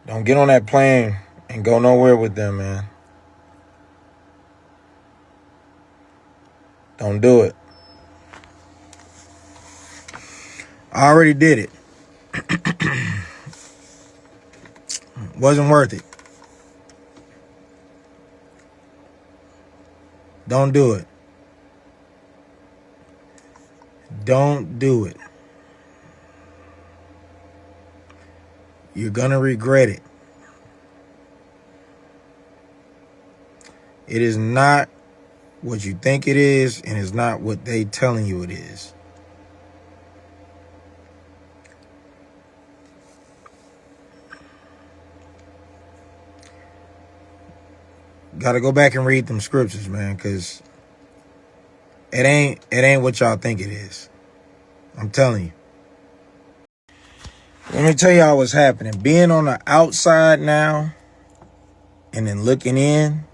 Don't get on that plane and go nowhere with them, man. Don't do it. I already did it. Wasn't worth it. Don't do it. Don't do it. You're going to regret it. It is not what you think it is, and it's not what they telling you it is. Got to go back and read them scriptures, man, because it ain't what y'all think it is. I'm telling you. Let me tell y'all what's happening. Being on the outside now and then looking in,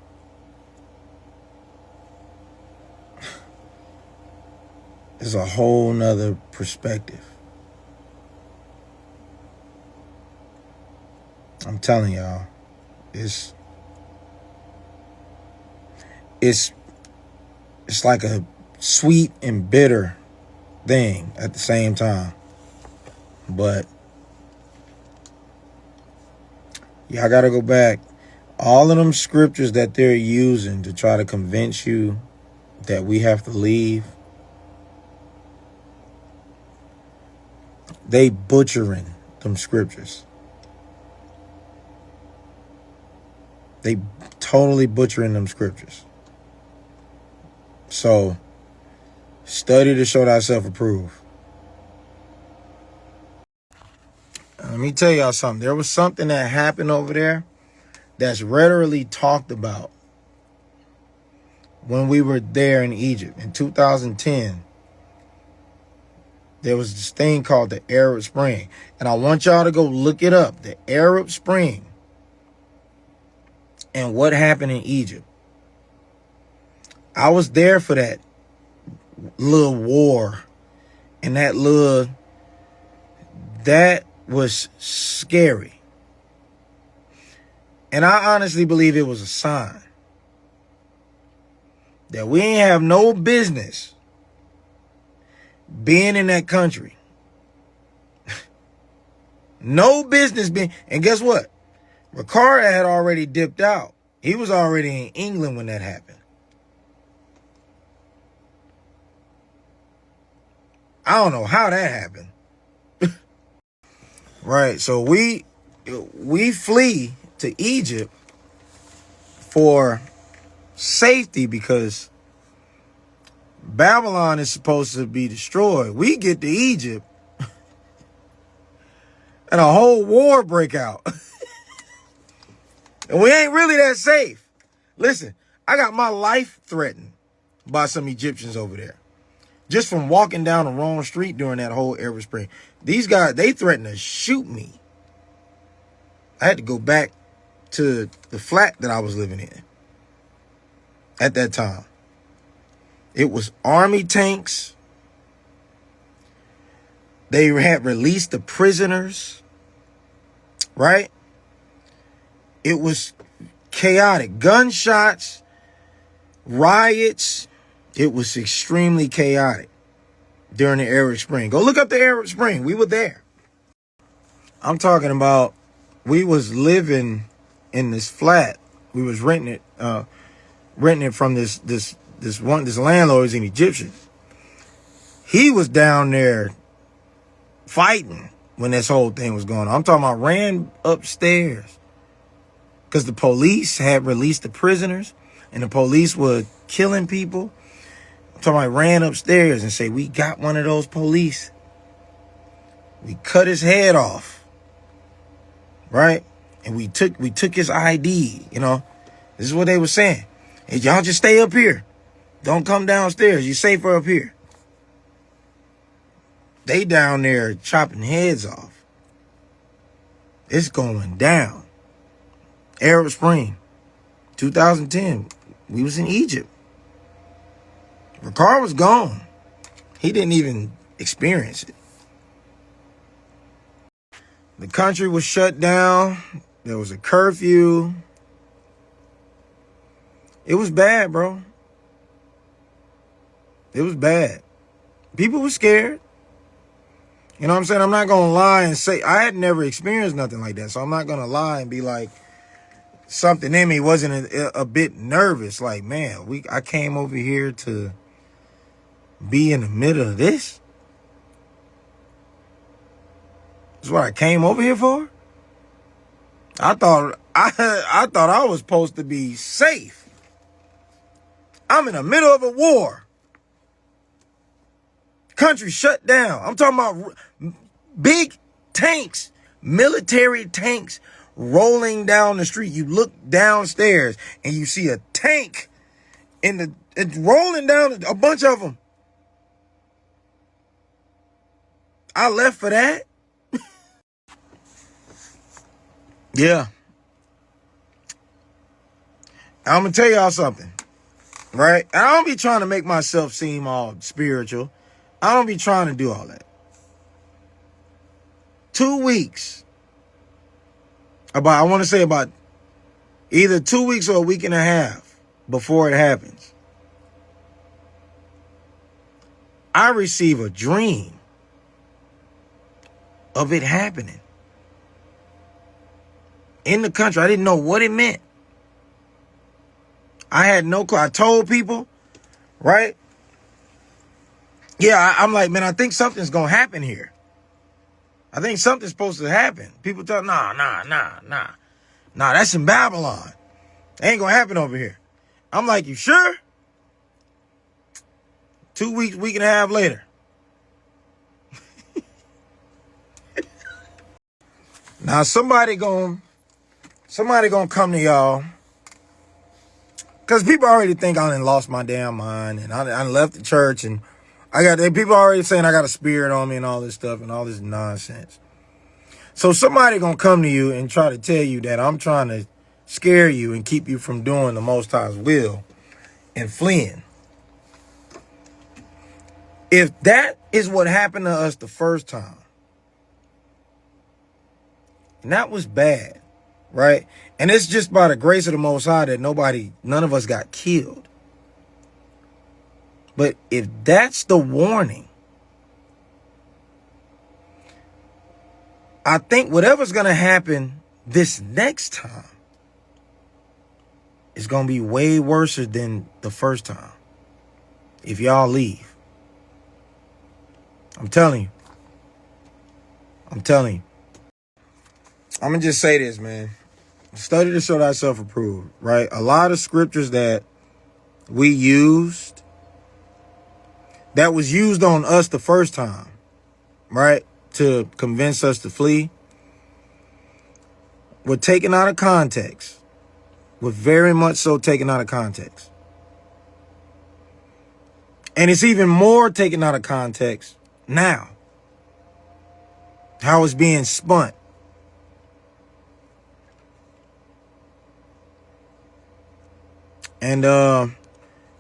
is a whole nother perspective. I'm telling y'all, it's like a sweet and bitter thing at the same time. But y'all got to go back. All of them scriptures that they're using to try to convince you that we have to leave, they butchering them scriptures. They totally butchering them scriptures. So, study to show thyself approved. Let me tell y'all something. There was something that happened over there that's rarely talked about when we were there in Egypt. In 2010, there was this thing called the Arab Spring. And I want y'all to go look it up. The Arab Spring and what happened in Egypt. I was there for that little war and that was scary. And I honestly believe it was a sign that we ain't have no business being in that country. No business being. And guess what? Rawchaa had already dipped out. He was already in England when that happened. I don't know how that happened. Right. So we flee to Egypt for safety because Babylon is supposed to be destroyed. We get to Egypt and a whole war break out. And we ain't really that safe. Listen, I got my life threatened by some Egyptians over there. Just from walking down the wrong street during that whole Arab Spring. These guys, they threatened to shoot me. I had to go back to the flat that I was living in at that time. It was army tanks. They had released the prisoners, right? It was chaotic. Gunshots, riots. It was extremely chaotic during the Arab Spring. Go look up the Arab Spring. We were there. I'm talking about we was living in this flat. We was renting it from this landlord is an Egyptian. He was down there fighting when this whole thing was going on. I'm talking about ran upstairs because the police had released the prisoners and the police were killing people. So I ran upstairs and say, we got one of those police. We cut his head off. Right? And we took his ID, you know. This is what they were saying. Hey, y'all just stay up here. Don't come downstairs. You're safer up here. They down there chopping heads off. It's going down. Arab Spring, 2010. We was in Egypt. Rawchaa was gone. He didn't even experience it. The country was shut down. There was a curfew. It was bad, bro. It was bad. People were scared. You know what I'm saying? I'm not going to lie and say I had never experienced nothing like that. So I'm not going to lie and be like something in me wasn't a bit nervous. Like, man, I came over here to be in the middle of this. That's what I came over here for. I thought I was supposed to be safe. I'm in the middle of a war. Country shut down. I'm talking about big tanks, military tanks rolling down the street. You look downstairs and you see a tank it's rolling down, a bunch of them. I left for that. Yeah. I'm going to tell y'all something, right? I don't be trying to make myself seem all spiritual. I don't be trying to do all that. 2 weeks. I want to say about either 2 weeks or a week and a half before it happens, I receive a dream of it happening in the country. I didn't know what it meant. I had no clue. I told people, right? Yeah, I'm like, man, I think something's going to happen here. I think something's supposed to happen. People tell, nah, that's in Babylon. It ain't going to happen over here. I'm like, you sure? 2 weeks, week and a half later. Now, somebody gonna come to y'all. Because people already think I done lost my damn mind. And I done left the church. And people already saying I got a spirit on me and all this stuff and all this nonsense. So somebody gonna come to you and try to tell you that I'm trying to scare you and keep you from doing the Most High's will and fleeing. If that is what happened to us the first time, and that was bad, right? And it's just by the grace of the Most High that none of us got killed. But if that's the warning, I think whatever's going to happen this next time is going to be way worse than the first time. If y'all leave. I'm telling you. I'm going to just say this, man. Study to show thyself approved, right? A lot of scriptures that we used, that was used on us the first time, right? To convince us to flee, were taken out of context. Were very much so taken out of context. And it's even more taken out of context now. How it's being spun. And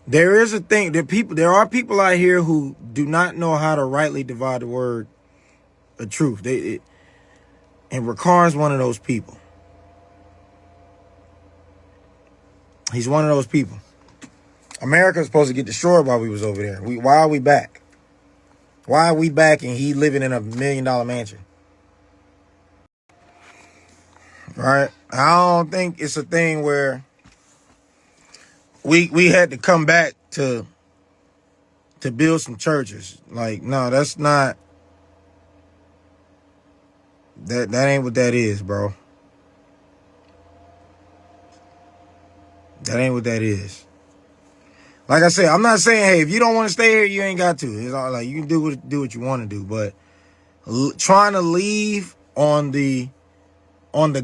there is a thing that there are people out here who do not know how to rightly divide the word of truth. And Rawchaa is one of those people. He's one of those people. America's supposed to get destroyed while we was over there. Why are we back? Why are we back and he living in $1 million mansion? Right? I don't think it's a thing where we had to come back to build some churches. Like, no, that's not. That ain't what that is, bro. That ain't what that is. Like I said, I'm not saying, hey, if you don't want to stay here, you ain't got to. It's all like you can do what you want to do, but trying to leave on the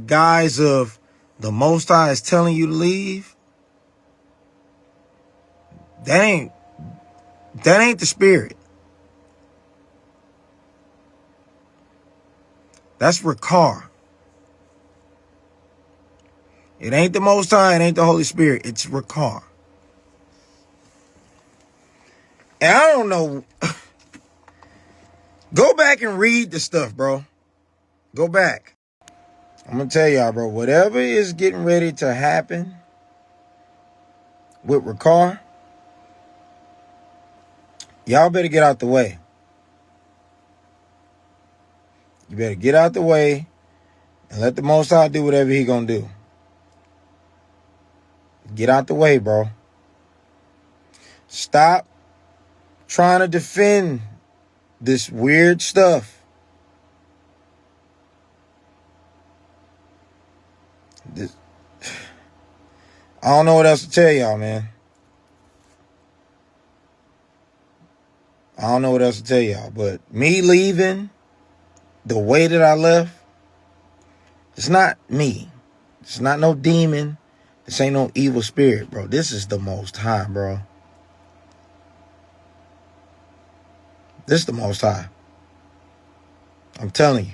guise of the Most High is telling you to leave, that ain't the spirit. That's Rawchaa. It ain't the Most High. It ain't the Holy Spirit. It's Rawchaa. And I don't know. Go back and read the stuff, bro. Go back. I'm going to tell y'all, bro, whatever is getting ready to happen with Rawchaa, y'all better get out the way. You better get out the way and let the Most High do whatever he gonna do. Get out the way, bro. Stop trying to defend this weird stuff. I don't know what else to tell y'all, man. I don't know what else to tell y'all, but me leaving the way that I left, it's not me. It's not no demon. This ain't no evil spirit, bro. This is the Most High, bro. This is the Most High. I'm telling you.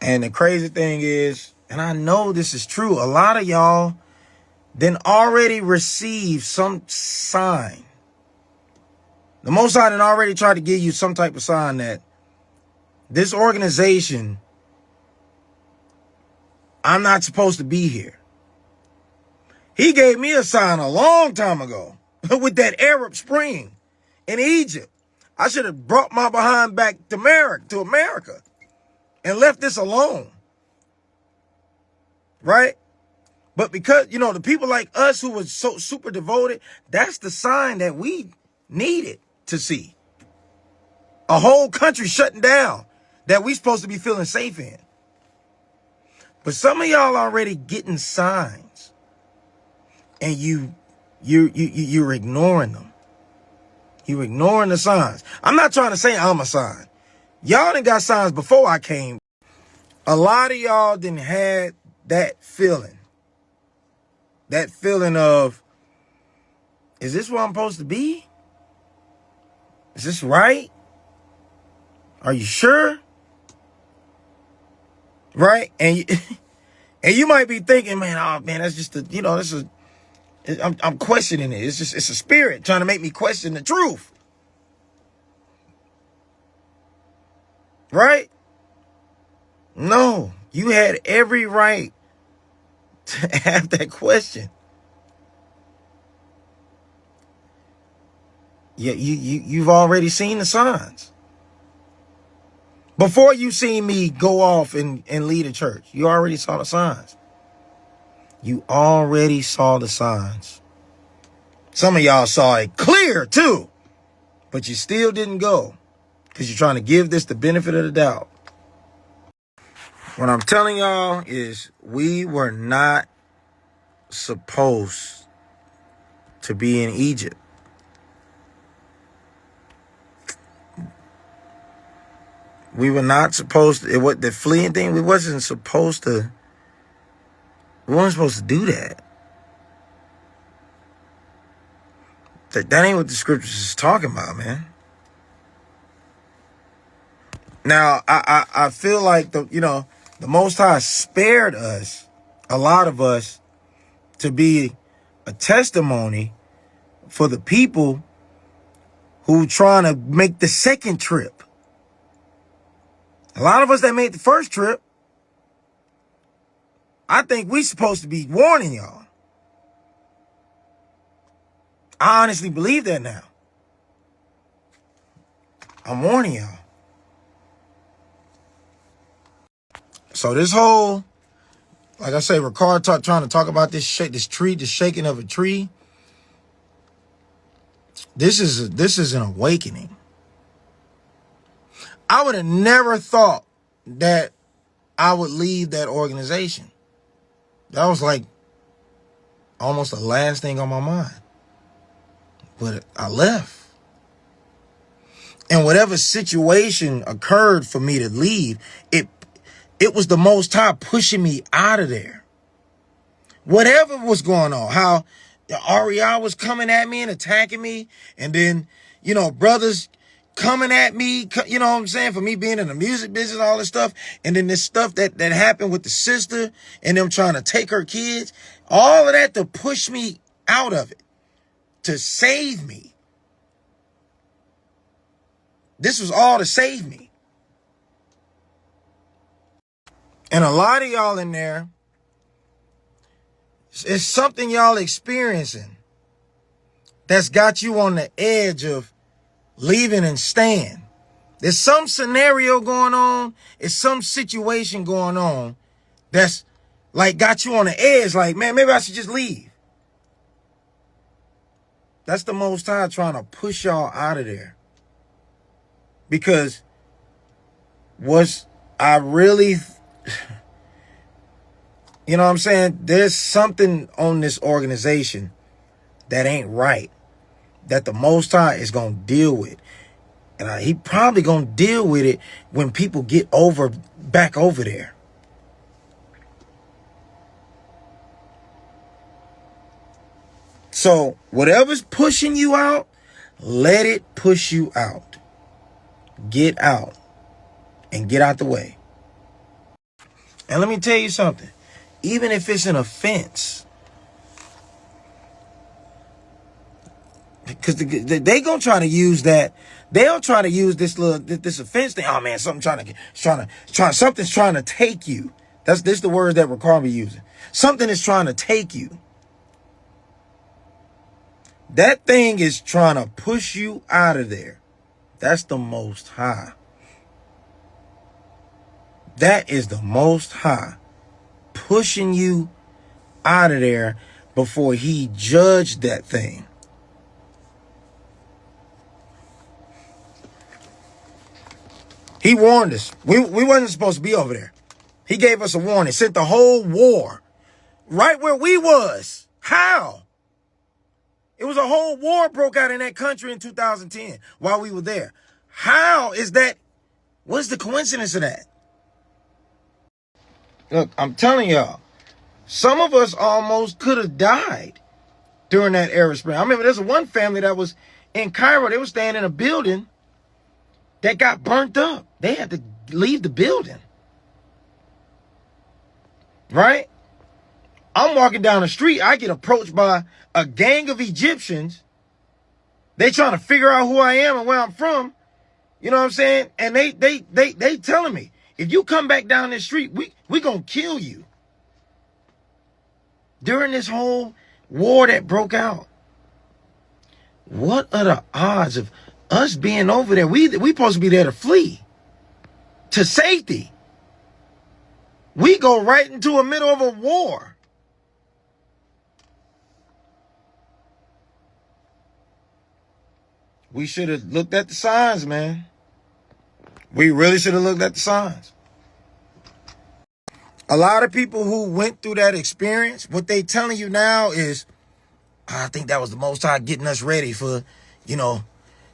And the crazy thing is, and I know this is true, a lot of y'all then already received some sign. The Most High then already tried to give you some type of sign that this organization, I'm not supposed to be here. He gave me a sign a long time ago with that Arab Spring in Egypt. I should have brought my behind back to America and left this alone. Right? But because, you know, the people like us who was so super devoted, that's the sign that we needed to see. A whole country shutting down that we supposed to be feeling safe in. But some of y'all already getting signs and you're ignoring them. You're ignoring the signs. I'm not trying to say I'm a sign. Y'all done got signs before I came. A lot of y'all done had that feeling. That feeling of, is this where I'm supposed to be? Is this right? Are you sure? Right? And you might be thinking, man, oh man, that's just I'm questioning it. It's a spirit trying to make me question the truth. Right? No, you had every right to have that question. Yeah, you've already seen the signs. Before you seen me go off and lead a church, you already saw the signs. You already saw the signs. Some of y'all saw it clear too, but you still didn't go because you're trying to give this the benefit of the doubt. What I'm telling y'all is we were not supposed to be in Egypt. We were not supposed to, what the fleeing thing, we weren't supposed to do that. That ain't what the scriptures is talking about, man. Now, I feel like the Most High spared us, a lot of us, to be a testimony for the people who trying to make the second trip. A lot of us that made the first trip, I think we supposed to be warning y'all. I honestly believe that now. I'm warning y'all. So this whole, like I say, Rawchaa trying to talk about this tree, the shaking of a tree. This is an awakening. I would have never thought that I would leave that organization. That was like almost the last thing on my mind. But I left. And whatever situation occurred for me to leave, it was the Most High pushing me out of there. Whatever was going on, how the REI was coming at me and attacking me, and then, brothers coming at me, you know what I'm saying, for me being in the music business, all this stuff, and then this stuff that happened with the sister and them trying to take her kids, all of that to push me out of it, to save me. This was all to save me. And a lot of y'all in there, it's something y'all experiencing that's got you on the edge of leaving and staying. There's some scenario going on. It's some situation going on that's like got you on the edge. Like, man, maybe I should just leave. That's the Most High trying to push y'all out of there. Because was I really, you know what I'm saying? There's something on this organization that ain't right, that the Most High is going to deal with. And he probably going to deal with it when people get back over there. So whatever's pushing you out, let it push you out. Get out and get out the way. And let me tell you something. Even if it's an offense, because they gonna try to use that. They'll try to use this offense thing. Oh man, something's trying to take you. This the word that Rawchaa be using. Something is trying to take you. That thing is trying to push you out of there. That's the Most High. That is the Most High pushing you out of there before he judged that thing. He warned us. We wasn't supposed to be over there. He gave us a warning, sent the whole war right where we was. How? It was a whole war broke out in that country in 2010 while we were there. How is that? What's the coincidence of that? Look, I'm telling y'all, some of us almost could have died during that Arab Spring. I remember there's one family that was in Cairo. They were staying in a building that got burnt up. They had to leave the building. Right? I'm walking down the street. I get approached by a gang of Egyptians. They trying to figure out who I am and where I'm from. You know what I'm saying? And they telling me, if you come back down this street, we gonna kill you. During this whole war that broke out. What are the odds of us being over there? We supposed to be there to flee. To safety. We go right into the middle of a war. We should have looked at the signs, man. We really should have looked at the signs. A lot of people who went through that experience, what they telling you now is, I think that was the Most High getting us ready for,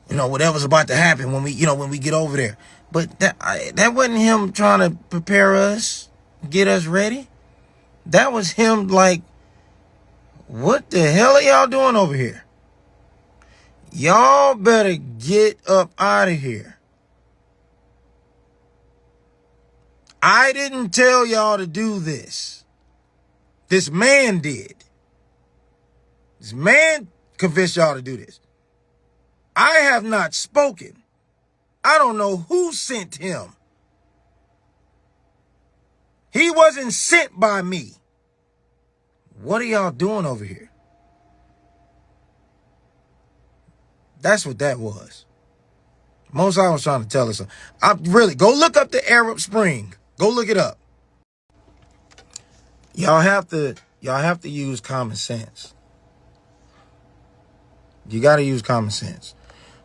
whatever's about to happen when we get over there. But that wasn't him trying to prepare us, get us ready. That was him like, what the hell are y'all doing over here? Y'all better get up out of here. I didn't tell y'all to do this. This man did. This man convinced y'all to do this. I have not spoken. I don't know who sent him. He wasn't sent by me. What are y'all doing over here? That's what that was. Most I was trying to tell us. Go look up the Arab Spring. Go look it up. Y'all have to use common sense. You got to use common sense.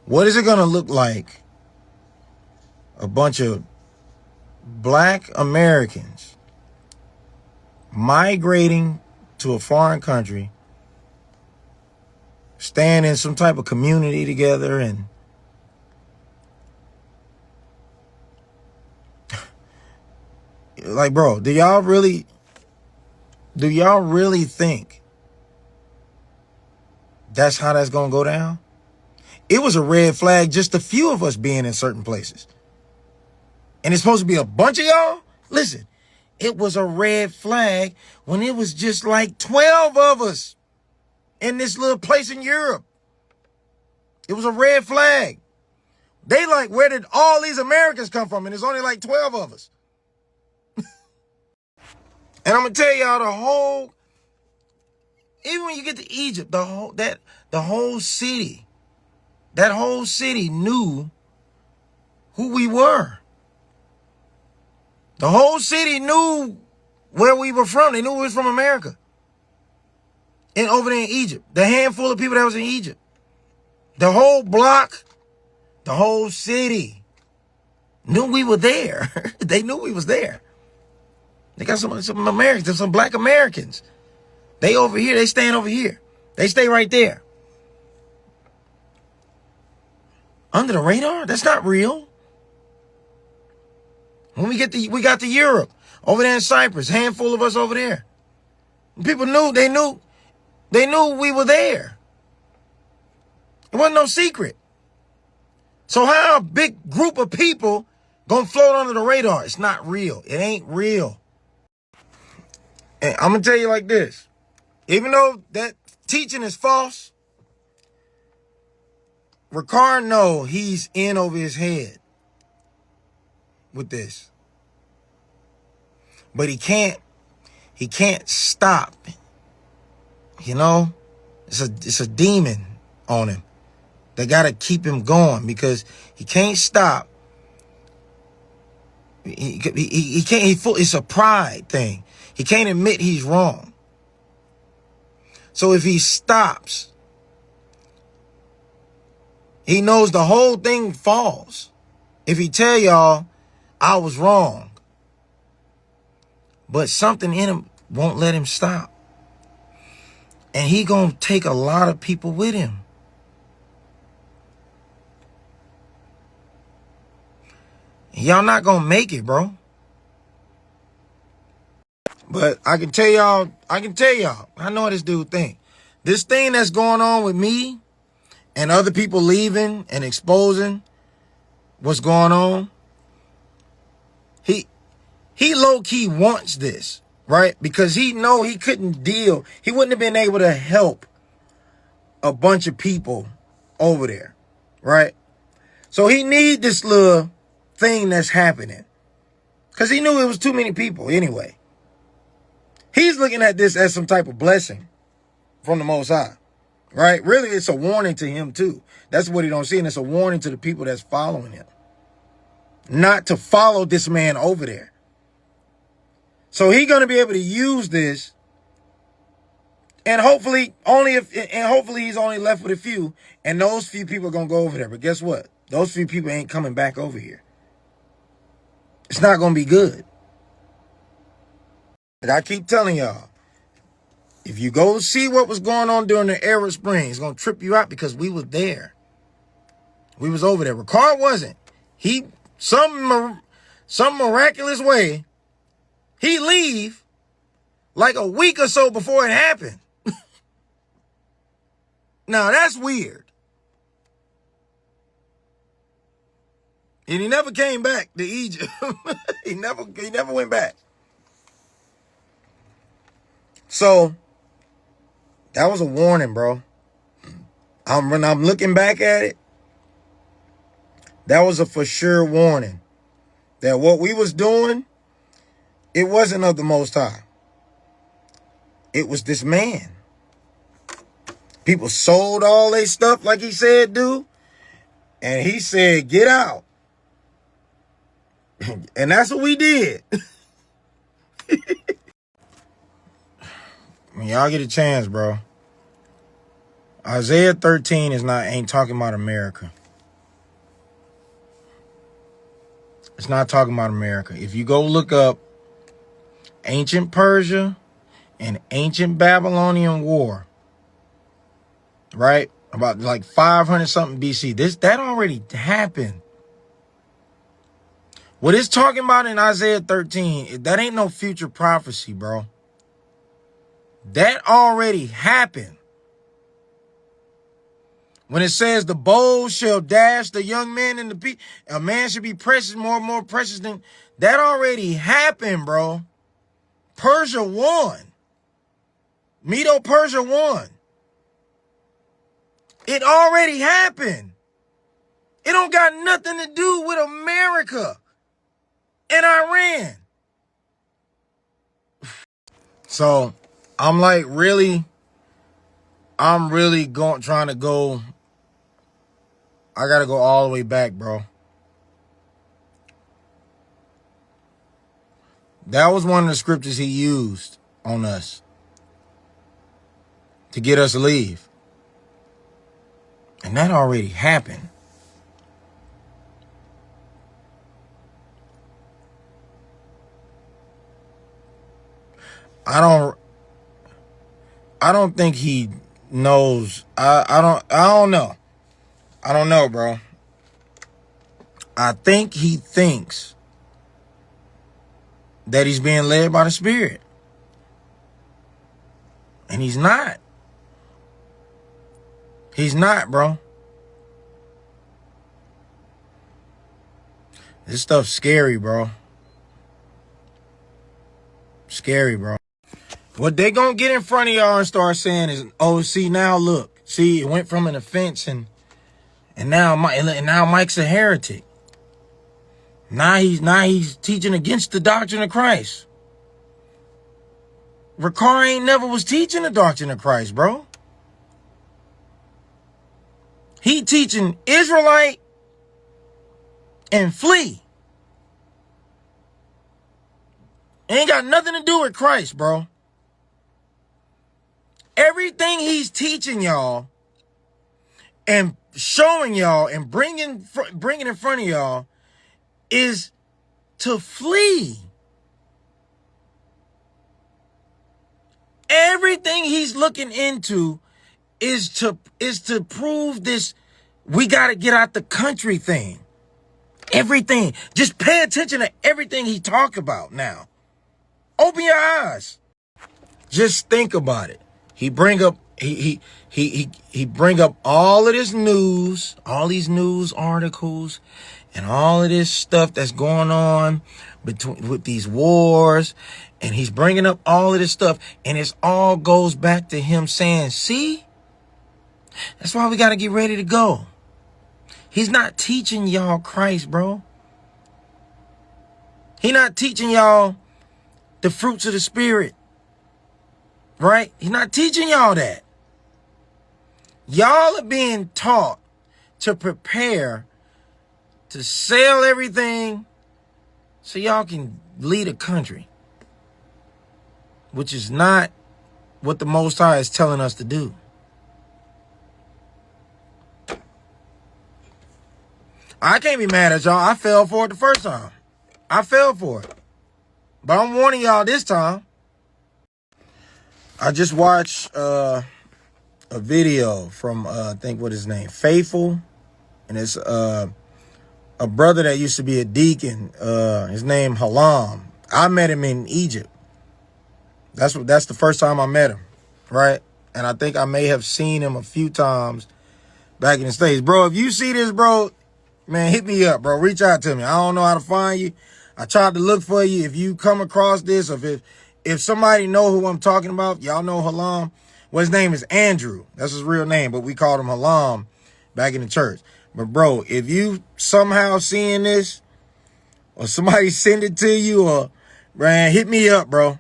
What is it going to look like? A bunch of black Americans migrating to a foreign country, staying in some type of community together, and like, bro, do y'all really think that's how that's gonna go down? It was a red flag, just a few of us being in certain places. And it's supposed to be a bunch of y'all? Listen, it was a red flag when it was just like 12 of us in this little place in Europe. It was a red flag. They like, where did all these Americans come from? And there's only like 12 of us. And I'm gonna tell y'all even when you get to Egypt, the whole city, that whole city knew who we were. The whole city knew where we were from. They knew we was from America. And over there in Egypt, the handful of people that was in Egypt, the whole block, the whole city knew we were there. They knew we was there. They got some Americans, some black Americans. They over here, they stand over here. They stay right there. Under the radar? That's not real. When we got to Europe, over there in Cyprus, handful of us over there. People knew, they knew we were there. It wasn't no secret. So how a big group of people gonna float under the radar? It's not real. It ain't real. And I'm gonna tell you like this. Even though that teaching is false, Ricard know he's in over his head with this. But he can't stop. You know? It's a demon on him. They gotta keep him going because he can't stop. He can't, it's a pride thing. He can't admit he's wrong. So if he stops, he knows the whole thing falls. If he tell y'all, I was wrong. But something in him won't let him stop. And he gonna take a lot of people with him. Y'all not gonna make it, bro. But I can tell y'all, I know how this dude think. This thing that's going on with me and other people leaving and exposing what's going on, he low-key wants this, right? Because he know he couldn't deal. He wouldn't have been able to help a bunch of people over there, right? So he need this little thing that's happening. Because he knew it was too many people anyway. He's looking at this as some type of blessing from the Most High, right? Really, it's a warning to him too. That's what he don't see, and it's a warning to the people that's following him. Not to follow this man over there. So he's going to be able to use this, and hopefully he's only left with a few, and those few people are going to go over there. But guess what? Those few people ain't coming back over here. It's not going to be good. Like I keep telling y'all, if you go see what was going on during the Arab Spring, it's going to trip you out because we was there. We was over there. Ricard wasn't. Some miraculous way, he leave like a week or so before it happened. Now, that's weird. And he never came back to Egypt. He never went back. So, that was a warning, bro. When I'm looking back at it, that was a for sure warning. That what we was doing, it wasn't of the Most High. It was this man. People sold all their stuff like he said do. And he said, get out. And that's what we did. When y'all get a chance, bro. Isaiah 13 ain't talking about America. It's not talking about America. If you go look up ancient Persia and ancient Babylonian war, right? About like 500 something BC. That already happened. What it's talking about in Isaiah 13, that ain't no future prophecy, bro. That already happened. When it says the bow shall dash the young man in the beat, a man should be precious, more and more precious than, that already happened, bro. Persia won. Medo-Persia won. It already happened. It don't got nothing to do with America and Iran. So I'm like I'm really trying to go. I gotta go all the way back, bro. That was one of the scriptures he used on us to get us to leave. And that already happened. I don't think he knows. I don't know. I don't know, bro. I think he thinks that he's being led by the Spirit. And he's not. He's not, bro. This stuff's scary, bro. Scary, bro. What they gonna get in front of y'all and start saying is, oh, see, now look. See, it went from an offense and now Mike's a heretic. Now he's teaching against the doctrine of Christ. Rawchaa ain't never was teaching the doctrine of Christ, bro. He teaching Israelite and flee. Ain't got nothing to do with Christ, bro. Everything he's teaching y'all and showing y'all and bringing in front of y'all is to flee. Everything he's looking into is to prove this we got to get out the country thing. Everything. Just pay attention to everything he talk about now. Open your eyes. Just think about it. He bring up all of this news, all these news articles, and all of this stuff that's going on with these wars, and he's bringing up all of this stuff, and it all goes back to him saying, see, that's why we got to get ready to go. He's not teaching y'all Christ, bro. He's not teaching y'all the fruits of the Spirit, right? He's not teaching y'all that. Y'all are being taught to prepare to sell everything so y'all can lead a country, which is not what the Most High is telling us to do. I can't be mad at y'all. I fell for it the first time. I fell for it. But I'm warning y'all this time. I just watched a video from, I think what his name, Faithful. And it's a brother that used to be a deacon. His name Halam. I met him in Egypt. That's the first time I met him, right? And I think I may have seen him a few times back in the States. Bro, if you see this, bro, man, hit me up, bro. Reach out to me. I don't know how to find you. I tried to look for you. If you come across this, or if somebody know who I'm talking about, y'all know Halam. Well, his name is Andrew. That's his real name, but we called him Halam back in the church. But bro, if you somehow seeing this, or somebody send it to you, or man, hit me up, bro.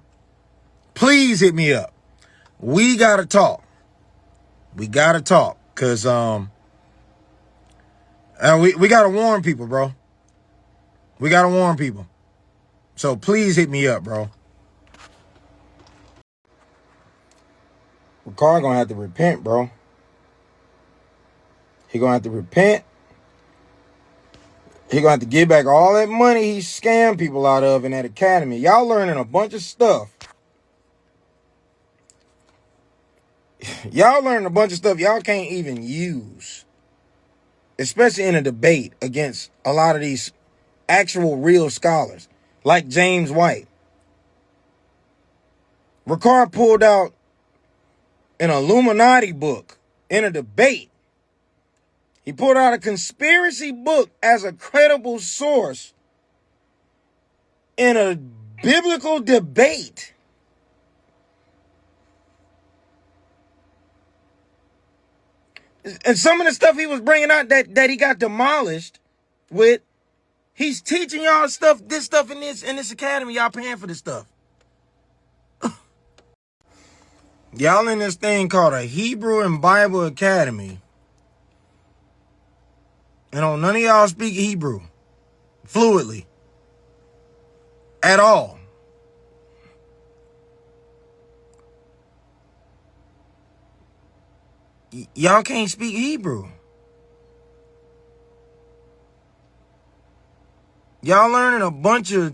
Please hit me up. We gotta talk. We gotta talk, cause we gotta warn people, bro. We gotta warn people. So please hit me up, bro. Rawchaa gonna have to repent, bro. He gonna have to repent. He gonna have to give back all that money he scammed people out of in that academy. Y'all learning a bunch of stuff. Y'all learning a bunch of stuff y'all can't even use. Especially in a debate against a lot of these actual real scholars. Like James White. Rawchaa pulled out an Illuminati book in a debate. He pulled out a conspiracy book as a credible source in a biblical debate. And some of the stuff he was bringing out that he got demolished with, he's teaching y'all stuff, this stuff in this academy. Y'all paying for this stuff. Y'all in this thing called a Hebrew and Bible Academy. And none of y'all speak Hebrew fluidly at all. Y'all can't speak Hebrew. Y'all learning a bunch of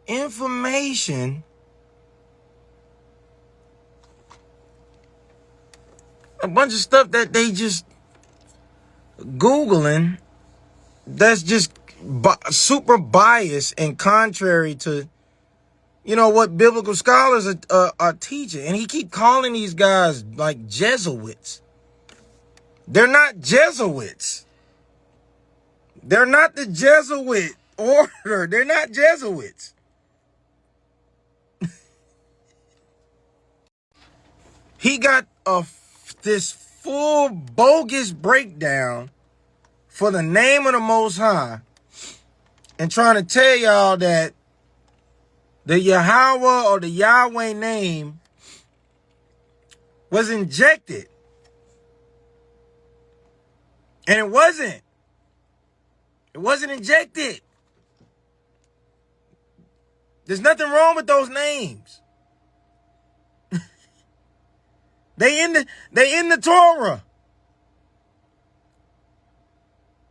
information, a bunch of stuff that they just Googling that's just super biased and contrary to, what biblical scholars are teaching. And he keep calling these guys like Jesuits. They're not Jesuits. They're not the Jesuit order. They're not Jesuits. He got this full bogus breakdown for the name of the Most High and trying to tell y'all that the Yahweh or the Yahweh name was injected. And it wasn't. It wasn't injected. There's nothing wrong with those names. They in the Torah.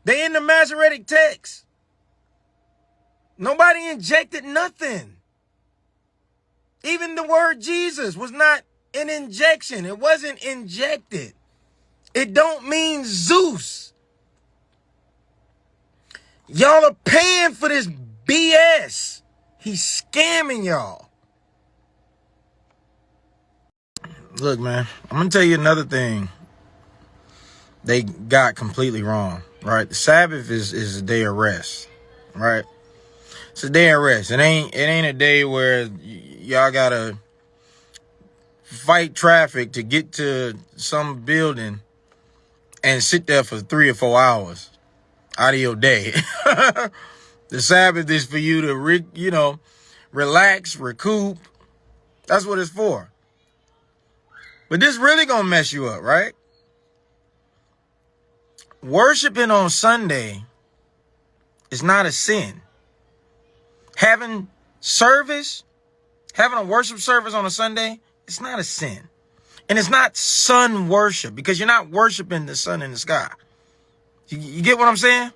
They in the Masoretic text. Nobody injected nothing. Even the word Jesus was not an injection. It wasn't injected. It don't mean Zeus. Y'all are paying for this BS. He's scamming y'all. Look, man, I'm going to tell you another thing they got completely wrong, right? The Sabbath is a day of rest, right? It's a day of rest. It ain't a day where y'all got to fight traffic to get to some building and sit there for 3 or 4 hours out of your day. The Sabbath is for you to, relax, recoup. That's what it's for. But this really gonna mess you up, right? Worshiping on Sunday is not a sin. Having a worship service on a Sunday, it's not a sin. And it's not sun worship because you're not worshiping the sun in the sky. You get what I'm saying?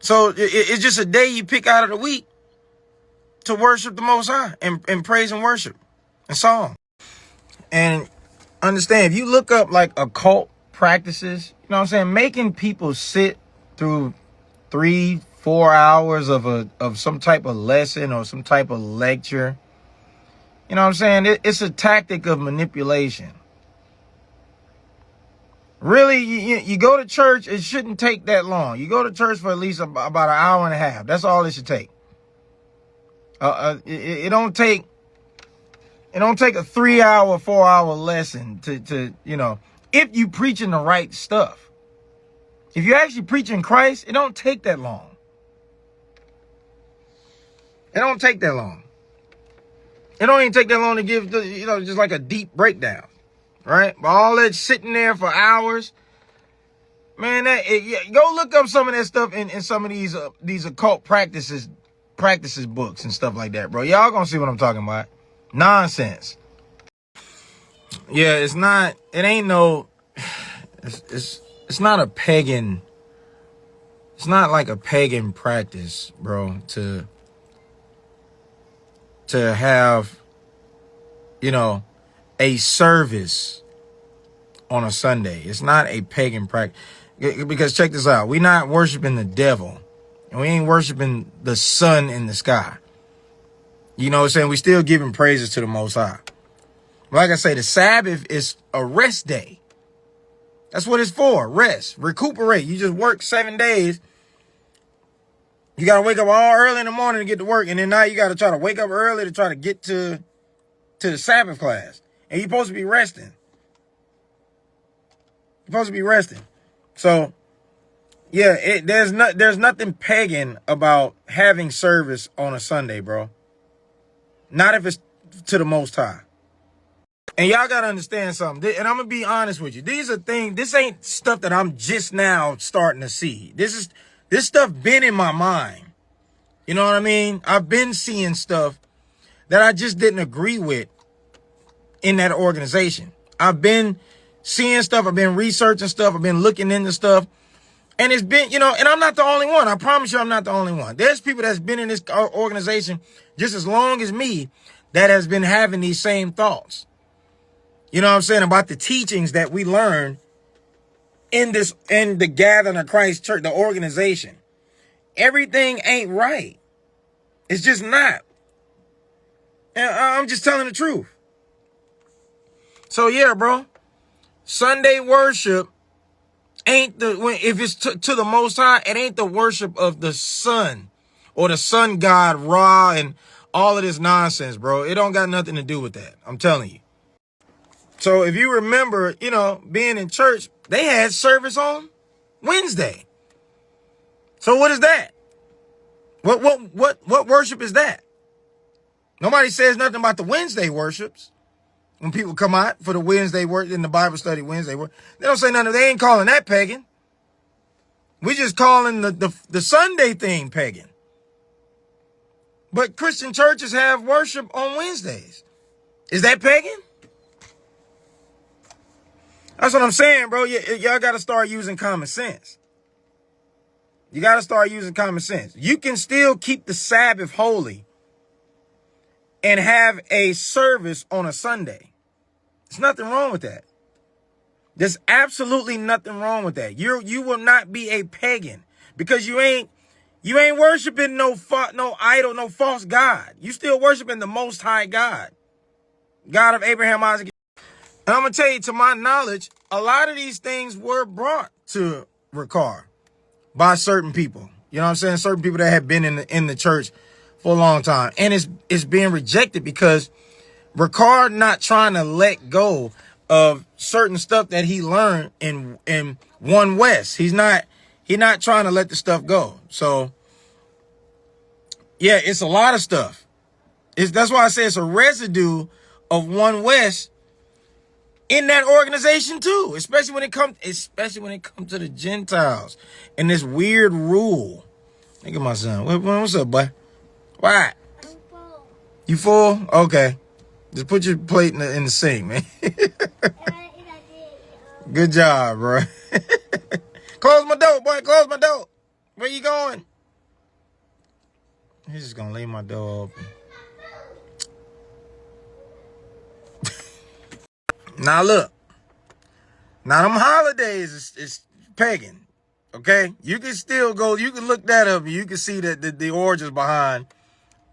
So it's just a day you pick out of the week to worship the Most High and praise and worship and song. And understand, if you look up like occult practices, you know what I'm saying, making people sit through 3-4 hours of some type of lesson or some type of lecture, you know what I'm saying, it's a tactic of manipulation. Really, you go to church, it shouldn't take that long. You go to church for at least about an hour and a half. That's all it should take. It don't take a 3-hour, 4-hour lesson to if you preaching the right stuff. If you're actually preaching Christ, it don't take that long. It don't take that long. It don't even take that long to give just like a deep breakdown. Right? But all that sitting there for hours, man, go look up some of that stuff in some of these occult practices books and stuff like that, bro. Y'all gonna see what I'm talking about. Nonsense. Yeah, it's not a pagan. It's not like a pagan practice, bro, to have, a service on a Sunday. It's not a pagan practice. Because check this out. We're not worshiping the devil. And we ain't worshiping the sun in the sky. You know what I'm saying? We still giving praises to the Most High. Like I say, the Sabbath is a rest day. That's what it's for. Rest. Recuperate. You just work 7 days. You got to wake up all early in the morning to get to work. And then now you got to try to wake up early to try to get to the Sabbath class. And you're supposed to be resting. You're supposed to be resting. So, yeah, there's nothing pagan about having service on a Sunday, bro. Not if it's to the Most High. And y'all got to understand something. And I'm going to be honest with you. These are things, this ain't stuff that I'm just now starting to see. This stuff been in my mind. You know what I mean? I've been seeing stuff that I just didn't agree with in that organization. I've been seeing stuff. I've been researching stuff. I've been looking into stuff. And it's been, and I'm not the only one. I promise you I'm not the only one. There's people that's been in this organization just as long as me that has been having these same thoughts. You know what I'm saying? About the teachings that we learn in the Gathering of Christ Church, the organization. Everything ain't right. It's just not. And I'm just telling the truth. So yeah, bro. Sunday worship ain't if it's to the Most High, it ain't the worship of the sun or the sun god Ra and all of this nonsense, bro. It don't got nothing to do with that. I'm telling you. So if you remember, being in church, they had service on Wednesday. So what is that? What worship is that? Nobody says nothing about the Wednesday worships. When people come out for the Wednesday work in the Bible study Wednesday work, they don't say nothing. They ain't calling that pagan. We just calling the Sunday thing pagan. But Christian churches have worship on Wednesdays. Is that pagan? That's what I'm saying, bro. Y'all got to start using common sense. You got to start using common sense. You can still keep the Sabbath holy and have a service on a Sunday. There's nothing wrong with that. There's absolutely nothing wrong with that. You will not be a pagan because you ain't worshiping no idol, no false god. You still worshiping the Most High God, God of Abraham, Isaac. And I'm going to tell you, to my knowledge, a lot of these things were brought to Rawchaa by certain people. You know what I'm saying? Certain people that have been in the church for a long time. And it's being rejected because Rawchaa not trying to let go of certain stuff that he learned in One West. He's not trying to let the stuff go. So, yeah, it's a lot of stuff. That's why I say it's a residue of One West in that organization too, especially when it comes to the Gentiles and this weird rule. Look at my son. What's up, boy? What? I'm full. You full? Okay. Just put your plate in the sink, man. Good job, bro. Close my door, boy. Close my door. Where you going? He's just gonna leave my door open. Now look, now them holidays is pagan, okay? You can still go, you can look that up, and you can see the origins behind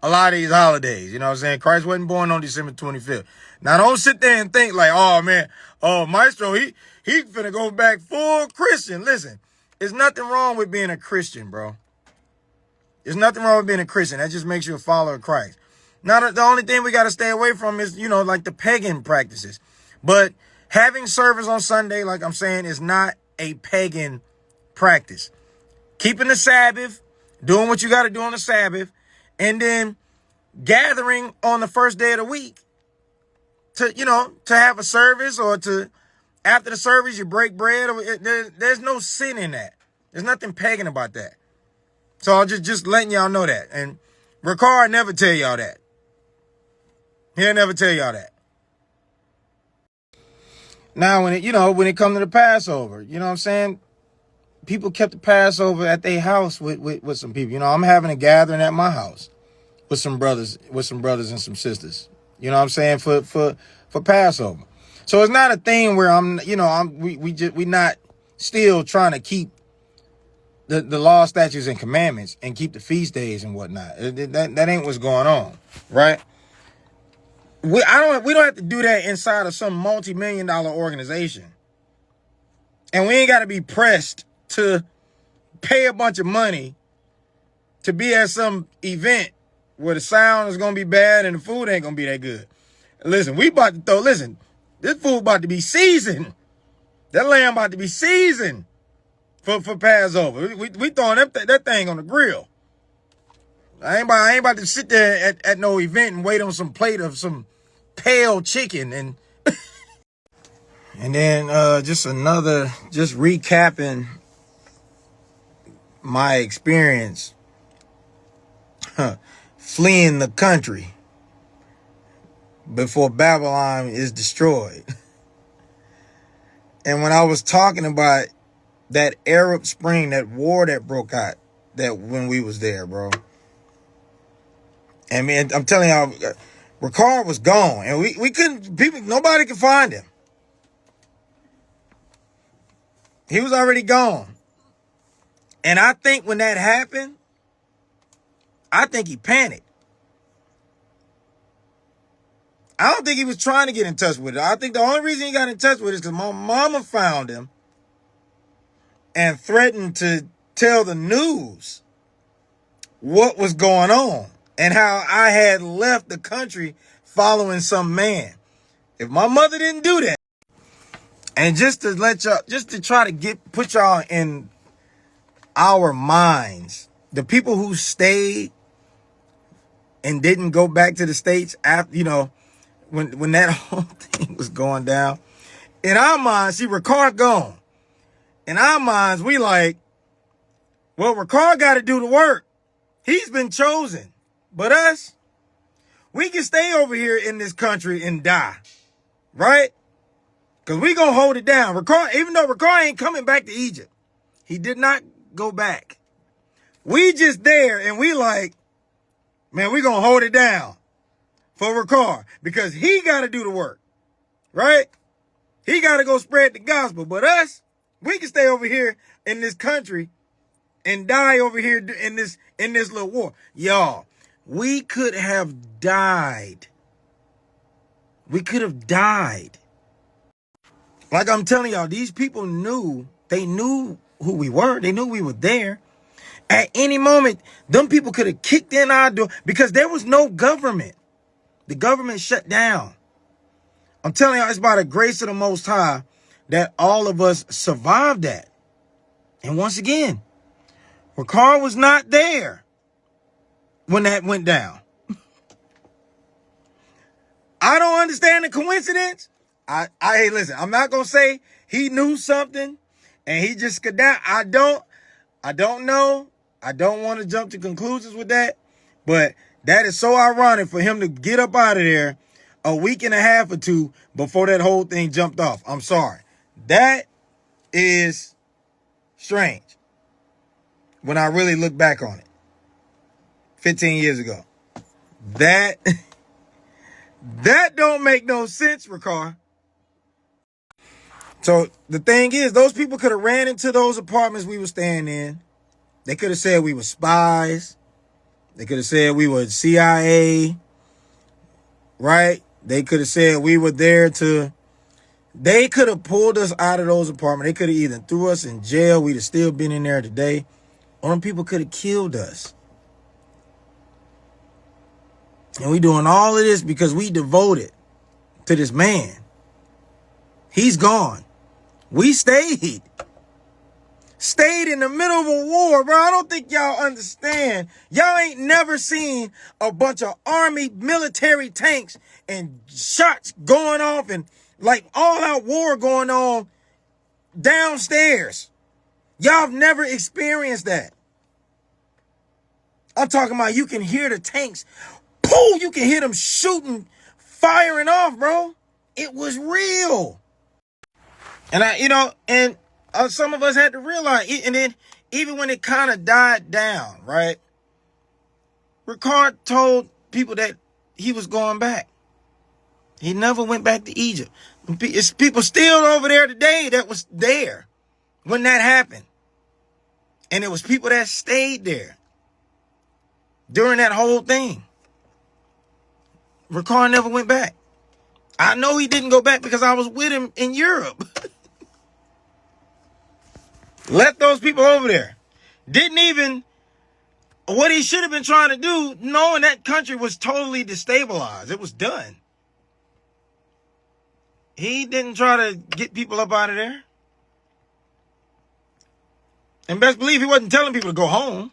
a lot of these holidays. You know what I'm saying? Christ wasn't born on December 25th. Now don't sit there and think like, oh man, Maestro, he finna go back full Christian. Listen, there's nothing wrong with being a Christian, bro. There's nothing wrong with being a Christian. That just makes you a follower of Christ. Now the only thing we got to stay away from is, like the pagan practices. But having service on Sunday, like I'm saying, is not a pagan practice. Keeping the Sabbath, doing what you got to do on the Sabbath, and then gathering on the first day of the week to have a service, or to, after the service, you break bread. There's no sin in that. There's nothing pagan about that. So I'll just letting y'all know that. And Rawchaa never tell y'all that. He'll never tell y'all that. Now, when it comes to the Passover, you know what I'm saying? People kept the Passover at their house with some people. I'm having a gathering at my house with some brothers and some sisters. You know what I'm saying? For Passover. So it's not a thing where we not still trying to keep the law, statutes, and commandments and keep the feast days and whatnot. That ain't what's going on, right? We don't have to do that inside of some multi-million-dollar organization. And we ain't got to be pressed to pay a bunch of money to be at some event where the sound is going to be bad and the food ain't going to be that good. Listen, this food about to be seasoned. That lamb about to be seasoned for Passover. We throwing that thing on the grill. I ain't about to sit there at no event and wait on some plate of some pale chicken and And then just recapping my experience fleeing the country before Babylon is destroyed. And when I was talking about that Arab Spring, that war that broke out, that when we was there, bro. And man, I'm telling y'all, Ricard was gone, and we couldn't, nobody could find him. He was already gone. And I think when that happened, I think he panicked. I don't think he was trying to get in touch with it. I think the only reason he got in touch with it is because my mama found him and threatened to tell the news what was going on and how I had left the country following some man. If my mother didn't do that, and just to let y'all, just to try to put y'all in our minds, the people who stayed and didn't go back to the States after, when that whole thing was going down, in our minds, see, Ricard gone. In our minds, we like, well, Ricard got to do the work. He's been chosen. But us, we can stay over here in this country and die. Right? Because we going to hold it down. Ricard, even though Ricard ain't coming back to Egypt, he did not go back. We just there and we like, man, we going to hold it down for Ricard because he got to do the work. Right? He got to go spread the gospel. But us, we can stay over here in this country and die over here in this little war. Y'all, we could have died. We could have died. Like I'm telling y'all, these people knew who we were. They knew we were there. At any moment, them people could have kicked in our door because there was no government. The government shut down. I'm telling y'all, it's by the grace of the Most High that all of us survived that. And once again, Ricard was not there when that went down. I don't understand the coincidence. Hey, listen, I'm not going to say he knew something and he just got down. I don't know. I don't want to jump to conclusions with that. But that is so ironic for him to get up out of there a week and a half or two before that whole thing jumped off. I'm sorry. That is strange when I really look back on it. 15 years ago. That don't make no sense, Ricard. So the thing is, those people could have ran into those apartments we were staying in. They could have said we were spies. They could have said we were CIA. Right? They could have said we were there to... They could have pulled us out of those apartments. They could have either threw us in jail. We'd have still been in there today. Or them people could have killed us. And we doing all of this because we devoted to this man. He's gone. We stayed. Stayed in the middle of a war, bro. I don't think y'all understand. Y'all ain't never seen a bunch of army military tanks and shots going off and like all out war going on downstairs. Y'all have never experienced that. I'm talking about you can hear the tanks. Pooh, you can hear them shooting, firing off, bro. It was real. And some of us had to realize, and then even when it kind of died down, right? Ricard told people that he was going back. He never went back to Egypt. It's people still over there today that was there when that happened. And it was people that stayed there during that whole thing. Ricard never went back. I know he didn't go back because I was with him in Europe. Left those people over there. Didn't even... What he should have been trying to do, knowing that country was totally destabilized. It was done. He didn't try to get people up out of there. And best believe he wasn't telling people to go home.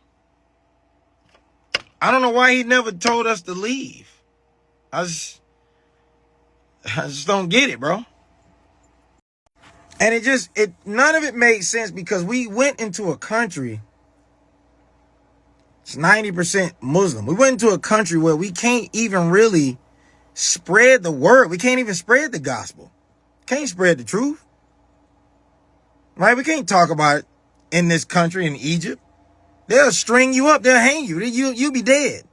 I don't know why he never told us to leave. I just don't get it, bro. And none of it made sense because we went into a country, it's 90% Muslim. We went into a country where we can't even really spread the word. We can't even spread the gospel. Can't spread the truth. Right? We can't talk about it in this country, in Egypt. They'll string you up. They'll hang you. You'll be dead.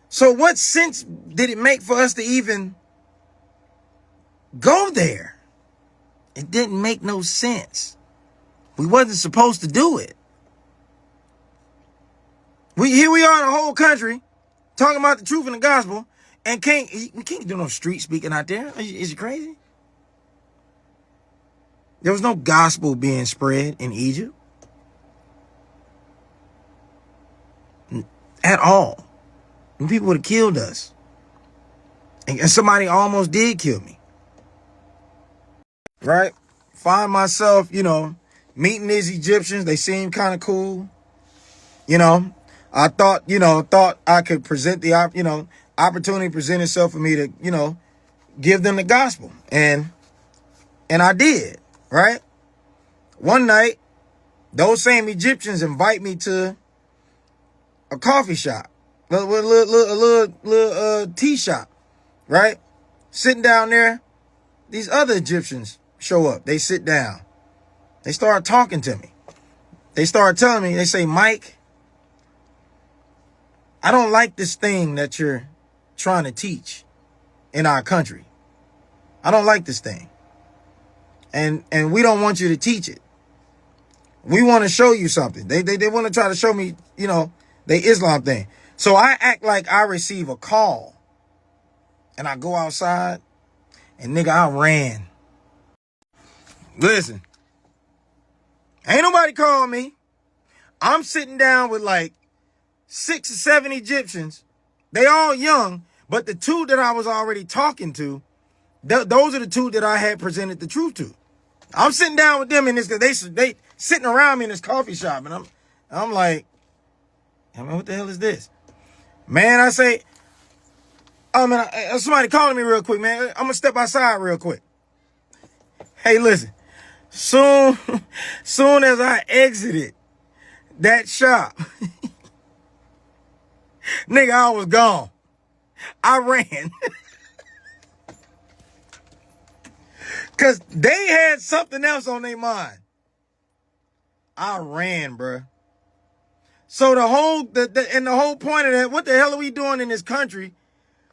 So what sense did it make for us to even go there? It didn't make no sense. We wasn't supposed to do it. Here we are in a whole country talking about the truth and the gospel, and we can't do no street speaking out there. Is you crazy? There was no gospel being spread in Egypt at all. And people would have killed us. And somebody almost did kill me. Right? Find myself, meeting these Egyptians. They seem kind of cool. I thought I could present the, opportunity present itself for me to, give them the gospel. And I did, right? One night, those same Egyptians invite me to a coffee shop, a little tea shop, right? Sitting down there, these other Egyptians show up. They sit down. They start talking to me. They start telling me, they say, Mike, I don't like this thing that you're trying to teach in our country. I don't like this thing. And we don't want you to teach it. We want to show you something. They want to try to show me, the Islam thing. So I act like I receive a call. And I go outside. And nigga, I ran. Listen. Ain't nobody called me. I'm sitting down with like 6 or 7 Egyptians. They all young. But the 2 that I was already talking to, those are the 2 that I had presented the truth to. I'm sitting down with them in this, they sitting around me in this coffee shop, and I'm like, what the hell is this? Man, I say, somebody calling me real quick, man. I'm gonna step outside real quick. Hey, listen, soon as I exited that shop, nigga, I was gone. I ran. Because they had something else on their mind. I ran, bruh. So the whole point of that, what the hell are we doing in this country?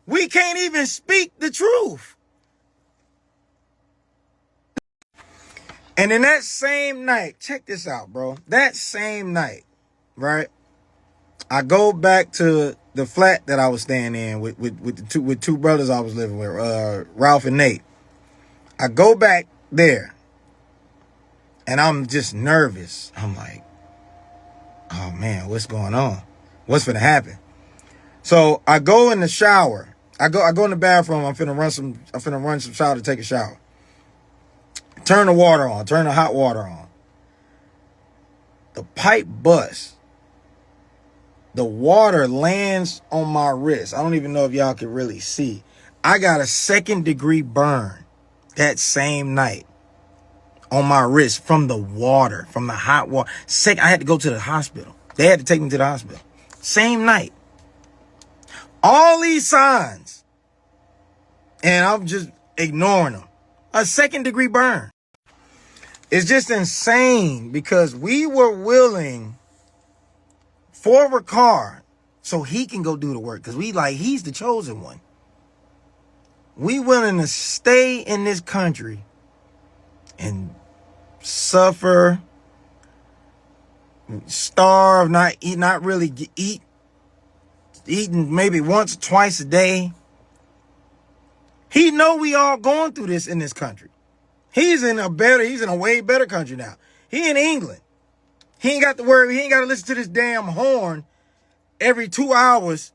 We can't even speak the truth. And in that same night, check this out, bro. That same night, right? I go back to the flat that I was staying in with two brothers I was living with, Ralph and Nate. I go back there, and I'm just nervous. I'm like, oh man, what's going on? What's finna happen? So I go in the shower. I go in the bathroom. I'm finna run some shower to take a shower. Turn the water on. Turn the hot water on. The pipe busts. The water lands on my wrist. I don't even know if y'all can really see. I got a 2nd-degree burn that same night on my wrist from the water, from the hot water. I had to go to the hospital. They had to take me to the hospital. Same night. All these signs. And I'm just ignoring them. A 2nd-degree burn. It's just insane because we were willing for Rawchaa so he can go do the work. Because he's the chosen one. We willing to stay in this country and suffer, starve, not really eating maybe once or twice a day. He know we all going through this in this country. He's in a way better country now. He in England. He ain't got to worry. He ain't got to listen to this damn horn every 2 hours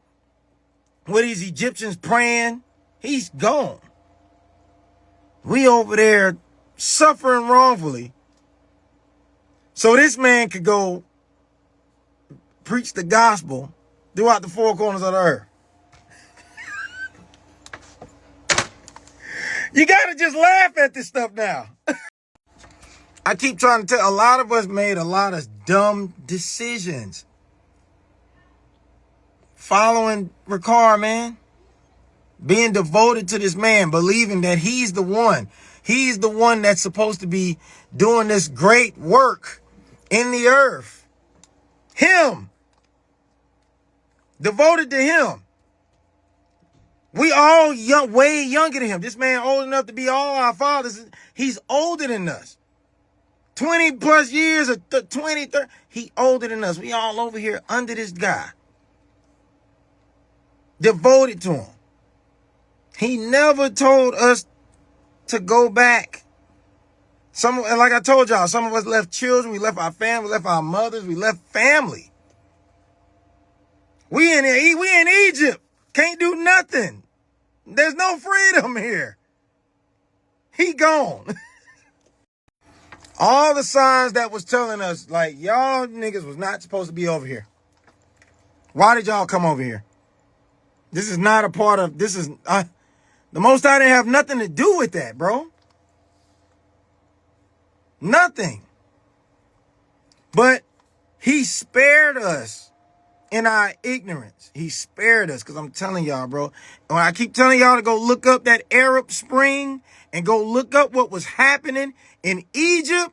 with these Egyptians praying. He's gone. We over there suffering wrongfully. So this man could go preach the gospel throughout the 4 corners of the earth. You got to just laugh at this stuff now. I keep trying to tell, a lot of us made a lot of dumb decisions. Following Rawchaa, man. Being devoted to this man, believing that he's the one. He's the one that's supposed to be doing this great work in the earth. Him. Devoted to him. We all young, way younger than him. This man old enough to be all our fathers. He's older than us. 20 plus years or 20, 30. He older than us. We all over here under this guy. Devoted to him. He never told us to go back. And like I told y'all, some of us left children. We left our family. We left our mothers. We left family. We in Egypt. Can't do nothing. There's no freedom here. He gone. All the signs that was telling us, like, y'all niggas was not supposed to be over here. Why did y'all come over here? This is not a part of, this is, the Most High didn't have nothing to do with that, bro. Nothing. But he spared us in our ignorance. He spared us, because I'm telling y'all, bro. When I keep telling y'all to go look up that Arab Spring and go look up what was happening in Egypt,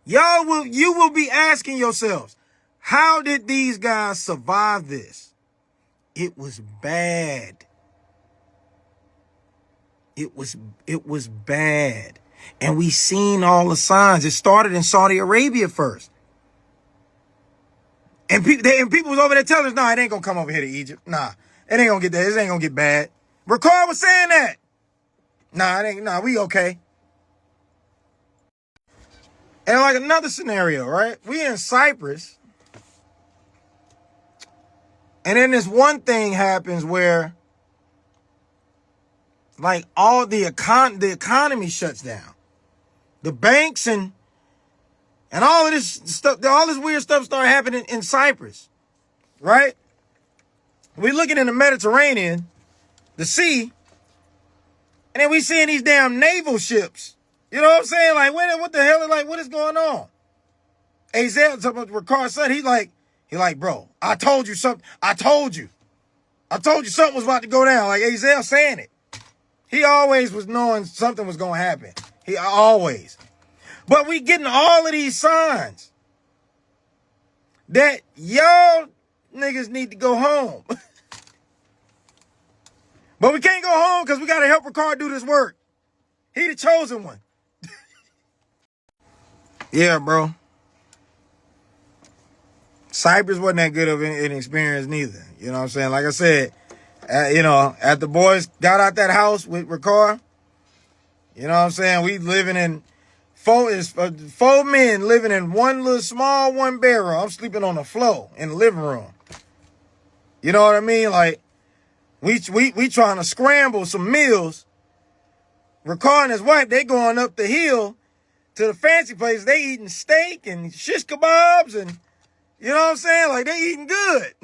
you will be asking yourselves, how did these guys survive this? It was bad. It was bad. And we seen all the signs. It started in Saudi Arabia first. And people was over there telling us, nah, it ain't gonna come over here to Egypt. Nah, it ain't gonna get there. It ain't gonna get bad. Rawchaa was saying that. Nah, it ain't, nah, we okay. And like another scenario, right? We in Cyprus. And then this one thing happens where, like, all the economy shuts down. The banks and all of this stuff, all this weird stuff started happening in Cyprus, right? We looking in the Mediterranean, the sea, and then we seeing these damn naval ships. You know what I'm saying? Like, what the hell? Like, what is going on? Azale, talking about Rawchaa said, he like, bro, I told you something. I told you something was about to go down. Like Azale saying it. He always was knowing something was going to happen. He always. But we getting all of these signs that y'all niggas need to go home. But we can't go home because we got to help Rawchaa do this work. He the chosen one. Yeah, bro. Cyprus wasn't that good of an experience neither. You know what I'm saying? Like I said, after the boys got out that house with Rawchaa, you know what I'm saying? We living in four men living in one little small one bedroom. I'm sleeping on the floor in the living room. You know what I mean? Like, we trying to scramble some meals. Rawchaa and his wife, they going up the hill to the fancy place. They eating steak and shish kebabs and, you know what I'm saying? Like, they eating good.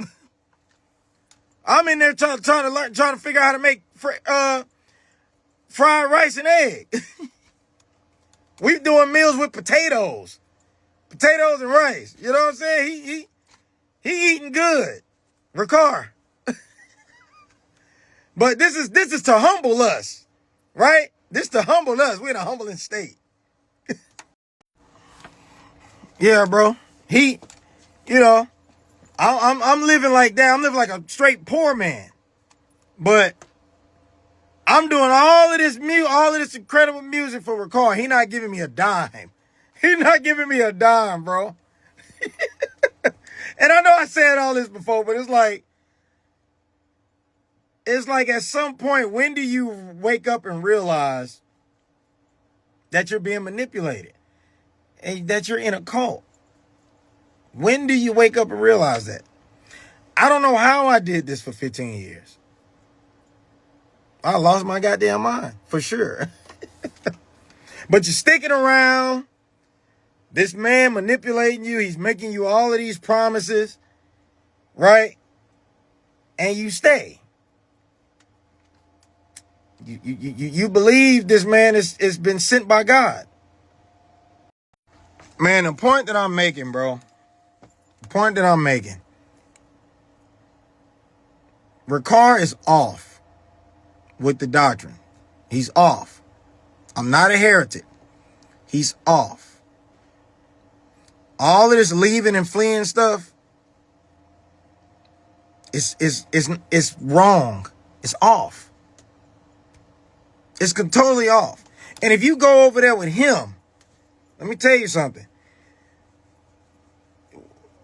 I'm in there trying to figure out how to make fried rice and egg. We doing meals with potatoes and rice. You know what I'm saying? He eating good, Rawchaa. But this is to humble us, right? This to humble us. We're in a humbling state. Yeah, bro. I'm living like that. I'm living like a straight poor man. But I'm doing all of this incredible music for Rawchaa. He not giving me a dime. He not giving me a dime, bro. And I know I said all this before, but it's like at some point, when do you wake up and realize that you're being manipulated and that you're in a cult? When do you wake up and realize that? I don't know how I did this for 15 years. I lost my goddamn mind, for sure. But you're sticking around. This man manipulating you. He's making you all of these promises, right? And you stay. You believe this man is been sent by God. Man, the point that I'm making, bro. The point that I'm making. Rawchaa is off with the doctrine. He's off. I'm not a heretic. He's off. All of this leaving and fleeing stuff is wrong. It's off. It's totally off. And if you go over there with him, let me tell you something.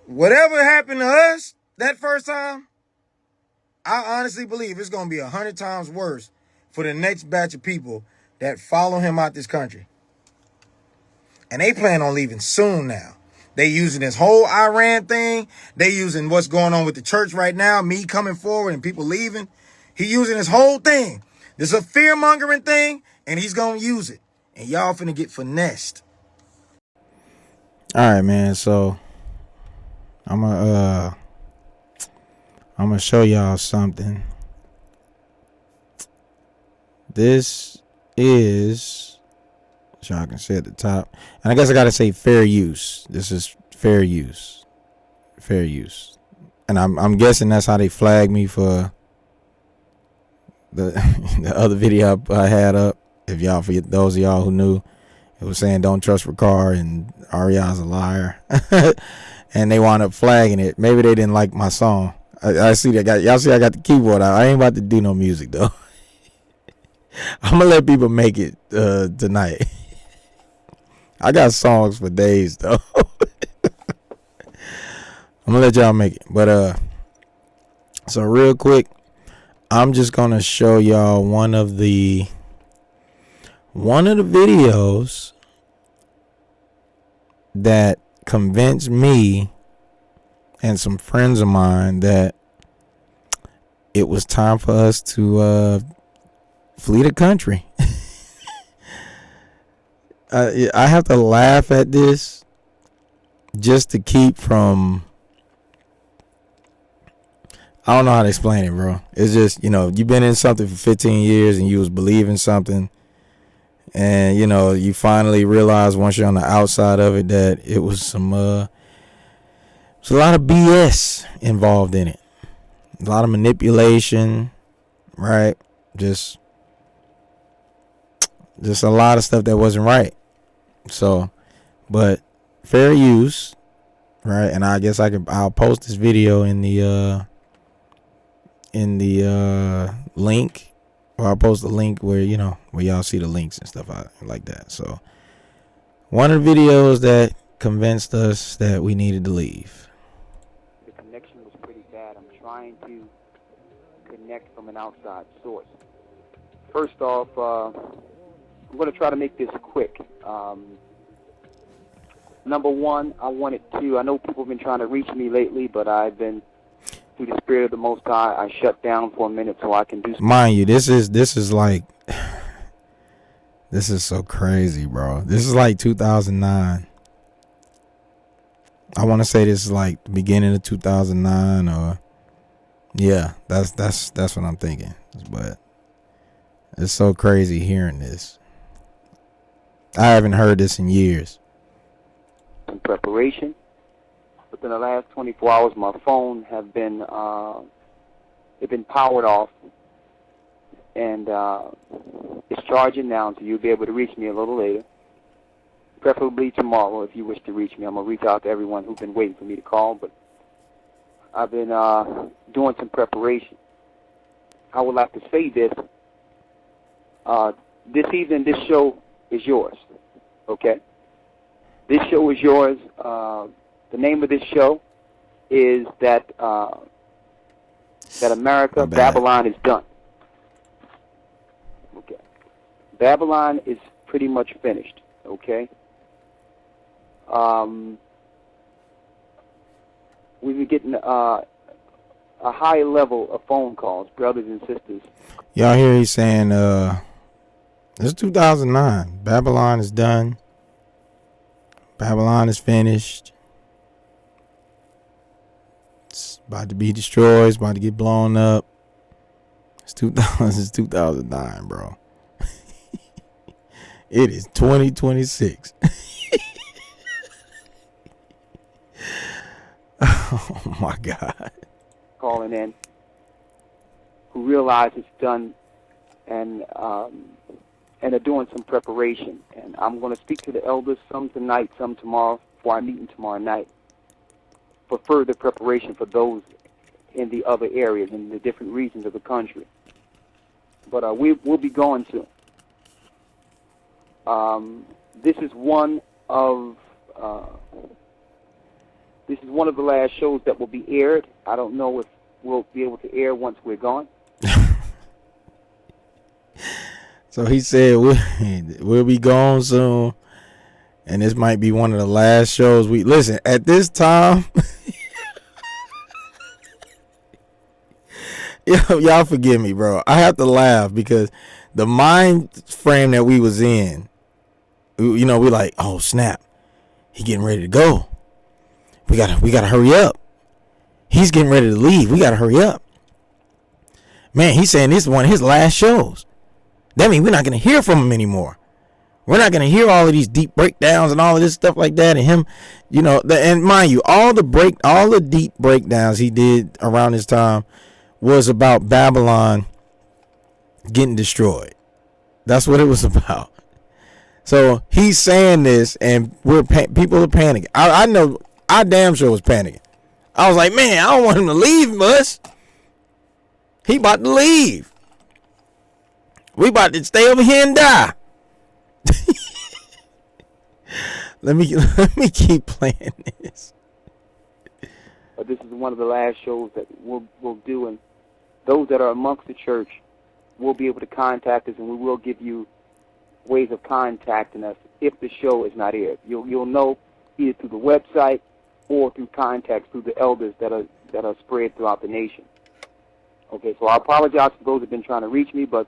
Whatever happened to us that first time, I honestly believe it's going to be 100 times worse for the next batch of people that follow him out this country. And they plan on leaving soon now. They using this whole Iran thing. They using what's going on with the church right now, me coming forward and people leaving. He using this whole thing. This is a fear-mongering thing, and he's going to use it. And y'all finna get finessed. All right, man. So I'm gonna show y'all something. This is, so y'all can see at the top, and I guess I gotta say fair use. This is fair use, and I'm guessing that's how they flagged me for the the other video I had up. If y'all, for those of y'all who knew, it was saying don't trust Rawchaa and Ariana's a liar, and they wound up flagging it. Maybe they didn't like my song. I see that. Y'all see I got the keyboard out. I ain't about to do no music though. I'm gonna let people make it tonight. I got songs for days though. I'm gonna let y'all make it. But so real quick, I'm just gonna show y'all one of the videos that convinced me and some friends of mine that it was time for us to flee the country. I have to laugh at this just to keep from, I don't know how to explain it, bro. It's just, you've been in something for 15 years and you was believing something, and you finally realize once you're on the outside of it that it was some there's a lot of BS involved in it. A lot of manipulation, right? Just a lot of stuff that wasn't right. So, but fair use, right? And I guess I'll post this video in the link, or I'll post the link where y'all see the links and stuff like that. So, one of the videos that convinced us that we needed to leave. The connection was pretty bad. I'm trying to connect from an outside source. First off, I'm going to try to make this quick. Number one, I know people have been trying to reach me lately, but I've been, through the Spirit of the Most High, I shut down for a minute so I can do something. Mind you, this is like, this is so crazy, bro. This is like 2009. I want to say this is like the beginning of 2009, or yeah, that's what I'm thinking. But it's so crazy hearing this. I haven't heard this in years. In preparation, within the last 24 hours, my phone have been powered off, and it's charging now, so you'll be able to reach me a little later. Preferably tomorrow, if you wish to reach me. I'm gonna reach out to everyone who's been waiting for me to call, but I've been doing some preparation. I would like to say this. This evening, this show is yours. Okay? This show is yours. The name of this show is that America, Babylon is done. Okay. Babylon is pretty much finished. Okay? We've been getting a high level of phone calls, brothers and sisters. Y'all hear he's saying, it's 2009. Babylon is done. Babylon is finished. It's about to be destroyed. It's about to get blown up. It's 2009, bro. It is 2026. Oh my God. calling in, who realize it's done and are doing some preparation. And I'm going to speak to the elders, some tonight, some tomorrow, before our meeting tomorrow night, for further preparation for those in the other areas, in the different regions of the country. But we'll be going soon. This is one of the last shows that will be aired. I don't know if we'll be able to air once we're gone. So he said we'll be gone soon, and this might be one of the last shows we listen at this time. Y'all forgive me, bro. I have to laugh because the mind frame that we was in, we like, oh snap, he getting ready to go. We gotta hurry up. He's getting ready to leave. We gotta hurry up. Man, he's saying this is one of his last shows. That means we're not gonna hear from him anymore. We're not gonna hear all of these deep breakdowns and all of this stuff like that. And him, and mind you, all the deep breakdowns he did around this time was about Babylon getting destroyed. That's what it was about. So he's saying this, and people are panicking. I know I damn sure was panicking. I was like, man, I don't want him to leave us. He about to leave. We about to stay over here and die. Let me keep playing this. This is one of the last shows that we'll do, and those that are amongst the church will be able to contact us, and we will give you ways of contacting us if the show is not aired. You'll know either through the website or through contacts through the elders that are spread throughout the nation. Okay, so I apologize for those who have been trying to reach me, but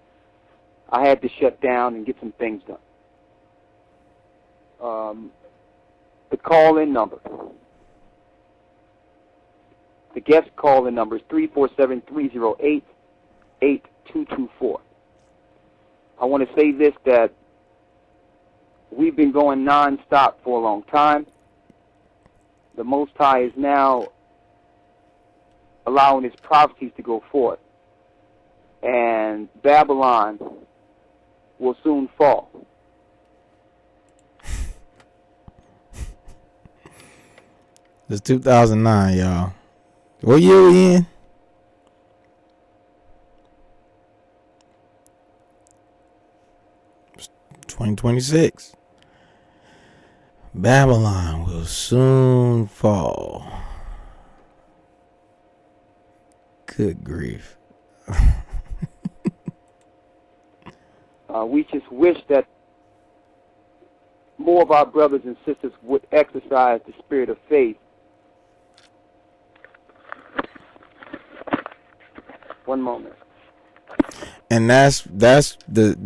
I had to shut down and get some things done. The call-in number. The guest call-in number is 347-308-8224. I want to say this, that we've been going non-stop for a long time. The Most High is now allowing his prophecies to go forth. And Babylon will soon fall. It's 2009, y'all. What year we in? It's 2026. Babylon will soon fall. Good grief. We just wish that more of our brothers and sisters would exercise the spirit of faith. One moment. And that's the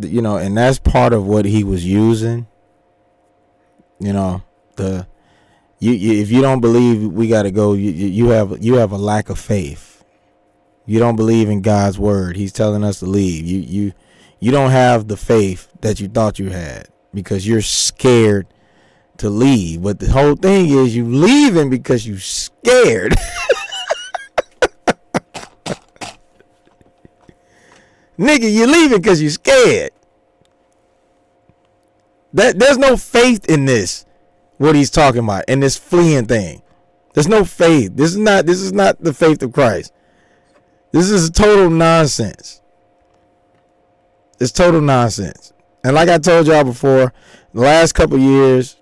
and that's part of what he was using. If you don't believe we got to go, you have a lack of faith. You don't believe in God's word. He's telling us to leave. You don't have the faith that you thought you had because you're scared to leave. But the whole thing is you leaving because you scared. Nigga, you leaving because you scared. There's no faith in this. What he's talking about in this fleeing thing. There's no faith. This is not the faith of Christ. This is total nonsense. It's total nonsense. And like I told y'all before, the last couple years,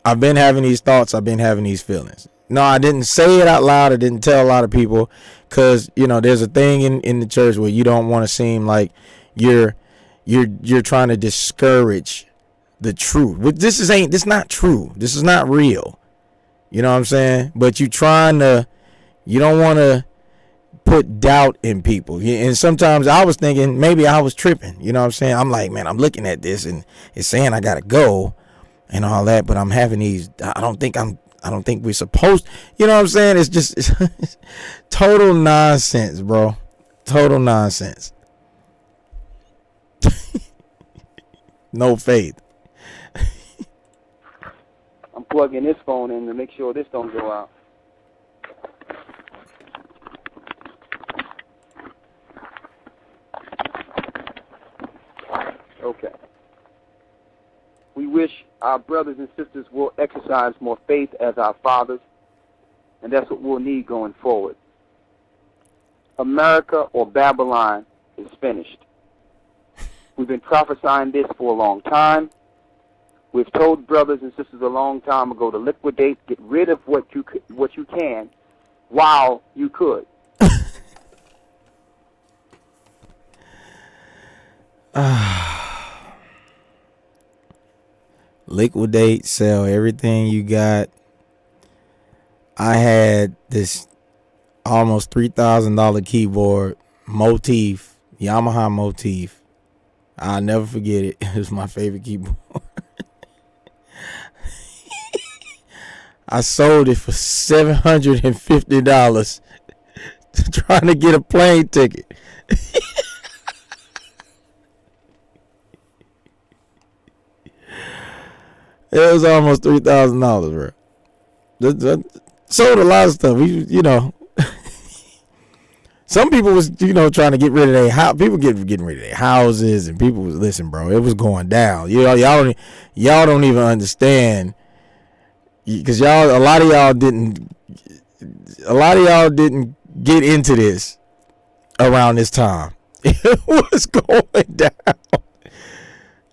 I've been having these thoughts. I've been having these feelings. No, I didn't say it out loud. I didn't tell a lot of people because, there's a thing in the church where you don't want to seem like you're trying to discourage the truth. This is not true. This is not real. You know what I'm saying? But you don't want to put doubt in people. And sometimes I was thinking maybe I was tripping. You know what I'm saying? I'm like, man, I'm looking at this and it's saying I got to go and all that, but I'm having these, I don't think we're supposed, you know what I'm saying? It's total nonsense, bro. Total nonsense. No faith. I'm plugging this phone in to make sure this don't go out. our brothers and sisters will exercise more faith as our fathers, and that's what we'll need going forward. America or Babylon is finished. We've been prophesying this for a long time. We've told brothers and sisters a long time ago to liquidate, get rid of what you can while you could. Liquidate, sell everything you got. I had this almost $3,000 keyboard, Motif, Yamaha Motif. I'll never forget it. It was my favorite keyboard. I sold it for $750 trying to get a plane ticket. It was almost $3,000, bro. Sold a lot of stuff. You know, some people was, you know, trying to get rid of their house. People getting rid of their houses, and people was, listen, bro, it was going down. You know, y'all don't even understand, because a lot of y'all didn't get into this around this time. It was going down.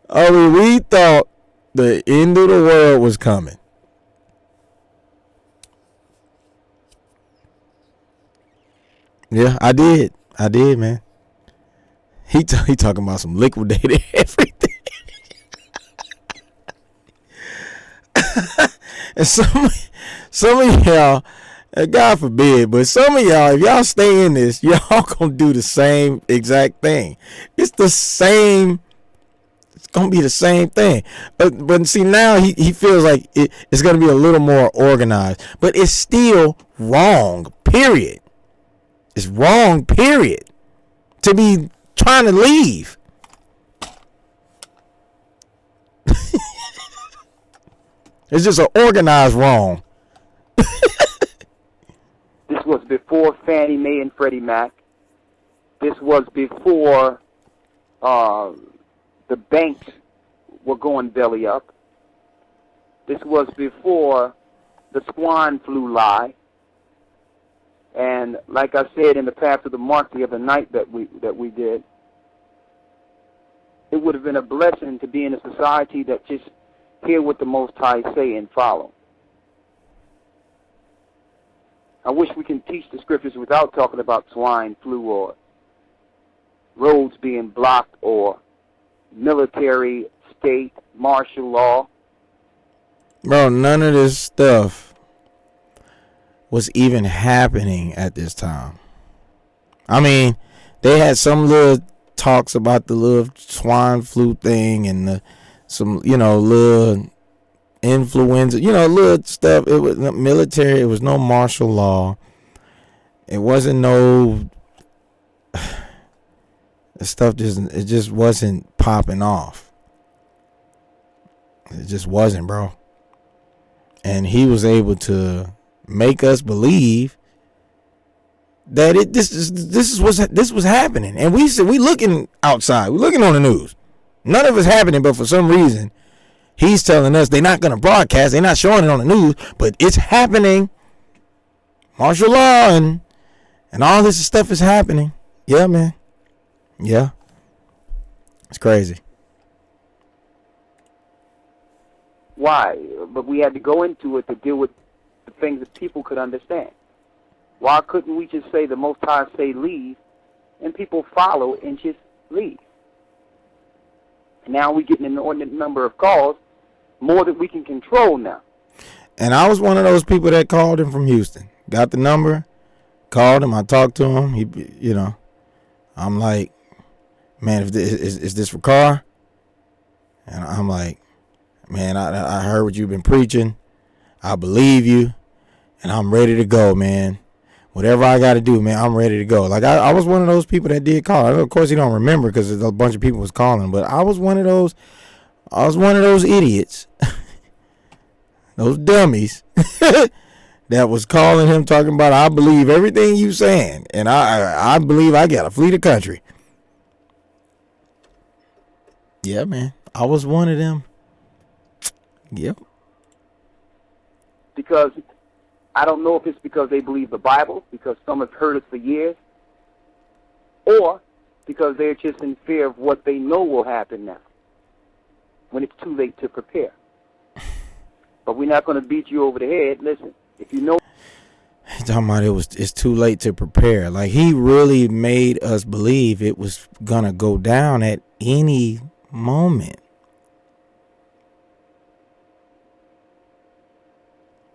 I mean, we thought the end of the world was coming. Yeah, I did, man. He talking about some liquidated everything. And some of y'all, God forbid, but some of y'all, if y'all stay in this, y'all gonna do the same exact thing. It's the same. It's gonna be the same thing. But see, now he feels like it's gonna be a little more organized, but it's still wrong. Period. It's wrong, period, to be trying to leave. It's just an organized wrong. This was before Fannie Mae and Freddie Mac. This was before the banks were going belly up. This was before the swine flu lie. And like I said in the Path of the Mark the other night that we did, it would have been a blessing to be in a society that just hear what the Most High say and follow. I wish we can teach the scriptures without talking about swine flu or roads being blocked or military, state, martial law. Bro, none of this stuff was even happening at this time. I mean, they had some little talks about the little swine flu thing and some, you know, little influenza, you know, little stuff. It was military. It was no martial law. It wasn't no stuff. It just wasn't popping off. It just wasn't, bro. And he was able to make us believe that this was happening, and we looking outside, we looking on the news, none of it's happening, but for some reason he's telling us they're not going to broadcast, they're not showing it on the news, but it's happening. Martial law and all this stuff is happening. Yeah, man. Yeah, it's crazy. Why? But we had to go into it to deal with the things that people could understand. Why couldn't we just say the Most High say leave, and people follow and just leave? And now we're getting an inordinate number of calls, more than we can control now. And I was one of those people that called him from Houston. Got the number, called him, I talked to him. He, you know, I'm like, man, is this for car? And I'm like, man, I heard what you've been preaching. I believe you, and I'm ready to go, man. Whatever I got to do, man, I'm ready to go. Like, I was one of those people that did call. Of course, you don't remember because a bunch of people was calling, but I was one of those idiots, those dummies that was calling him talking about, I believe everything you saying, and I believe I got to flee the country. Yeah, man, I was one of them. Yep. Because I don't know if it's because they believe the Bible, because some have heard it for years, or because they're just in fear of what they know will happen now, when it's too late to prepare. But we're not going to beat you over the head. Listen, if you know... He's talking about it's too late to prepare. Like, he really made us believe it was going to go down at any moment.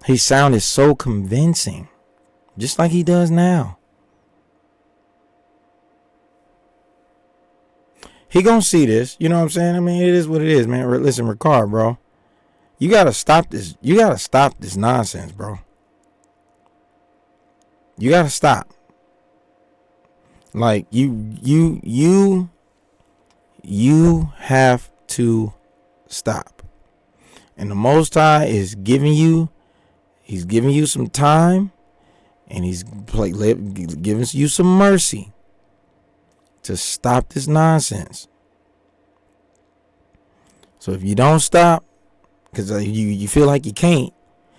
He sounded so convincing, just like he does now. He gonna see this, you know what I'm saying? I mean, it is what it is, man. Listen, Ricard, bro, you gotta stop this. You gotta stop this nonsense, bro. You gotta stop. Like, you have to stop. And the Most High is giving you. He's giving you some time, and he's giving you some mercy to stop this nonsense. So if you don't stop, because you feel like you can't,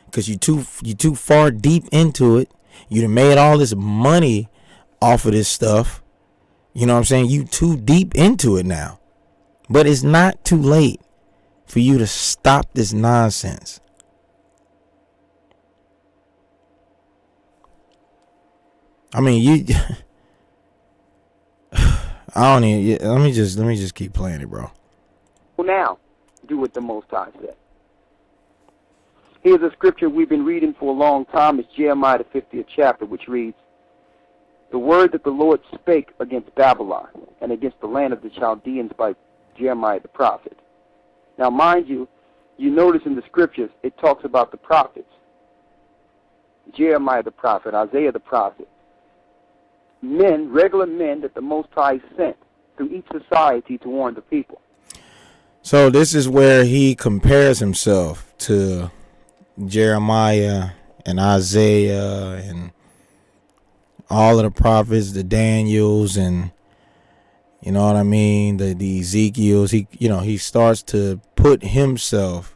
because you too far deep into it, you done made all this money off of this stuff. You know what I'm saying? You too deep into it now. But it's not too late for you to stop this nonsense. I mean, I don't even. Let me just keep playing it, bro. Now, do what the Most High said. Here's a scripture we've been reading for a long time. It's Jeremiah the 50th chapter, which reads, "The word that the Lord spake against Babylon and against the land of the Chaldeans by Jeremiah the prophet." Now, mind you, you notice in the scriptures it talks about the prophets. Jeremiah the prophet, Isaiah the prophet. Men, regular men that the Most High sent through each society to warn the people. So this is where he compares himself to Jeremiah and Isaiah and all of the prophets, the Daniels, and you know what I mean, the Ezekiels. He starts to put himself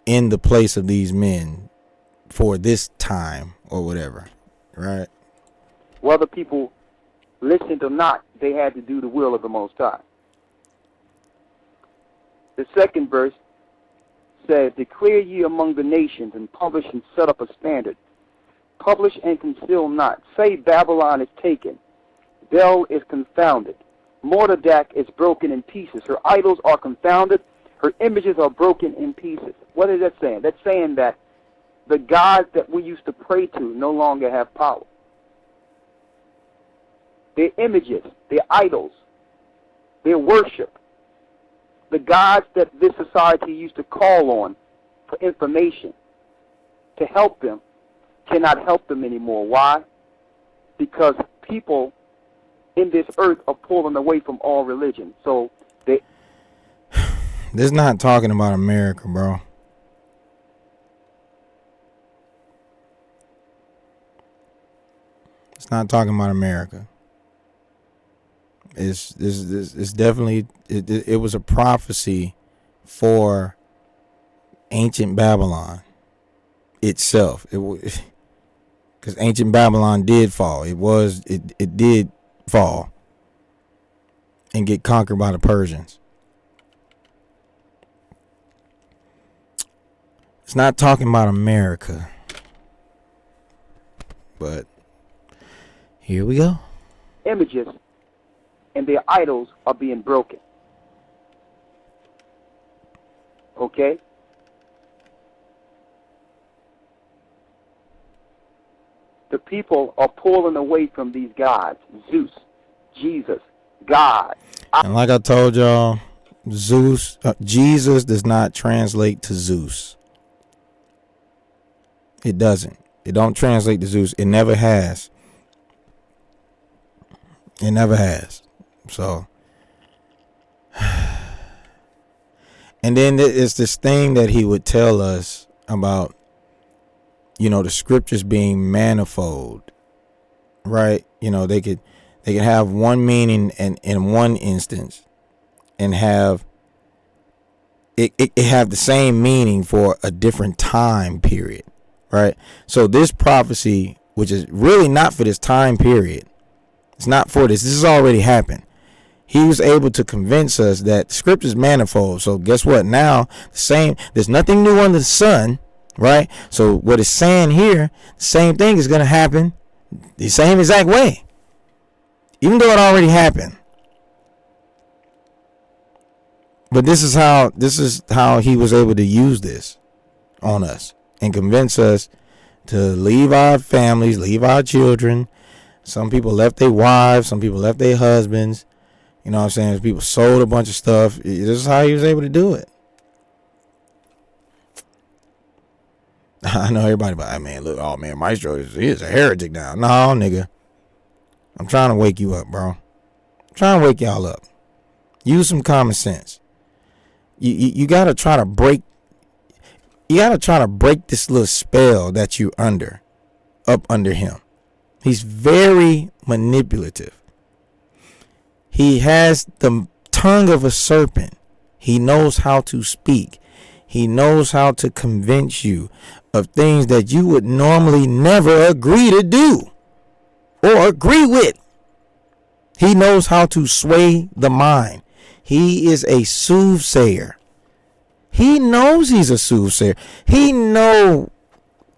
in the place of these men for this time or whatever, right? Whether people listened or not, they had to do the will of the Most High. The second verse says, "Declare ye among the nations, and publish and set up a standard. Publish and conceal not. Say Babylon is taken. Bel is confounded. Mordadak is broken in pieces. Her idols are confounded. Her images are broken in pieces." What is that saying? That's saying that the gods that we used to pray to no longer have power. Their images, their idols, their worship, the gods that this society used to call on for information to help them, cannot help them anymore. Why? Because people in this earth are pulling away from all religion. So they... This is not talking about America, bro. It's not talking about America. It's definitely it was a prophecy for ancient Babylon itself. Because ancient Babylon did fall. It did fall and get conquered by the Persians. It's not talking about America. But here we go. Images and their idols are being broken. Okay? The people are pulling away from these gods. Zeus, Jesus, God. And like I told y'all, Jesus does not translate to Zeus. It doesn't. It don't translate to Zeus. It never has. It never has. So, and then it's this thing that he would tell us about, the scriptures being manifold, right? They could have one meaning in one instance and have it have the same meaning for a different time period, right? So this prophecy, which is really not for this time period, it's not for this. This has already happened. He was able to convince us that the script is manifold. So guess what? Now the same. There's nothing new under the sun, right? So what it's saying here, the same thing is gonna happen the same exact way, even though it already happened. But this is how he was able to use this on us and convince us to leave our families, leave our children. Some people left their wives, some people left their husbands. You know what I'm saying? People sold a bunch of stuff. This is how he was able to do it. I know everybody, but man, look, oh man, Maestro is a heretic now. No, nigga. I'm trying to wake you up, bro. I'm trying to wake y'all up. Use some common sense. You gotta try to break. You gotta try to break this little spell that you up under him. He's very manipulative. He has the tongue of a serpent. He knows how to speak. He knows how to convince you of things that you would normally never agree to do or agree with. He knows how to sway the mind. He is a soothsayer. He knows he's a soothsayer. He knows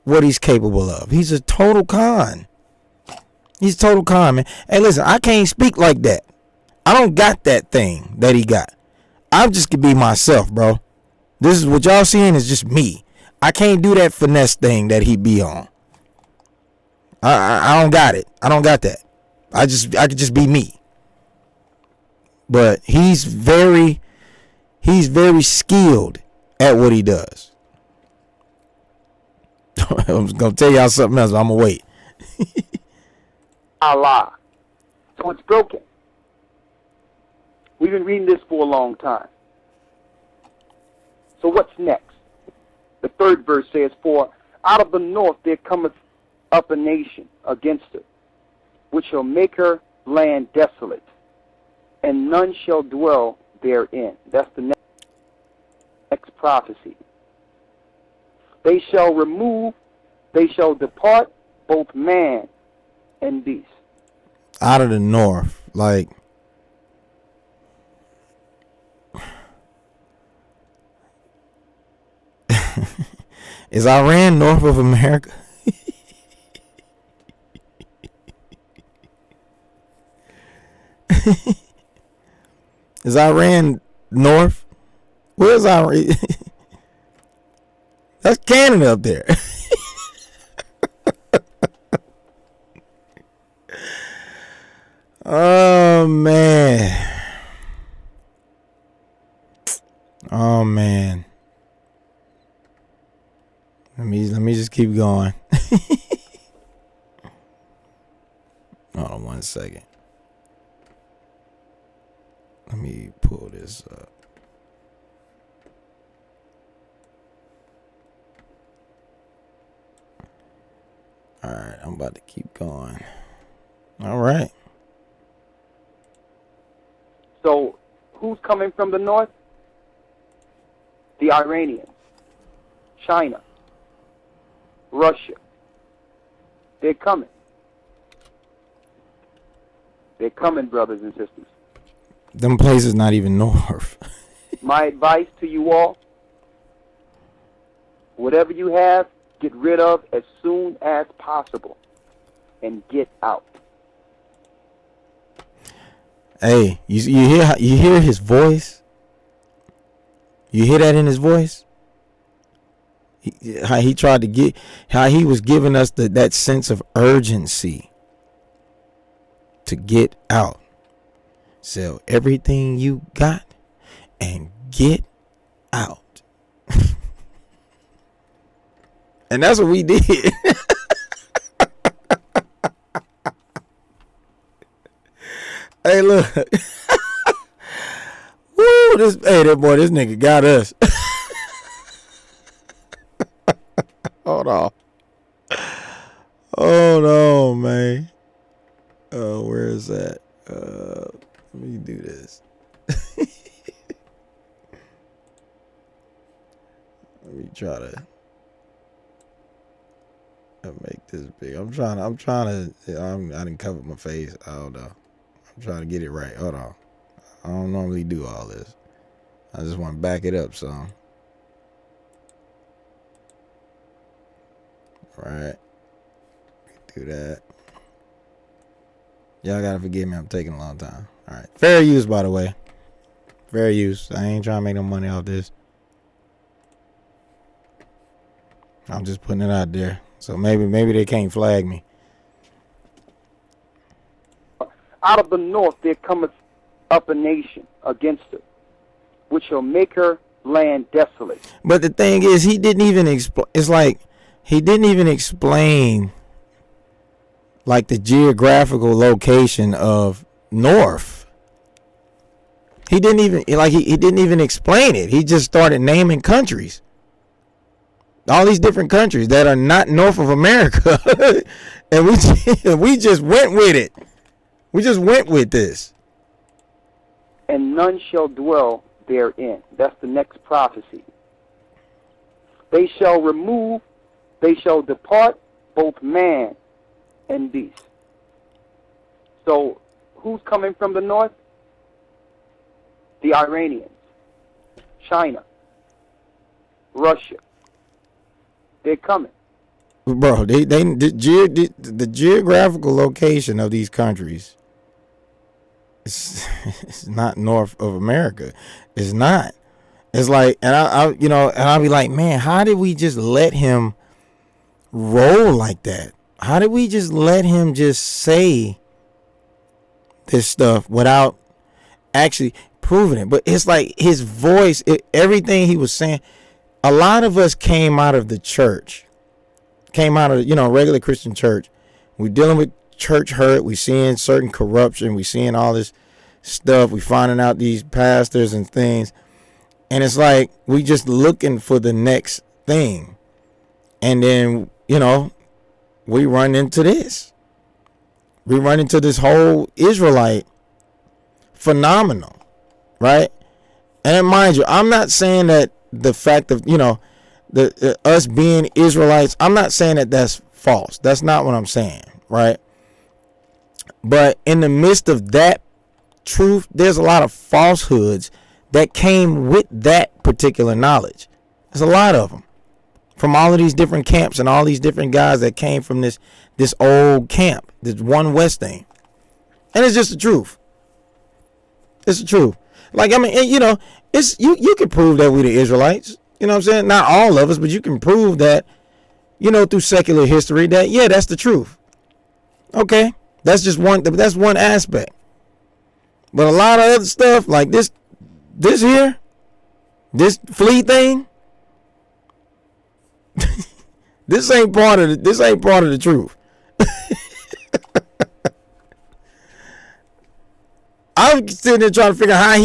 what he's capable of. He's a total con. He's a total con, man. Hey, listen, I can't speak like that. I don't got that thing that he got. I just can be myself, bro. This is what y'all seeing is just me. I can't do that finesse thing that he be on. I don't got it. I don't got that. I could just be me. But he's very skilled at what he does. I'm gonna tell y'all something else, but I'm gonna wait. Allah. So it's broken. We've been reading this for a long time. So what's next? The third verse says, "For out of the north there cometh up a nation against her, which shall make her land desolate, and none shall dwell therein." That's the next prophecy. They shall depart both man and beast. Out of the north, like is Iran north of America? Is Iran north? Where's Iran? That's Canada up there. Oh man. Oh man. Let me just keep going. Hold on 1 second. Let me pull this up. All right, I'm about to keep going. All right. So, who's coming from the north? The Iranians, China, Russia. They're coming. They're coming, brothers and sisters. Them places not even north. My advice to you all, whatever you have, get rid of as soon as possible and get out. Hey, you hear his voice? You hear that in his voice? How he tried to get, how he was giving us that sense of urgency to get out. Sell everything you got and get out. And that's what we did. Hey, look. Woo, this nigga got us. Hold on. Hold on, man. Oh, where is that? Let me do this. try to make this big. I didn't cover my face. I don't know. I'm trying to get it right. Hold on. I don't normally do all this. I just want to back it up some. Right. Do that. Y'all gotta forgive me. I'm taking a long time. All right. Fair use, by the way. Fair use. I ain't trying to make no money off this. I'm just putting it out there. So maybe they can't flag me. Out of the north there cometh up a nation against her, which shall make her land desolate. But the thing is, he didn't even explain. It's like he didn't even explain like the geographical location of north. He didn't even explain it. He just started naming countries. All these different countries that are not north of America. And we just went with it. We just went with this. And none shall dwell therein. That's the next prophecy. They shall depart, both man and beast. So, who's coming from the north? The Iranians, China, Russia. They're coming. Bro, the geographical location of these countries it's not north of America. It's not. It's like, and I'll be like, man, how did we just let him roll like that? How did we just let him just say this stuff without actually proving it? But it's like his voice, everything he was saying. A lot of us came out of the church, came out of, regular Christian church. We're dealing with church hurt. We seeing certain corruption. We seeing all this stuff. We finding out these pastors and things. And it's like we just looking for the next thing. And then, we run into this. We run into this whole Israelite phenomenon, right? And mind you, I'm not saying that the fact of, us being Israelites, I'm not saying that that's false. That's not what I'm saying, right? But in the midst of that truth, there's a lot of falsehoods that came with that particular knowledge. There's a lot of them from all of these different camps and all these different guys that came from this old camp, this One West thing. And it's just the truth. It's the truth. Like, I mean, it's you can prove that we the Israelites. You know what I'm saying? Not all of us, but you can prove that, through secular history that, yeah, that's the truth. Okay. That's one aspect. But a lot of other stuff like this here, this flea thing, this ain't part of the truth. I'm sitting there trying to figure out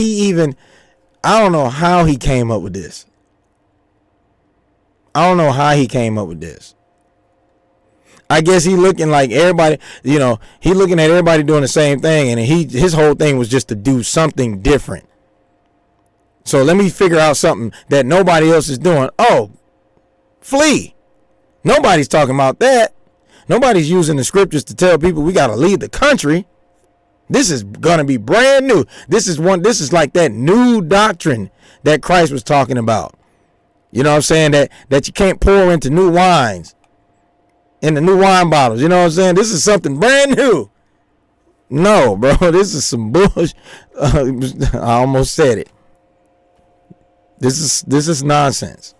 I don't know how he came up with this. I guess he looking like everybody, he looking at everybody doing the same thing, and his whole thing was just to do something different. So let me figure out something that nobody else is doing. Oh, flee. Nobody's talking about that. Nobody's using the scriptures to tell people we got to leave the country. This is going to be brand new. This is like that new doctrine that Christ was talking about. You know what I'm saying? That you can't pour into new wines, in the new wine bottles. You know what I'm saying? This is something brand new. No, bro, this is some bullshit. I almost said it. This is nonsense.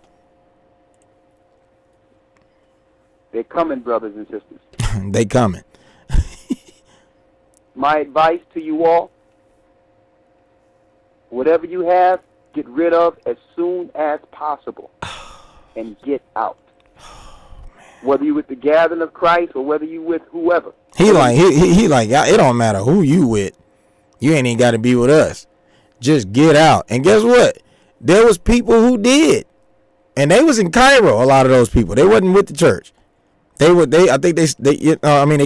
They're coming, brothers and sisters. They coming. My advice to you all, whatever you have, get rid of as soon as possible and get out. Whether you with the gathering of Christ or whether you with whoever. He like, it don't matter who you with. You ain't even got to be with us. Just get out. And guess what? There was people who did. And they was in Cairo, a lot of those people. They wasn't with the church. They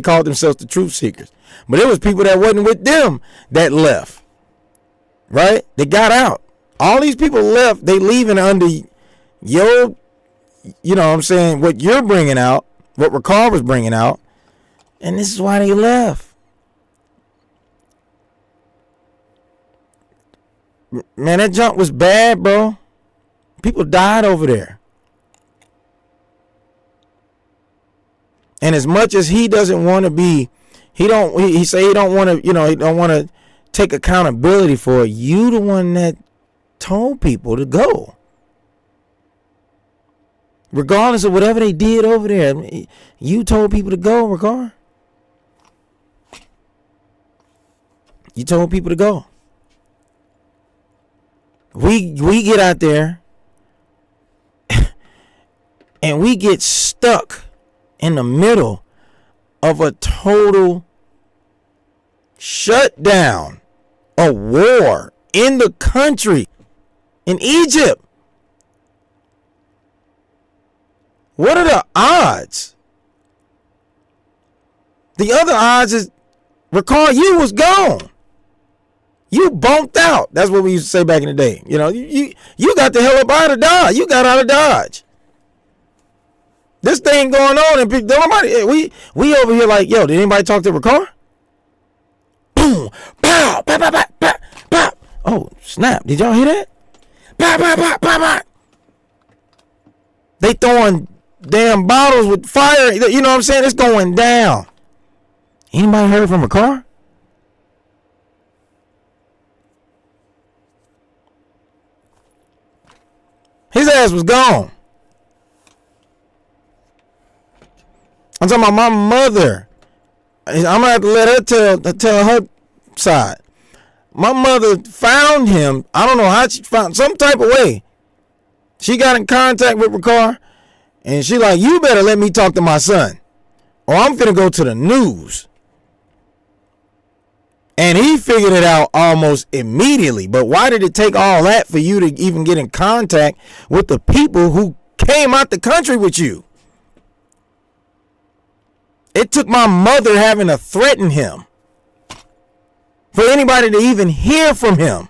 called themselves the truth seekers. But there was people that wasn't with them that left. Right? They got out. All these people left. They leaving under your you know what I'm saying, what you're bringing out, what Rawchaa was bringing out, and this is why they left. Man, that junk was bad, bro. People died over there. And as much as he doesn't want to be, he say he don't want to, you know, he don't want to take accountability for it. You the one that told people to go. Regardless of whatever they did over there, you told people to go, Rawchaa. You told people to go. We get out there and we get stuck in the middle of a total shutdown, a war in the country, in Egypt. What are the odds? The other odds is, Rawchaa, you was gone. You bumped out. That's what we used to say back in the day. You know, you got the hell up out of Dodge. You got out of Dodge. This thing going on, and nobody, we over here like, yo, did anybody talk to Rawchaa? Boom, pow, pow, pow, pow, pow, pow. Oh, snap. Did y'all hear that? Pow, pow, pow, pow, pow. They throwing damn bottles with fire. You know what I'm saying? It's going down. Anybody heard from Rawchaa? His ass was gone. I'm talking about my mother. I'm gonna have to let her tell her side. My mother found him. I don't know how she found, some type of way. She got in contact with Rawchaa, and she like, you better let me talk to my son, or I'm finna go to the news. And he figured it out almost immediately. But why did it take all that for you to even get in contact with the people who came out the country with you? It took my mother having to threaten him for anybody to even hear from him.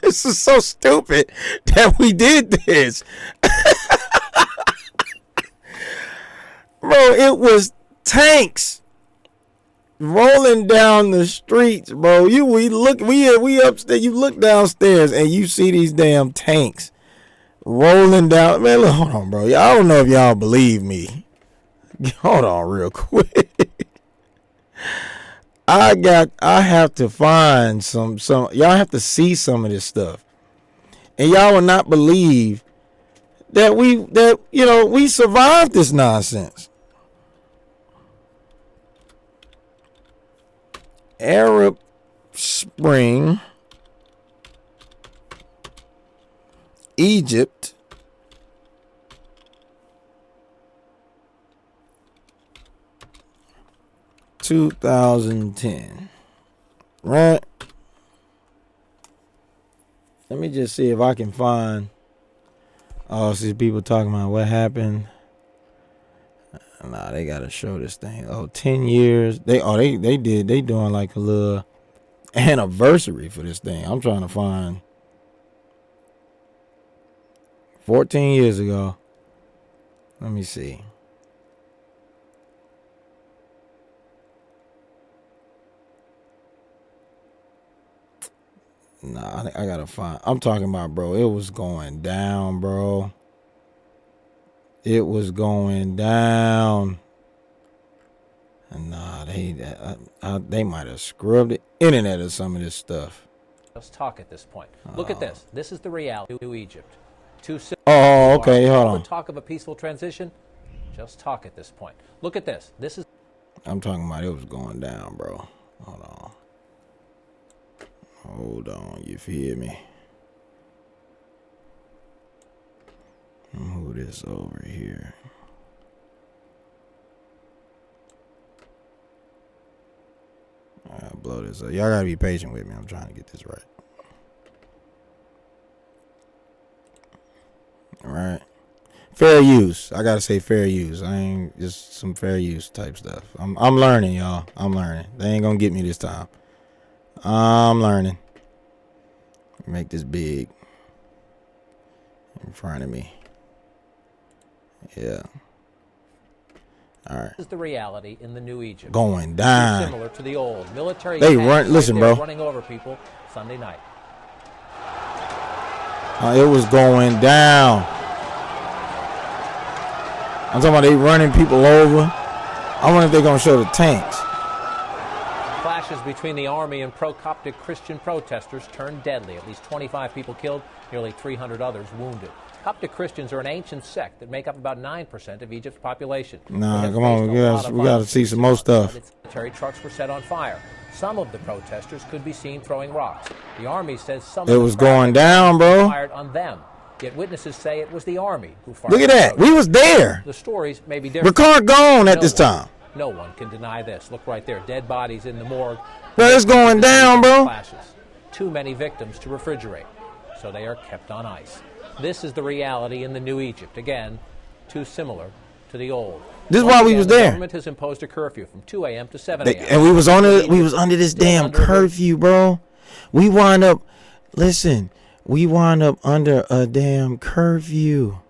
This is so stupid that we did this. Bro, it was tanks rolling down the streets, bro. We upstairs. You look downstairs and you see these damn tanks rolling down. Man, look, hold on, bro. I don't know if y'all believe me. Hold on, real quick. I have to find some. Y'all have to see some of this stuff, and y'all will not believe that we survived this nonsense. Arab Spring, Egypt, (2010). Right? Let me just see if I can find. Oh, see people talking about what happened. Nah, they gotta show this thing. Oh, 10 years. They doing like a little anniversary for this thing. I'm trying to find 14 years ago. Let me see. Nah, I gotta find. I'm talking about, bro. It was going down, bro. It was going down. And nah, they might have scrubbed the internet or some of this stuff. Let's talk at this point. Look at this. This is the reality to Egypt. Oh, okay. Hold on. Talk of a peaceful transition. Just talk at this point. Look at this. This is. I'm talking about it was going down, bro. Hold on. Hold on. You feel me? Move this over here. I'll blow this up. Y'all gotta be patient with me. I'm trying to get this right. All right. Fair use. I gotta say fair use. I ain't just some fair use type stuff. I'm learning, y'all. I'm learning. They ain't gonna get me this time. I'm learning. Make this big in front of me. Yeah. All right. This is the reality in the new Egypt. Going down. Similar to the old military. They run. Listen, bro. Running over people Sunday night. It was going down. I'm talking about they running people over. I wonder if they're gonna show the tanks. Clashes between the army and pro-Coptic Christian protesters turned deadly. At least 25 people killed, nearly 300 others wounded. Coptic Christians are an ancient sect that make up about 9% of Egypt's population. Nah, come on, we got to see some more stuff. Military trucks were set on fire. Some of the protesters could be seen throwing rocks. The army says some it was going down, bro. Fired on them. Yet witnesses say it was the army who fired. Look at that. We was there. The stories may be different. Ricard gone at this time. No one can deny this. Look right there. Dead bodies in the morgue. Bro, it's going down, bro. Clashes. Too many victims to refrigerate, so they are kept on ice. This is the reality in the new Egypt. Again, too similar to the old. This is why we was there. The government has imposed a curfew from 2 a.m. to 7 a.m. And we was under this damn curfew, bro. We wind up under a damn curfew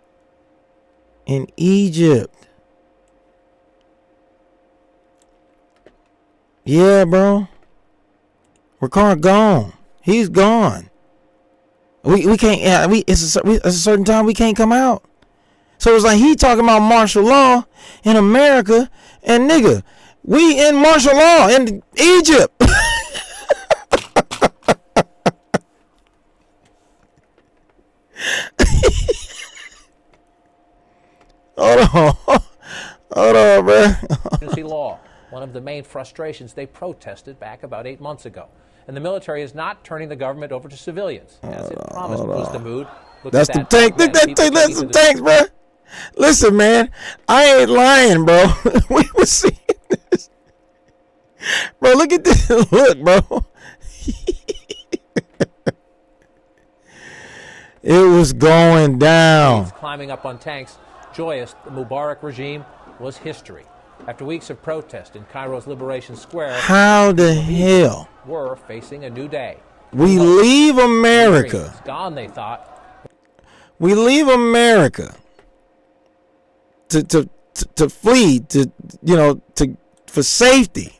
in Egypt. Yeah, bro. Ricard gone. He's gone. We can't. It's a certain time we can't come out. So it's like he talking about martial law in America, and nigga, we in martial law in Egypt. Hold on, bro. Law, one of the main frustrations they protested back about 8 months ago. And the military is not turning the government over to civilians, as it promised was the mood. That's the tank. That's the tanks, bro. Listen, man, I ain't lying, bro. We were seeing this. Bro, look at this. Look, bro. It was going down. Climbing up on tanks, joyous, the Mubarak regime was history. After weeks of protest in Cairo's Liberation Square, how the hell were facing a new day? We leave America. Gone, they thought. We leave America to flee for safety.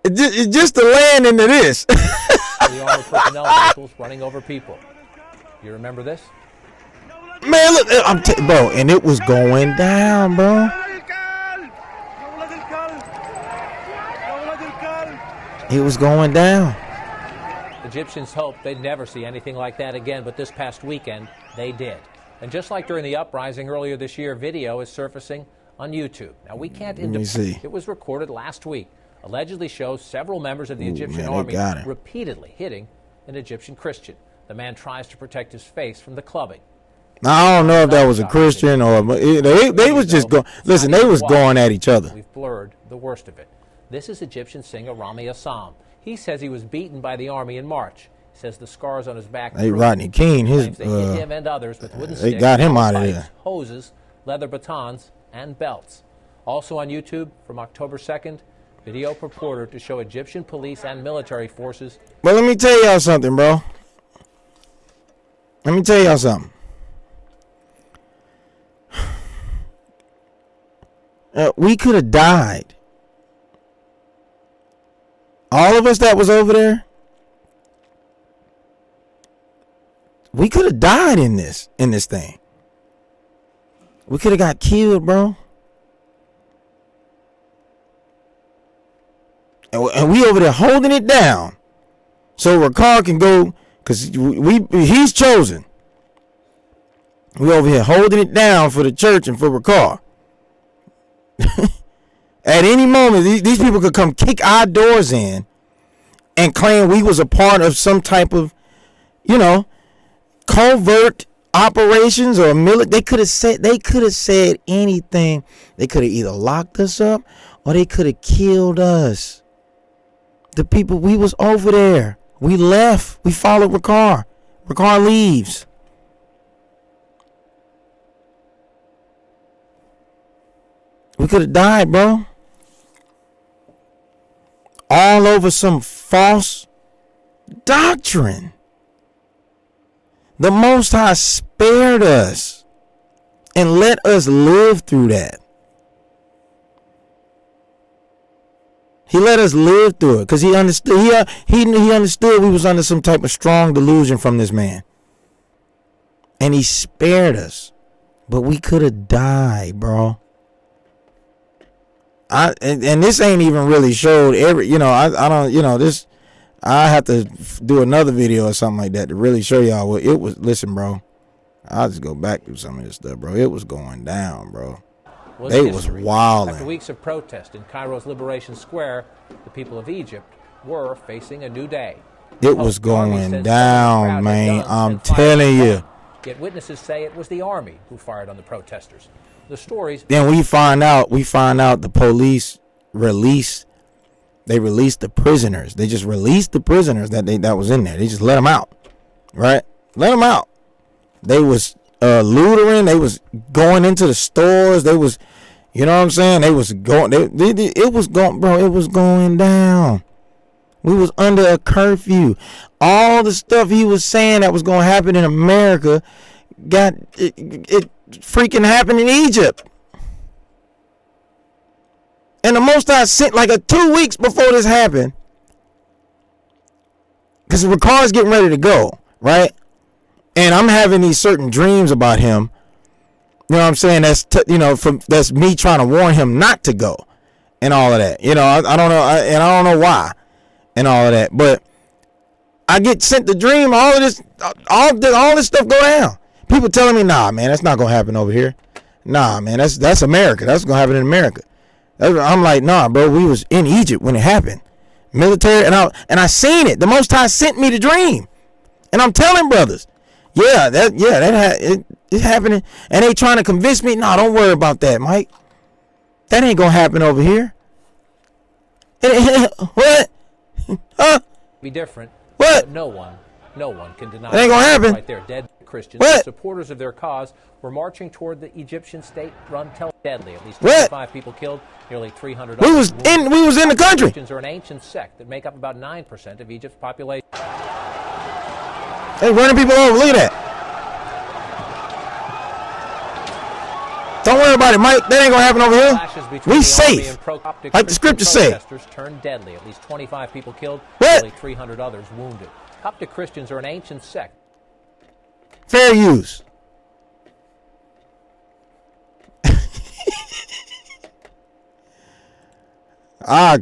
It's just to land into this. The armored personnel vehicles running over people. You remember this? Man, look, bro, and it was going down, bro. It was going down. Egyptians hoped they'd never see anything like that again, but this past weekend, they did. And just like during the uprising earlier this year, video is surfacing on YouTube. Now, we can't indicate. It was recorded last week. Allegedly shows several members of the Egyptian army repeatedly hitting an Egyptian Christian. The man tries to protect his face from the clubbing. Now, I don't know if that was a Christian or they was just going. Listen, they was going at each other. We've blurred the worst of it. This is Egyptian singer Rami Assam. He says he was beaten by the army in March. He says the scars on his back. Hey, Rodney King, they hit him and others with wooden sticks, got him out of there. Hoses, leather batons, and belts. Also on YouTube from October 2nd, video purported to show Egyptian police and military forces. Well, let me tell y'all something, bro. Let me tell y'all something. We could have died. All of us that was over there, we could have died in this thing. We could have got killed, bro. And we over there holding it down so Ricard can go, because he's chosen. We over here holding it down for the church and for Ricard. At any moment, these people could come kick our doors in and claim we was a part of some type of, covert operations or they could have said anything. They could have either locked us up or they could have killed us. The people, we was over there. We left. We followed Ricard. Ricard leaves. We could have died, bro. all over some false doctrine. The Most High spared us and let us live through that. He let us live through it because he understood. He understood we was under some type of strong delusion from this man, and he spared us. But we could have died, bro. And this ain't even really showed every. I don't. This. I have to do another video or something like that to really show y'all what it was. Listen, bro. I'll just go back through some of this stuff, bro. It was going down, bro. They was wilding. After weeks of protest in Cairo's Liberation Square, the people of Egypt were facing a new day. It was going down, man. I'm telling you. Yet witnesses say it was the army who fired on the protesters. The stories. Then we find out the police released the prisoners. They just released the prisoners that was in there. They just let them out, right? Let them out. They was loitering. They was going into the stores. They was, you know what I'm saying? They was going. It was going, bro. It was going down. We was under a curfew. All the stuff he was saying that was going to happen in America, it freaking happened in Egypt. And the Most High sent like 2 weeks before this happened, because the car's getting ready to go, right? And I'm having these certain dreams about him. You know what I'm saying? That's me trying to warn him not to go, and all of that. I don't know, and I don't know why, and all of that. But I get sent the dream. All this stuff go down. People telling me, nah, man, that's not gonna happen over here. Nah, man, that's America. That's gonna happen in America. I'm like, nah, bro. We was in Egypt when it happened, military, and I seen it. The Most High sent me the dream, and I'm telling brothers, it's happening, and they trying to convince me, nah, don't worry about that, Mike. That ain't gonna happen over here. What? Huh? Be different. What? But no one can deny. That ain't gonna happen. Right there, dead Christians, what? Supporters of their cause, were marching toward the Egyptian state-run deadly. At least what? 25 people killed, nearly 300. We was in the country. Christians are an ancient sect that make up about 9% of Egypt's population. They running people over. Look at that. Don't worry about it, Mike. That ain't gonna happen over here. We safe, like the scriptures say. Protesters turned deadly. At least 25 people killed, what? nearly 300 others wounded. Coptic Christians are an ancient sect. Fair use.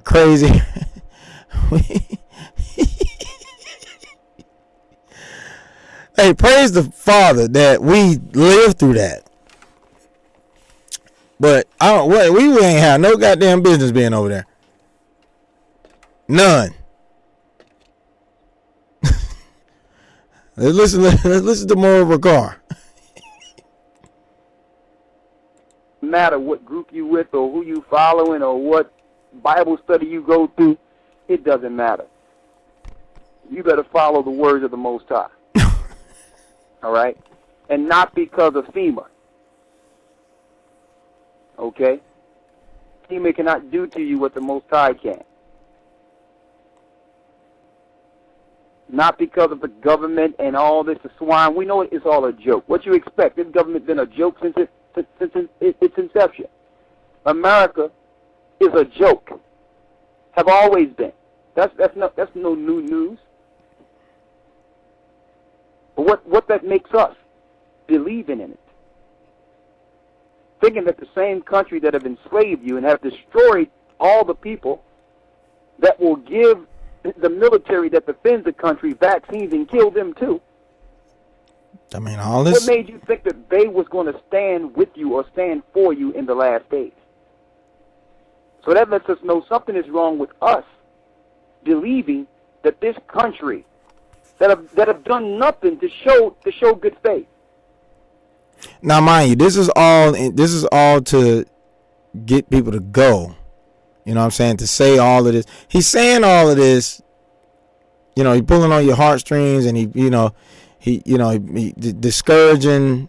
Crazy. Hey, praise the Father that we lived through that. But we ain't have no goddamn business being over there. None. Let's listen to more of a car. No matter what group you with or who you following or what Bible study you go through, it doesn't matter. You better follow the words of the Most High. All right? And not because of FEMA. Okay? FEMA cannot do to you what the Most High can. Not because of the government and all this swine. We know it's all a joke. What you expect? This government's been a joke since its inception. America is a joke. Have always been. That's no new news. But what that makes us believing in it. Thinking that the same country that have enslaved you and have destroyed all the people that will give the military that defends the country vaccines and kill them too. I mean, all this. What made you think that they was going to stand with you or stand for you in the last days? So that lets us know something is wrong with us believing that this country that have done nothing to show good faith. Now, mind you, this is all to get people to go. You know what I'm saying? To say all of this. He's saying all of this. You know, he's pulling on your heartstrings, and he discouraging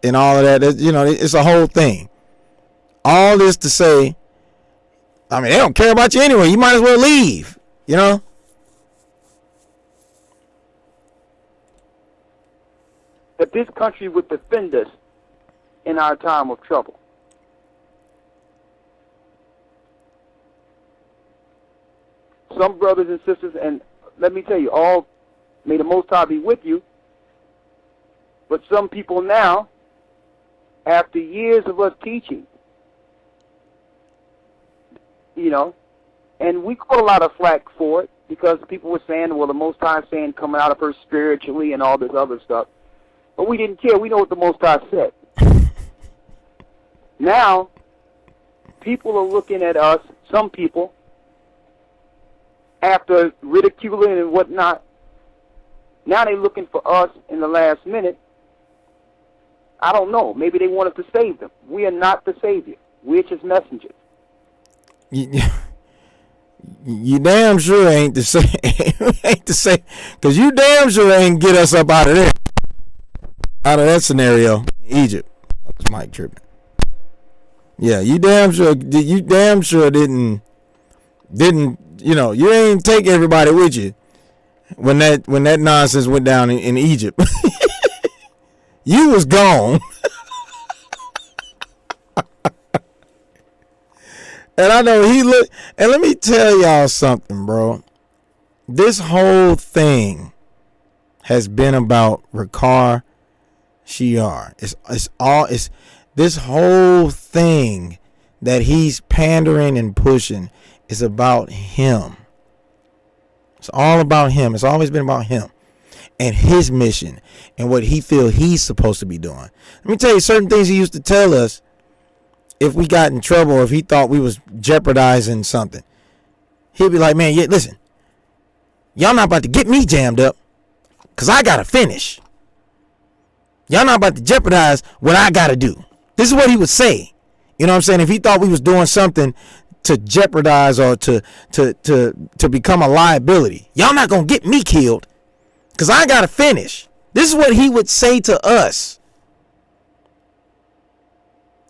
and all of that. You know, it's a whole thing. All this to say, I mean, they don't care about you anyway. You might as well leave, you know? That this country would defend us in our time of trouble. Some brothers and sisters, and let me tell you, all may the Most High be with you, but some people now, after years of us teaching, you know, and we caught a lot of flack for it because people were saying, well, the Most High is saying coming out of her spiritually and all this other stuff. But we didn't care. We know what the Most High said. Now, people are looking at us, some people, after ridiculing and whatnot, now they're looking for us in the last minute. I don't know. Maybe they wanted to save them. We are not the Savior. We're just messengers. You damn sure ain't the same. Ain't the same. Because you damn sure ain't get us up out of there. Out of that scenario, Egypt. That's Mike tripping. Yeah, you damn sure didn't, you know, you ain't take everybody with you when that nonsense went down in Egypt. You was gone. And I know he looked, and let me tell y'all something, bro. This whole thing has been about Rawchaa Shiar. It's this whole thing that he's pandering and pushing is about him. It's all about him. It's always been about him and his mission and what he feels he's supposed to be doing. Let me tell you certain things he used to tell us if we got in trouble or if he thought we was jeopardizing something. He'd be like, man, yeah, listen, y'all not about to get me jammed up because I got to finish. Y'all not about to jeopardize what I got to do. This is what he would say. You know what I'm saying? If he thought we was doing something to jeopardize or to become a liability, y'all not going to get me killed because I got to finish. This is what he would say to us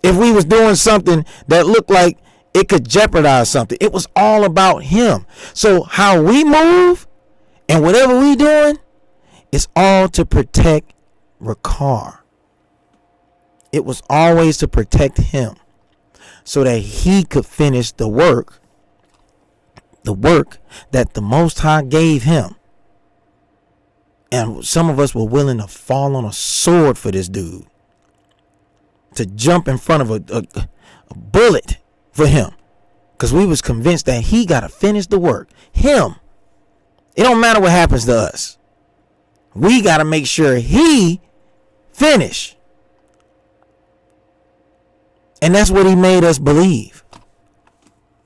if we was doing something that looked like it could jeopardize something. It was all about him. So how we move and whatever we doing, it's all to protect Rawchaa. It was always to protect him so that he could finish the work that the Most High gave him. And some of us were willing to fall on a sword for this dude, to jump in front of a bullet for him, because we was convinced that he got to finish the work. Him. It don't matter what happens to us. We got to make sure he finish. And that's what he made us believe.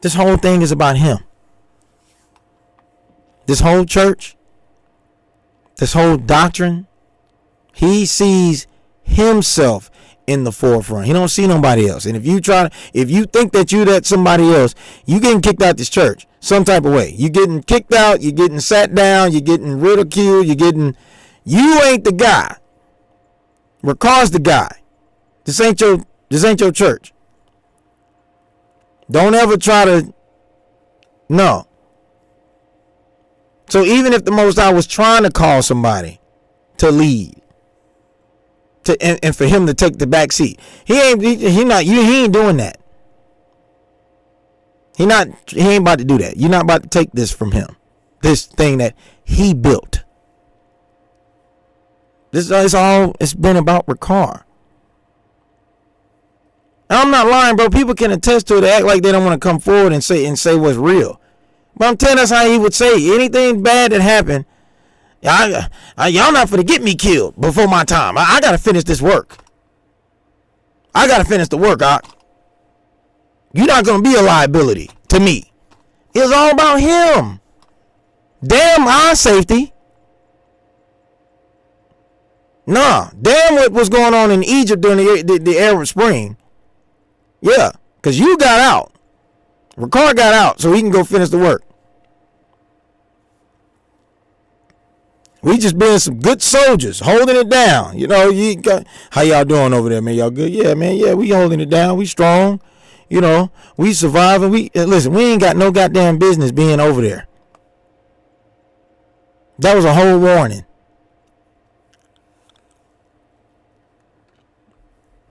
This whole thing is about him. This whole church, this whole doctrine, he sees himself in the forefront. He don't see nobody else. And if you think that you that somebody else, you getting kicked out this church some type of way. You getting kicked out, you getting sat down, you getting ridiculed, you ain't the guy. Rawchaa's the guy. This ain't your church. Don't ever try to, no. So even if the Most High was trying to call somebody to lead, and for him to take the back seat, he ain't doing that. He ain't about to do that. You're not about to take this from him. This thing that he built. It's been about Rawchaa. I'm not lying, bro. People can attest to it. They act like they don't want to come forward and say what's real. But I'm telling us how he would say anything bad that happened. Y'all not finna get me killed before my time. I gotta finish this work. I gotta finish the work. You're not gonna be a liability to me. It was all about him. Damn our safety. Nah, damn what was going on in Egypt during the Arab Spring. Yeah, because you got out. Rawchaa got out so he can go finish the work. We just being some good soldiers, holding it down. You know, how y'all doing over there, man? Y'all good? Yeah, man. Yeah, we holding it down. We strong. you know, we survive, and we listen. We ain't got no goddamn business being over there. That was a whole warning.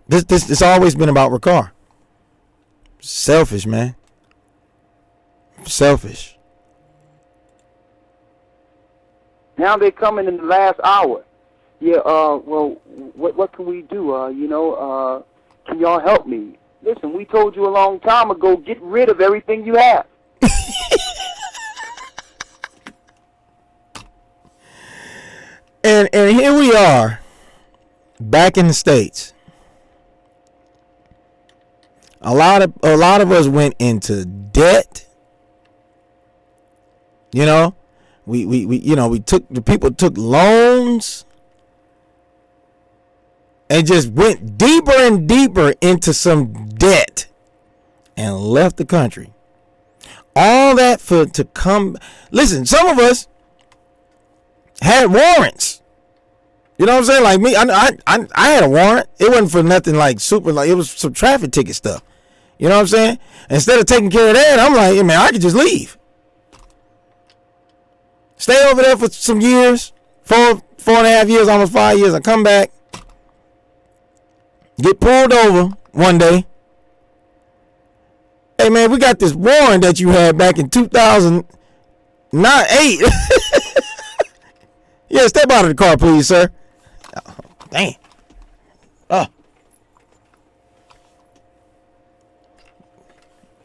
It's always been about Rawchaa. Selfish, man. Selfish. Now they're coming in the last hour. Yeah, well, what can we do? Can y'all help me? Listen, we told you a long time ago, get rid of everything you have. And here we are, back in the States. A lot of us went into debt. You know, we took loans and just went deeper and deeper into some debt and left the country. All that to come. Listen, some of us had warrants. You know what I'm saying? Like me, I had a warrant. It wasn't for nothing like super, like it was some traffic ticket stuff. You know what I'm saying? Instead of taking care of that, I'm like, hey, man, I could just leave. Stay over there for some years, 4.5 years, almost 5 years. I come back, get pulled over one day. Hey, man, we got this warrant that you had back in 2008. Yeah, step out of the car, please, sir. Oh, damn. Oh.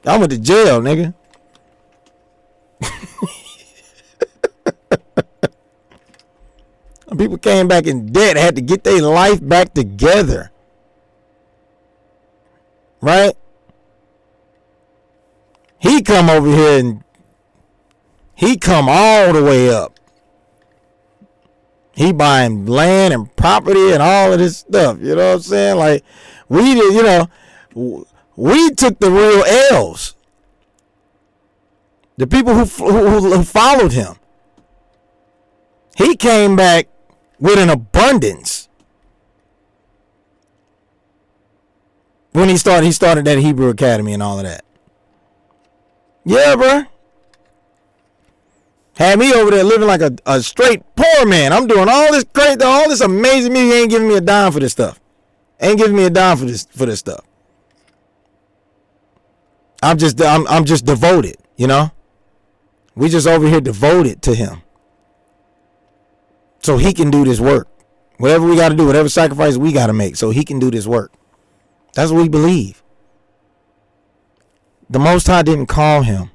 I went to jail, nigga. People came back in debt, had to get their life back together. Right? He come over here and he come all the way up. He buying land and property and all of this stuff. You know what I'm saying? Like, we did, you know, we took the real L's. The people who followed him. He came back with an abundance. When he started that Hebrew Academy and all of that. Yeah, bro. Had me over there living like a straight poor man. I'm doing all this great, all this amazing music. Ain't giving me a dime for this stuff. Ain't giving me a dime for this stuff. I'm just devoted, you know. We just over here devoted to him, so he can do this work. Whatever we got to do, whatever sacrifice we got to make, so he can do this work. That's what we believe. The Most High didn't call him.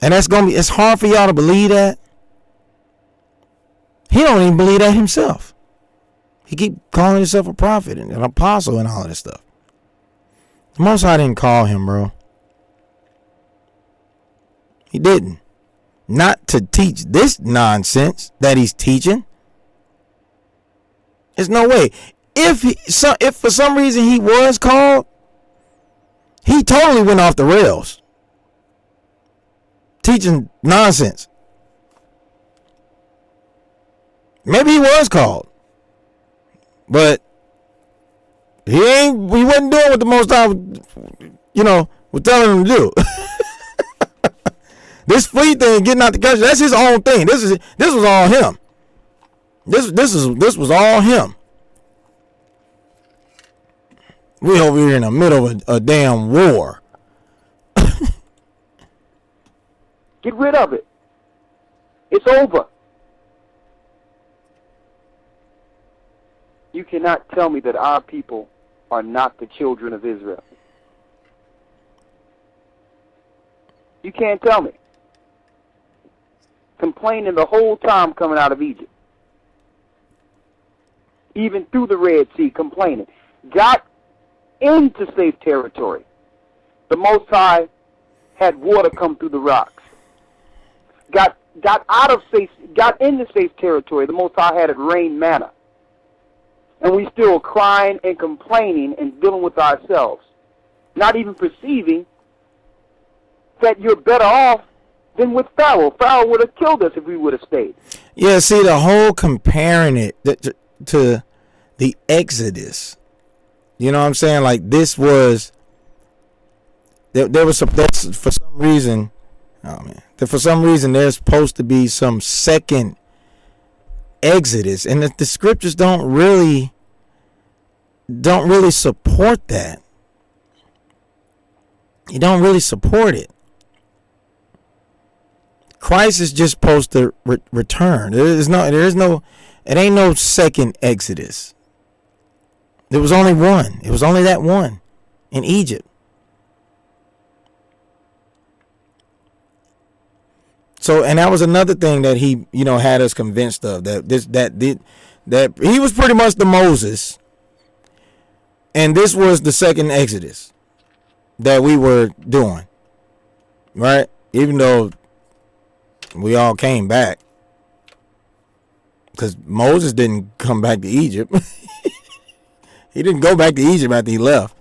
And it's hard for y'all to believe that. He don't even believe that himself. He keep calling himself a prophet and an apostle and all of this stuff. The Most High didn't call him, bro. He didn't. Not to teach this nonsense that he's teaching. There's no way. If for some reason he was called, he totally went off the rails. Teaching nonsense. Maybe he was called, but he wasn't doing what the Most High, you know, was telling him to do. This fleet thing, getting out the country, that's his own thing. This was all him. This was all him. We over here in the middle of a damn war. Get rid of it. It's over. You cannot tell me that our people are not the children of Israel. You can't tell me. Complaining the whole time coming out of Egypt. Even through the Red Sea, complaining. Got into safe territory. The Most High had water come through the rocks. Got into safe territory. The Most High had it rain manna. And we still crying and complaining and dealing with ourselves. Not even perceiving that you're better off than with Pharaoh. Pharaoh would have killed us if we would have stayed. Yeah, see, the whole comparing it to the Exodus. You know what I'm saying? Like, this was there was that's for some reason. Oh man, for some reason there's supposed to be some second Exodus, and the scriptures don't really support that. You don't really support it. Christ is just supposed to return. It ain't no second Exodus. There was only one. It was only that one in Egypt. So, and that was another thing that he, had us convinced of, that he was pretty much the Moses, and this was the second Exodus that we were doing, right? Even though we all came back, because Moses didn't come back to Egypt. He didn't go back to Egypt after he left.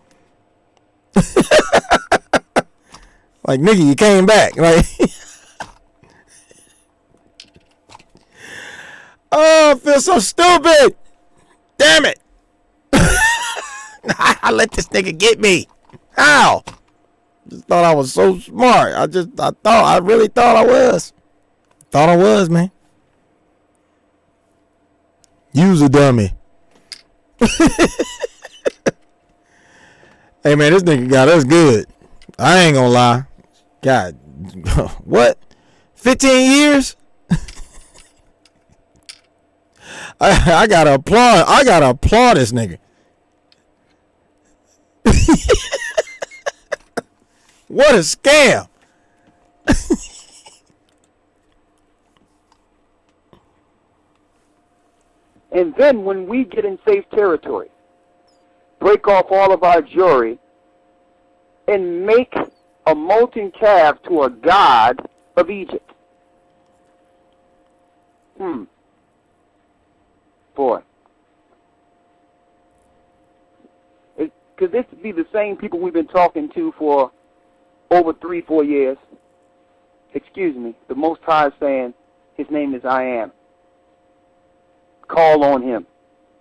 Like, nigga, you came back, right? Oh, I feel so stupid. Damn it. I let this nigga get me. How? Just thought I was so smart. I really thought I was. Thought I was, man. Use a dummy. Hey, man, this nigga got us good. I ain't gonna lie. God, what? 15 years? I gotta applaud this nigga. What a scam. And then when we get in safe territory, break off all of our jewelry and make a molten calf to a god of Egypt. Boy. Because this would be the same people we've been talking to for over 3-4 years. Excuse me. The Most High is saying, his name is I Am. Call on him.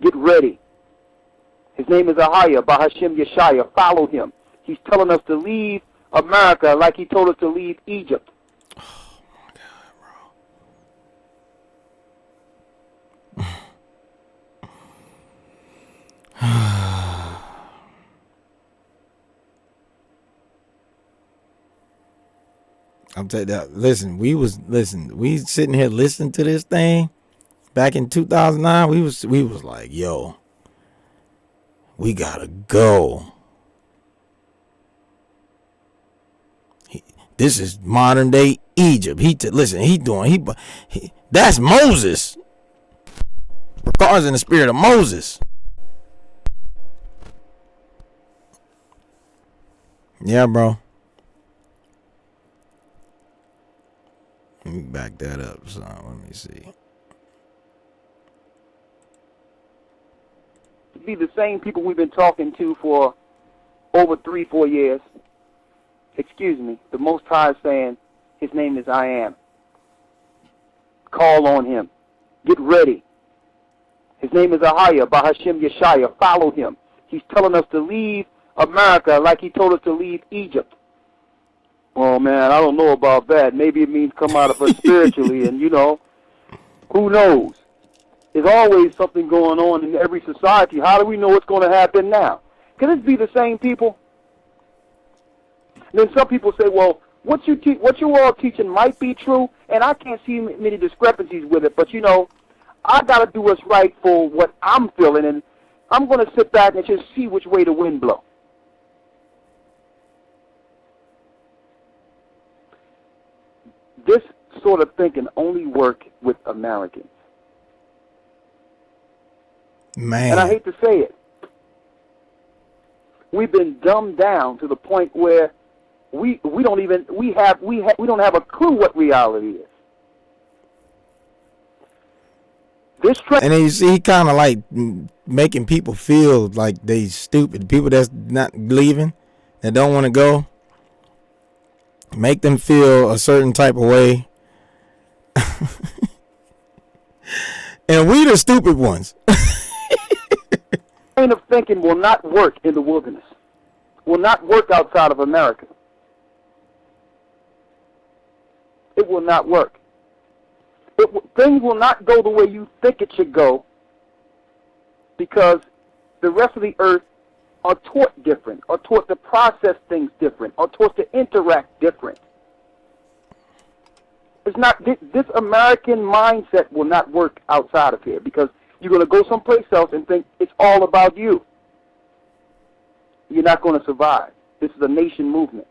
Get ready. His name is Ahaya, Bahashem Yeshaya. Follow him. He's telling us to leave America like he told us to leave Egypt. Oh, my God, bro. I'm telling you that. We sitting here listening to this thing back in 2009. We was like, yo, we gotta go. This is modern day Egypt. That's Moses. Regards in the spirit of Moses. Yeah, bro. Let me back that up, son. Let me see. Be the same people we've been talking to for over 3-4 years. Excuse me. The Most High is saying, his name is I Am. Call on him. Get ready. His name is Ahaya, Bahashem Yeshaya. Follow him. He's telling us to leave America like he told us to leave Egypt. Oh, man, I don't know about that. Maybe it means come out of us spiritually, and, who knows? There's always something going on in every society. How do we know what's going to happen now? Can it be the same people? And then some people say, well, what you all teaching might be true, and I can't see many discrepancies with it, but, I got to do what's right for what I'm feeling, and I'm going to sit back and just see which way the wind blows. This sort of thinking only work with Americans. Man. And I hate to say it. We've been dumbed down to the point where we don't have a clue what reality is. And then you see, he kind of like making people feel like they stupid. People that's not leaving, that don't want to go, make them feel a certain type of way. And we the stupid ones. Kind of thinking will not work in the wilderness. Will not work outside of America. it will not work. Things will not go the way you think it should go, because the rest of the earth are taught different, are taught to process things different, are taught to interact different. It's not, this American mindset will not work outside of here, because you're going to go someplace else and think it's all about you. You're not going to survive. This is a nation movement.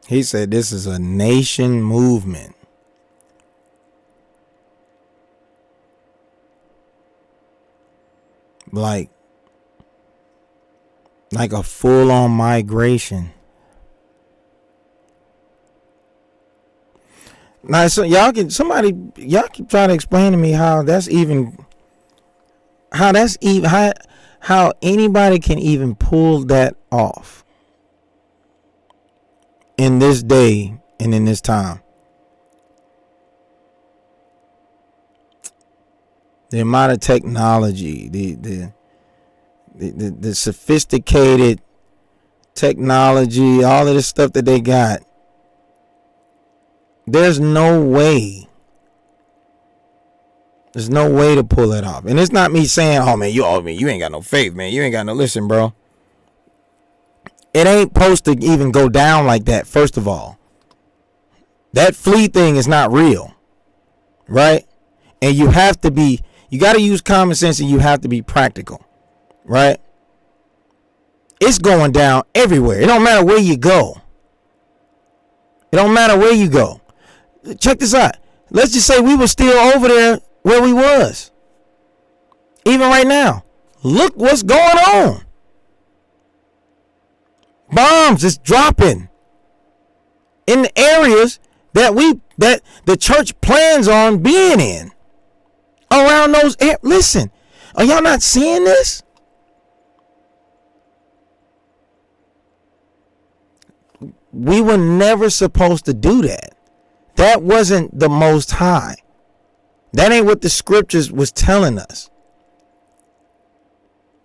He said this is a nation movement. Like a full-on migration. Now, so y'all keep trying to explain to me how anybody can even pull that off in this day and in this time. The amount of technology, the sophisticated technology, all of this stuff that they got. There's no way to pull it off. And it's not me saying, oh man, you ain't got no faith, man. You ain't got no, listen, bro. It ain't supposed to even go down like that, first of all. That flea thing is not real. Right? And you got to use common sense, and you have to be practical. Right? It's going down everywhere. It don't matter where you go. It don't matter where you go. Check this out. Let's just say we were still over there where we was. Even right now. Look what's going on. Bombs is dropping in the areas that the church plans on being in. Around those areas. Listen, are y'all not seeing this? We were never supposed to do that. That wasn't the Most High. That ain't what the scriptures was telling us.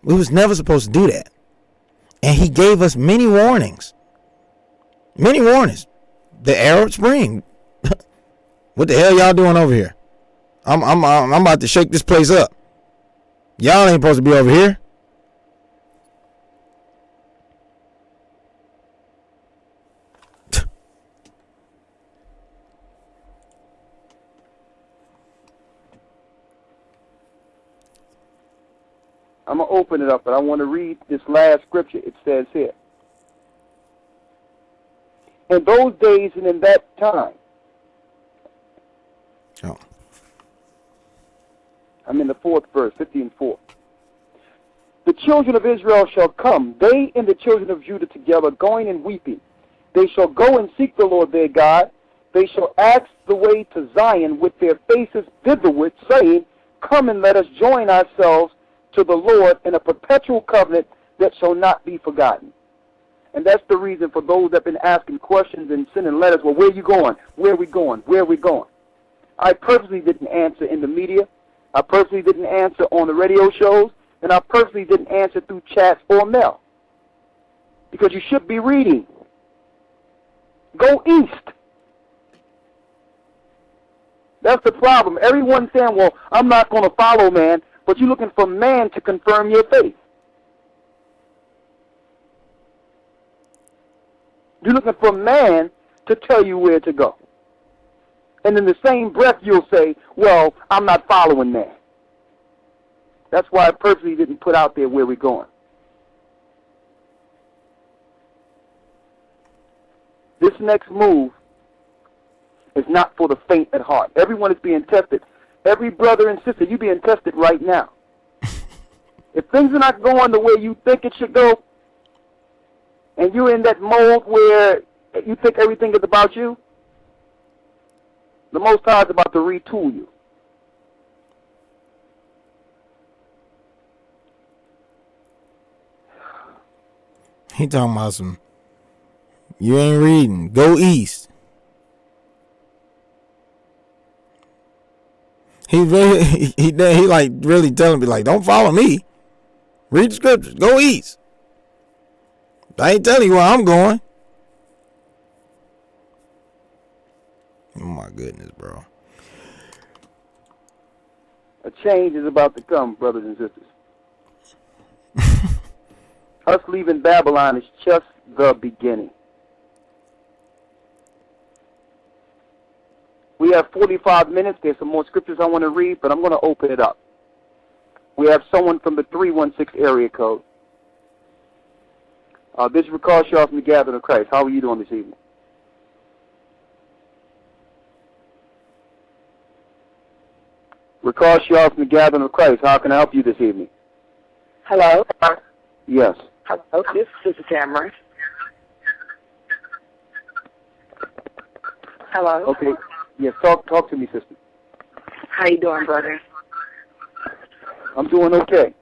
We was never supposed to do that. And he gave us many warnings. Many warnings. The Arab Spring. What the hell y'all doing over here? I'm about to shake this place up. Y'all ain't supposed to be over here. I'm going to open it up, but I want to read this last scripture. It says here, in those days and in that time. Oh. I'm in the 4th verse, 15:4. The children of Israel shall come, they and the children of Judah together, going and weeping. They shall go and seek the Lord their God. They shall ask the way to Zion with their faces thitherward, saying, come and let us join ourselves to the Lord in a perpetual covenant that shall not be forgotten. And that's the reason for those that have been asking questions and sending letters. Well, where are you going? Where are we going? Where are we going? I purposely didn't answer in the media. I purposely didn't answer on the radio shows. And I purposely didn't answer through chats or mail. Because you should be reading. Go east. That's the problem. Everyone's saying, well, I'm not going to follow man. But you're looking for man to confirm your faith. You're looking for man to tell you where to go. And in the same breath, you'll say, well, I'm not following man. That's why I purposely didn't put out there where we're going. This next move is not for the faint at heart. Everyone is being tested. Every brother and sister, you're being tested right now. If things are not going the way you think it should go, and you're in that mode where you think everything is about you, the Most High is about to retool you. He talking about some, you ain't reading, go east. He like really telling me, like, don't follow me. Read the scriptures. Go east. I ain't telling you where I'm going. Oh my goodness, bro. A change is about to come, brothers and sisters. Us leaving Babylon is just the beginning. We have 45 minutes. There's some more scriptures I want to read, but I'm going to open it up. We have someone from the 316 area code. This is Rawchaa from the Gathering of Christ. How are you doing this evening? Rawchaa from the Gathering of Christ. How can I help you this evening? Hello. Yes. Hello. This is Sister Tamara. Hello. Okay. Yes. Talk to me, sister. How you doing, brother? I'm doing okay.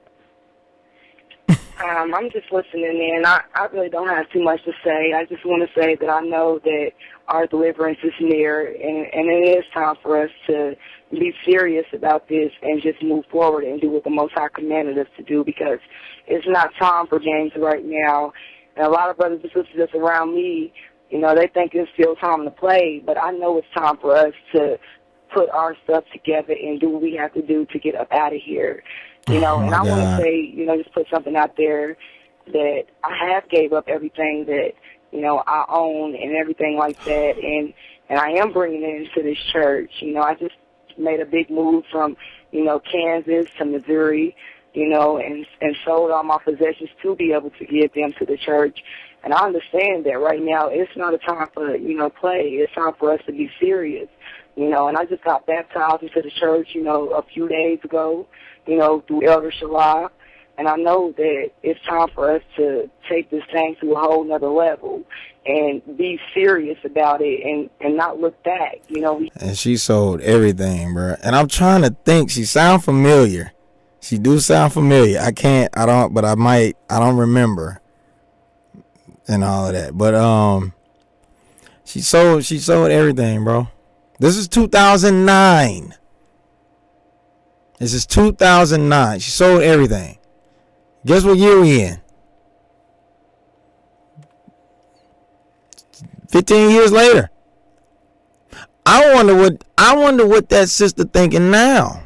I'm just listening in. I really don't have too much to say. I just want to say that I know that our deliverance is near, and it is time for us to be serious about this and just move forward and do what the Most High commanded us to do, because it's not time for games right now. And a lot of brothers and sisters that's around me, you know, they think it's still time to play, but I know it's time for us to put our stuff together and do what we have to do to get up out of here. You know, and I want to say, you know, just put something out there that I have gave up everything that, you know, I own and everything like that, and I am bringing it into this church. You know, I just made a big move from, you know, Kansas to Missouri, you know, and sold all my possessions to be able to give them to the church. And I understand that right now it's not a time for, you know, play. It's time for us to be serious, you know. And I just got baptized into the church, you know, a few days ago, you know, through Elder Shalai. And I know that it's time for us to take this thing to a whole nother level and be serious about it and not look back, you know. And she sold everything, bro. And I'm trying to think. She sound familiar. She do sound familiar. I don't remember and all of that. But she sold everything, bro. This is 2009. This is 2009. She sold everything. Guess what year we in? 15 years later. I wonder what that sister thinking now.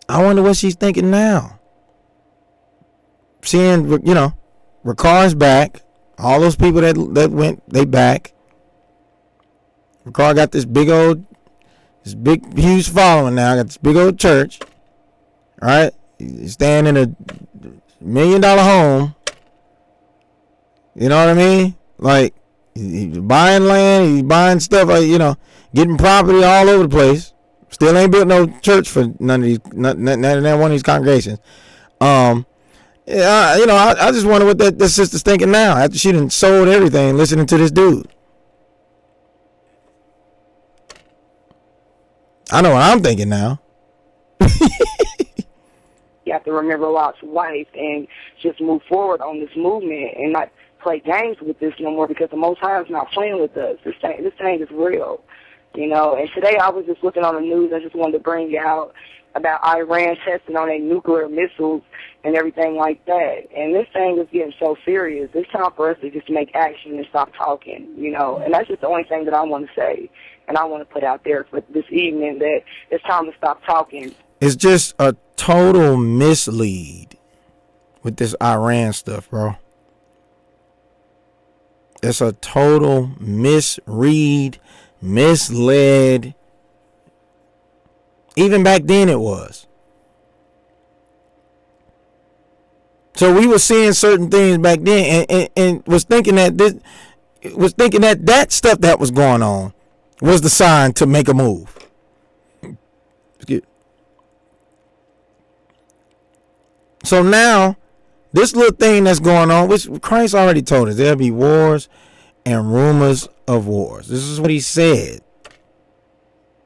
I wonder what she's thinking now. Seeing, you know, Rawchaa back. All those people that went, they back. Rawchaa got this big, huge following now. Got this big old church. All right? He's staying in a $1 million home. You know what I mean? Like, he's buying land, he's buying stuff, like, you know, getting property all over the place. Still ain't built no church for none of one of these congregations. Yeah, you know, I just wonder what that sister's thinking now after she done sold everything listening to this dude. I know what I'm thinking now. You have to remember Lot's wife and just move forward on this movement and not play games with this no more, because the Most High is not playing with us. This thing is real, you know. And today I was just looking on the news. I just wanted to bring out about Iran testing on their nuclear missiles and everything like that. And this thing is getting so serious. It's time for us to just make action and stop talking, you know. And that's just the only thing that I want to say. And I want to put out there for this evening that it's time to stop talking. It's just a total mislead with this Iran stuff, bro. It's a total misread, misled. Even back then it was. So we were seeing certain things back then and was thinking that that stuff that was going on was the sign to make a move. So now, this little thing that's going on, which Christ already told us, there'll be wars and rumors of wars. This is what he said.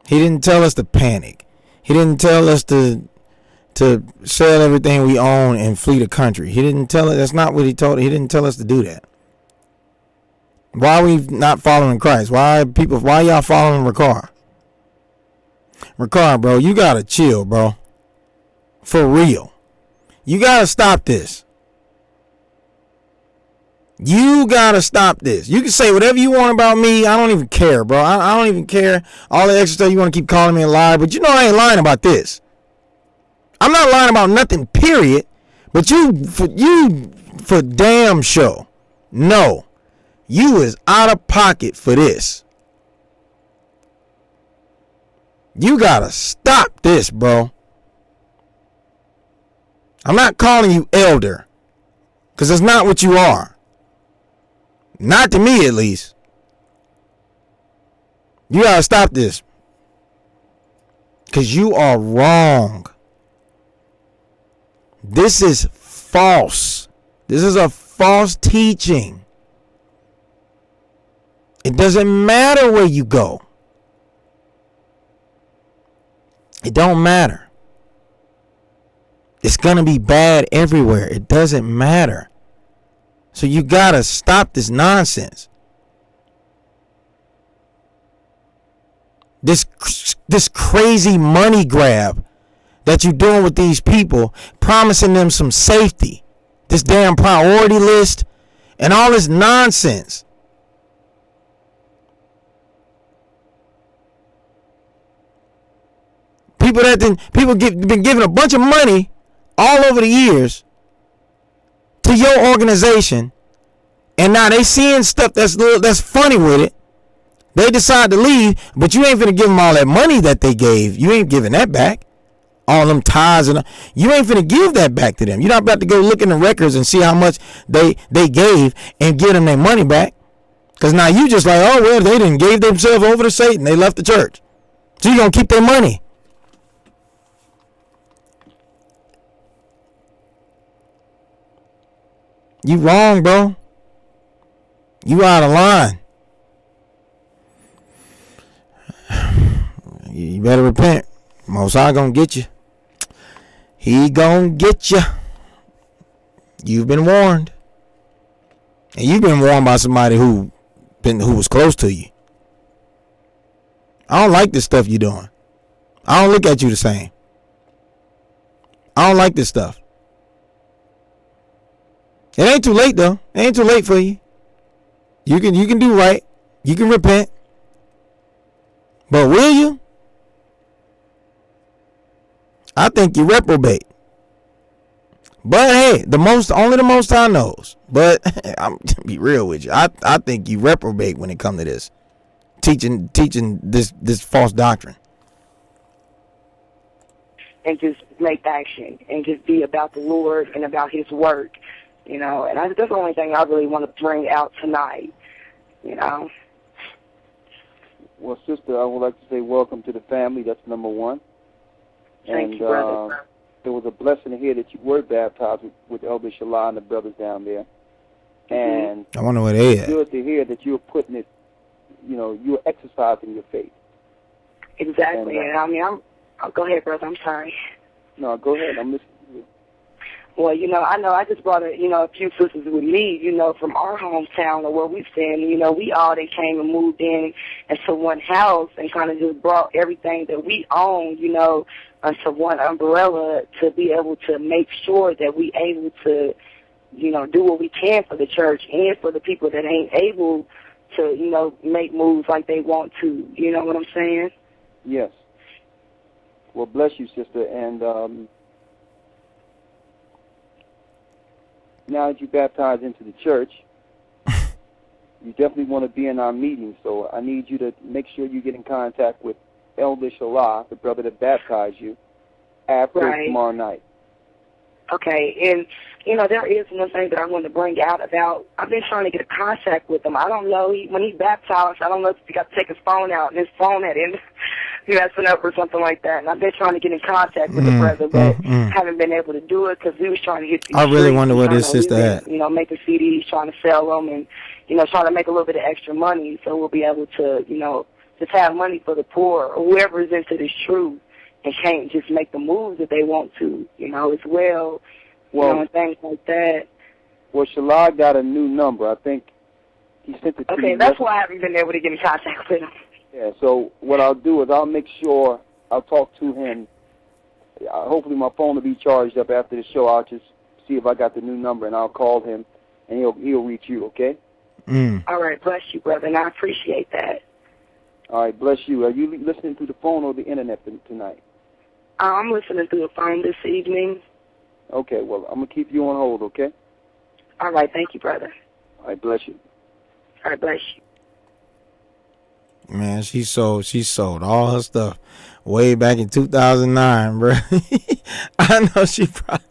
He didn't tell us to panic. He didn't tell us to sell everything we own and flee the country. He didn't tell us. That's not what he told. He didn't tell us to do that. Why are we not following Christ? Why y'all following Rawchaa? Rawchaa, bro, you gotta chill, bro. For real. You gotta stop this. You got to stop this. You can say whatever you want about me. I don't even care, bro. I don't even care. All the extra stuff you want to keep calling me a liar. But you know I ain't lying about this. I'm not lying about nothing, period. But you for damn sure. No. You is out of pocket for this. You got to stop this, bro. I'm not calling you elder. Because that's not what you are. Not to me, at least. You gotta stop this. Because you are wrong. This is false. This is a false teaching. It doesn't matter where you go. It don't matter. It's gonna be bad everywhere. It doesn't matter. So you gotta stop this nonsense. This crazy money grab that you're doing with these people, promising them some safety. This damn priority list and all this nonsense. People been giving a bunch of money all over the years to your organization, and now they seeing stuff that's funny with it. They decide to leave, but you ain't finna give them all that money that they gave. You ain't giving that back. All them ties and you ain't finna give that back to them. You're not about to go look in the records and see how much they gave and give them their money back. Cause now you just like, oh well, they didn't gave themselves over to Satan. They left the church, so you gonna keep their money. You wrong, bro. You out of line. You better repent. Most High gonna get you. He gonna get you. You've been warned. And you've been warned by somebody who was close to you. I don't like this stuff you're doing. I don't look at you the same. I don't like this stuff. It ain't too late though. It ain't too late for you. You can do right. You can repent. But will you? I think you reprobate. But hey, only the Most High knows. But I'm gonna be real with you. I think you reprobate when it comes to this. Teaching this false doctrine. And just make action and just be about the Lord and about his work. You know, and that's the only thing I really want to bring out tonight, you know. Well, sister, I would like to say welcome to the family. That's number one. Thank you, brother. It was a blessing to hear that you were baptized with Elder Shalai and the brothers down there. And I wonder where they at. It's good to hear that you're putting it, you know, you're exercising your faith. Exactly. And I mean, I'll go ahead, brother. I'm sorry. No, go ahead. I'm listening to you. Well, you know, I know I just brought a few sisters with me, you know, from our hometown or where we stand. You know, we all, they came and moved in into one house and kind of just brought everything that we own, you know, under one umbrella to be able to make sure that we able to, you know, do what we can for the church and for the people that ain't able to, you know, make moves like they want to. You know what I'm saying? Yes. Well, bless you, sister. And now that you baptized into the church, you definitely want to be in our meeting. So I need you to make sure you get in contact with Elder Shalai, the brother that baptized you, after tomorrow night. Okay, and, you know, there is one thing that I want to bring out about, I've been trying to get in contact with him. I don't know, when he baptized, I don't know if he got to take his phone out, and his phone had ended, messing up or something like that. And I've been trying to get in contact with the brother, but haven't been able to do it because we was trying to get these I really wonder where this sister at. You know, making CDs, trying to sell them, and, you know, trying to make a little bit of extra money so we'll be able to, you know, just have money for the poor or whoever is into this truth and can't just make the moves that they want to, you know, as well, you know, and things like that. Well, Shalai got a new number. I think he sent it to me. Okay, that's why I haven't been able to get in contact with him. Yeah, so what I'll do is I'll make sure I'll talk to him. Hopefully my phone will be charged up after the show. I'll just see if I got the new number, and I'll call him and he'll reach you, okay? All right, bless you, brother, and I appreciate that. All right, bless you. Are you listening through the phone or the internet tonight? I'm listening through the phone this evening. Okay, well, I'm going to keep you on hold, okay? All right, thank you, brother. All right, bless you. All right, bless you. Man, she sold all her stuff way back in 2009, bro. I know she probably,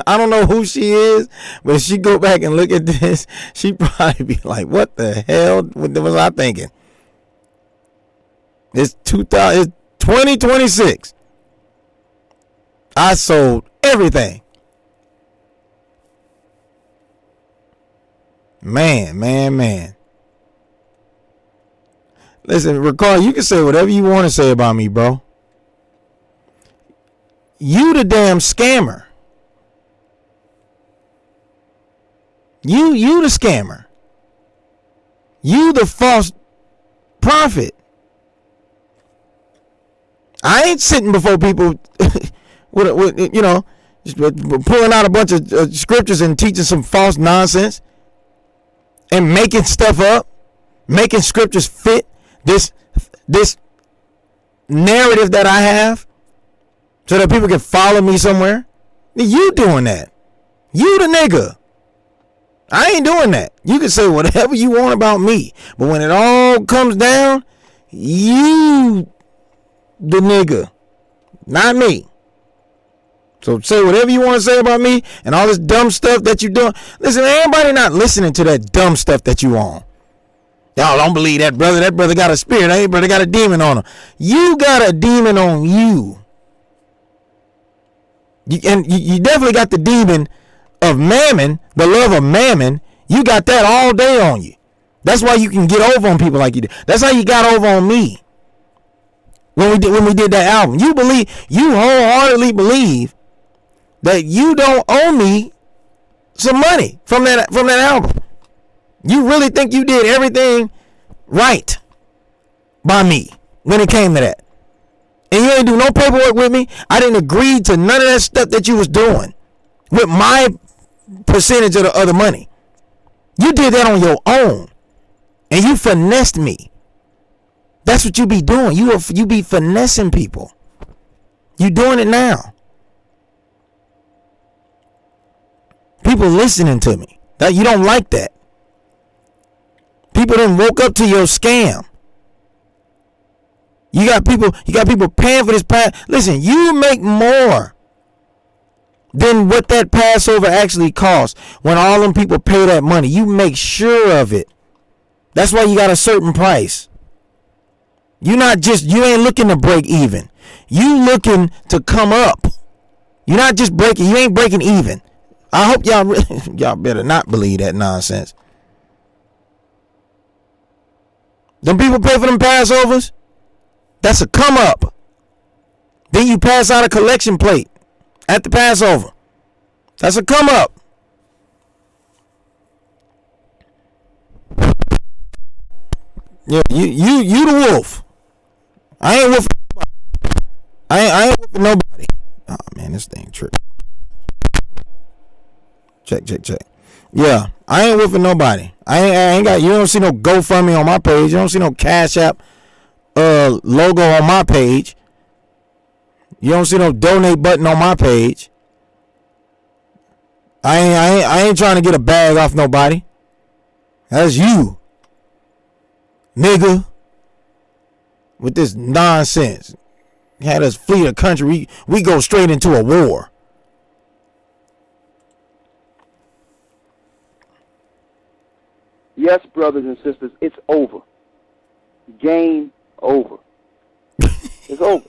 I don't know who she is, but if she go back and look at this, she probably be like, what the hell was I thinking? It's 2026. I sold everything. Man. Listen, Ricard, you can say whatever you want to say about me, bro. You the damn scammer. You the scammer. You the false prophet. I ain't sitting before people with just pulling out a bunch of scriptures and teaching some false nonsense and making stuff up, making scriptures fit this narrative that I have so that people can follow me somewhere. You doing that. You the nigga. I ain't doing that. You can say whatever you want about me, but when it all comes down, you the nigga, not me. So say whatever you want to say about me and all this dumb stuff that you doing. Listen, everybody not listening to that dumb stuff that you on. Y'all don't believe that brother. That brother got a spirit. That brother got a demon on him. You got a demon on you. You definitely got the demon of mammon, the love of mammon. You got that all day on you. That's why you can get over on people like you did. That's how you got over on me. When we did that album, you wholeheartedly believe that you don't owe me some money from that album. You really think you did everything right by me when it came to that. And you ain't do no paperwork with me. I didn't agree to none of that stuff that you was doing with my percentage of the money. You did that on your own. And you finessed me. That's what you be doing. You be finessing people. You doing it now. People listening to me. That you don't like that. People done woke up to your scam. You got people paying for this pass. Listen, you make more than what that Passover actually costs. When all them people pay that money, you make sure of it. That's why you got a certain price. You ain't looking to break even. You looking to come up. You're not just breaking. You ain't breaking even. I hope y'all better not believe that nonsense. Them people pay for them Passovers. That's a come up. Then you pass out a collection plate at the Passover. That's a come up. Yeah, you the wolf. I ain't wolfing nobody. I ain't wolfing nobody. Oh man, this thing tripping. Check. Yeah, I ain't wolfing nobody. I ain't got. You don't see no GoFundMe on my page. You don't see no Cash App logo on my page. You don't see no donate button on my page. I ain't trying to get a bag off nobody. That's you, nigga, with this nonsense. Had us flee the country. We go straight into a war. Yes, brothers and sisters, it's over. Game over. It's over.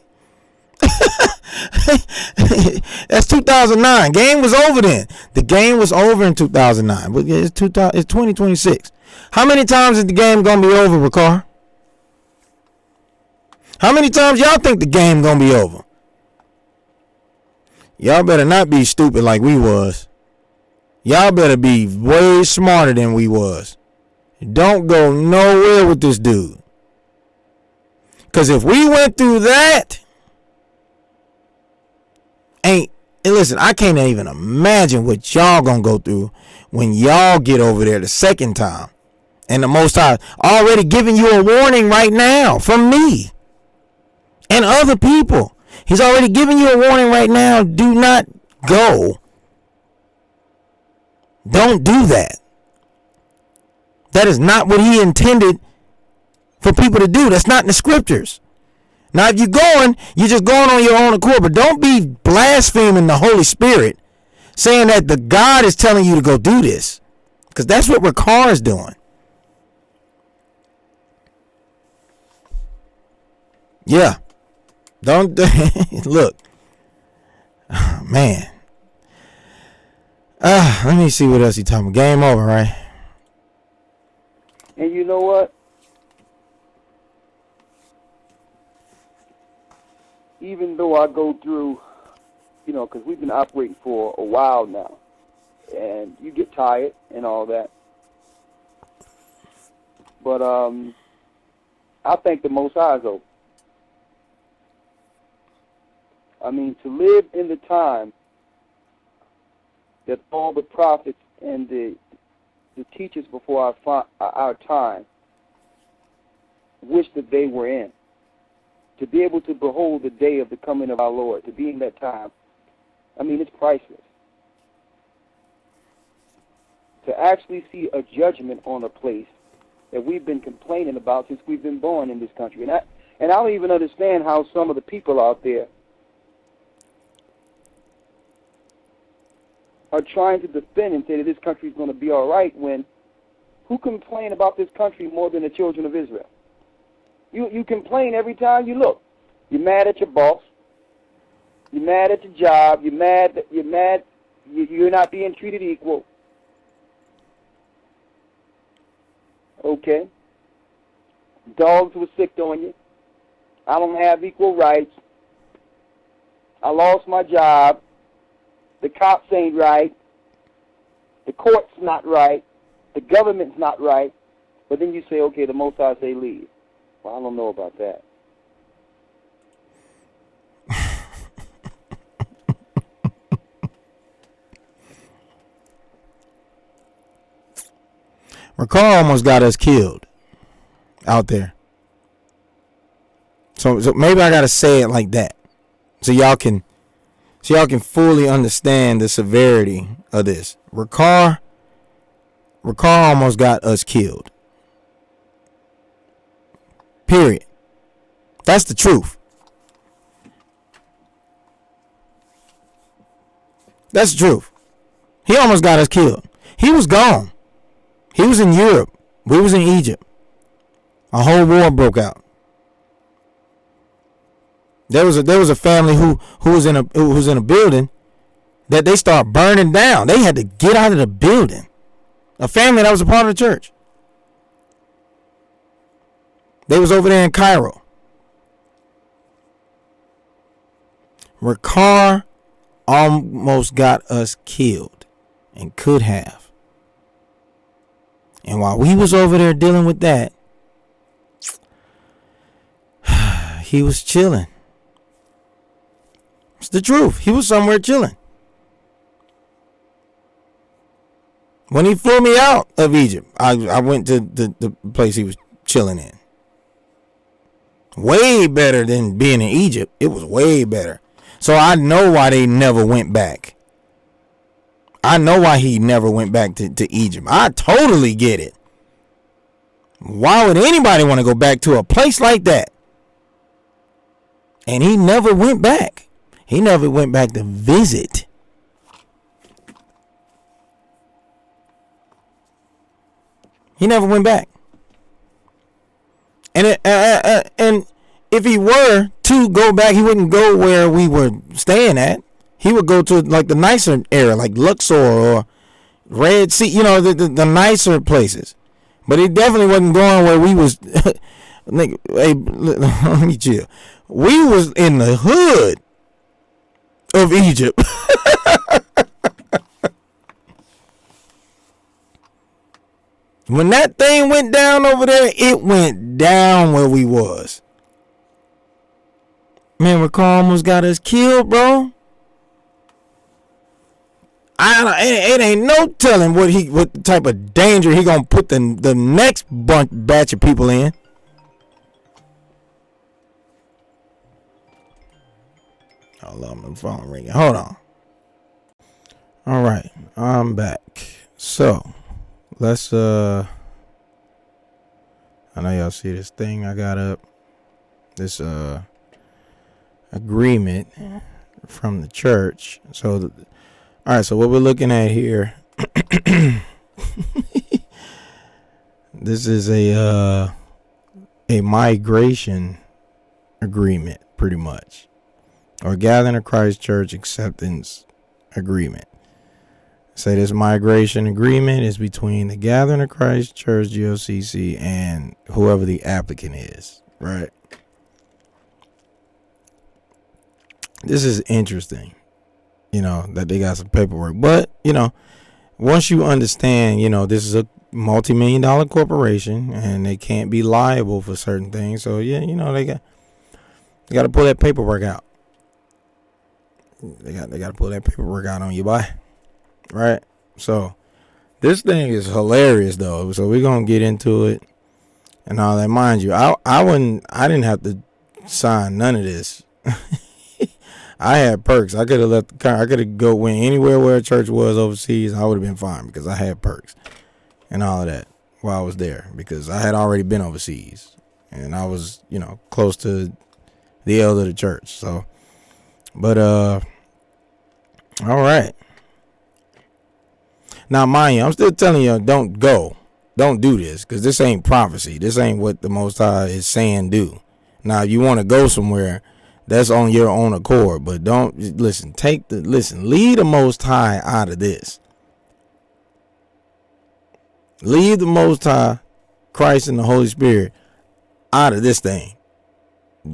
That's 2009. Game was over then. The game was over in 2009. But it's 2026. How many times is the game gonna be over, Ricard? How many times y'all think the game gonna be over? Y'all better not be stupid like we was. Y'all better be way smarter than we was. Don't go nowhere with this dude. Because if we went through that, listen, I can't even imagine what y'all gonna go through when y'all get over there the second time. And the Most High already giving you a warning right now from me and other people. He's already giving you a warning right now. Do not go. Don't do that. That is not what he intended for people to do. That's not in the scriptures. Now, if you're going, you're just going on your own accord. But don't be blaspheming the Holy Spirit, saying that the God is telling you to go do this. Because that's what Rawchaa is doing. Yeah. Don't look. Oh, man. Let me see what else he talking about. Game over, right? And you know what? Even though I go through, because we've been operating for a while now, and you get tired and all that. But I thank the Most High, though. I mean, to live in the time that all the prophets and the teachers before our time wish that they were in. To be able to behold the day of the coming of our Lord, to be in that time, I mean, it's priceless. To actually see a judgment on a place that we've been complaining about since we've been born in this country. And I don't even understand how some of the people out there are trying to defend and say that this country is going to be all right when who complain about this country more than the children of Israel? You complain every time you look. You're mad at your boss. You're mad at your job. You're mad. You're not being treated equal. Okay. Dogs were sick on you. I don't have equal rights. I lost my job. The cops ain't right. The court's not right. The government's not right. But then you say, okay, the Most High say leave. Well, I don't know about that. Rawchaa almost got us killed out there. So maybe I gotta say it like that, so y'all can fully understand the severity of this. Rawchaa almost got us killed. Period. That's the truth. That's the truth. He almost got us killed. He was gone. He was in Europe. We was in Egypt. A whole war broke out. There was a family who was in a building that they start burning down. They had to get out of the building. A family that was a part of the church. They was over there in Cairo. Rawchaa almost got us killed, and could have. And while we was over there dealing with that, he was chilling. It's the truth. He was somewhere chilling. When he flew me out of Egypt, I went to the place he was chilling in. Way better than being in Egypt. It was way better. So I know why they never went back. I know why he never went back to Egypt. I totally get it. Why would anybody want to go back to a place like that? And he never went back. He never went back to visit. He never went back. And if he were to go back, he wouldn't go where we were staying at. He would go to like the nicer area, like Luxor or Red Sea, the nicer places. But he definitely wasn't going where we was. Hey, let me chill. We was in the hood of Egypt. When that thing went down over there, it went down where we was. Man, Rawchaa almost got us killed, bro. It ain't no telling what type of danger he gonna put the next batch of people in. Hold on, my phone ringing. Hold on. All right, I'm back. So let's I know y'all see this thing I got up. This agreement from the church. So all right, so what we're looking at here, this is a migration agreement, pretty much, or Gathering of Christ Church acceptance agreement. Say this migration agreement is between the Gathering of Christ Church, GOCC, and whoever the applicant is, right? This is interesting, that they got some paperwork. But, once you understand, this is a multi-million-dollar corporation and they can't be liable for certain things. So, yeah, they got to pull that paperwork out. They got to pull that paperwork out on you, boy. Right? So, this thing is hilarious, though. So, we're going to get into it and all that. Mind you, I didn't have to sign none of this. I had perks. I could have left the car. I could have went anywhere where a church was overseas. I would have been fine because I had perks and all of that while I was there, because I had already been overseas and I was, close to the elder of the church. So, but, all right. Now, mind you, I'm still telling you, don't go. Don't do this, because this ain't prophecy. This ain't what the Most High is saying do. Now, if you want to go somewhere, that's on your own accord, but don't listen. Leave the Most High out of this. Leave the Most High, Christ and the Holy Spirit, out of this thing,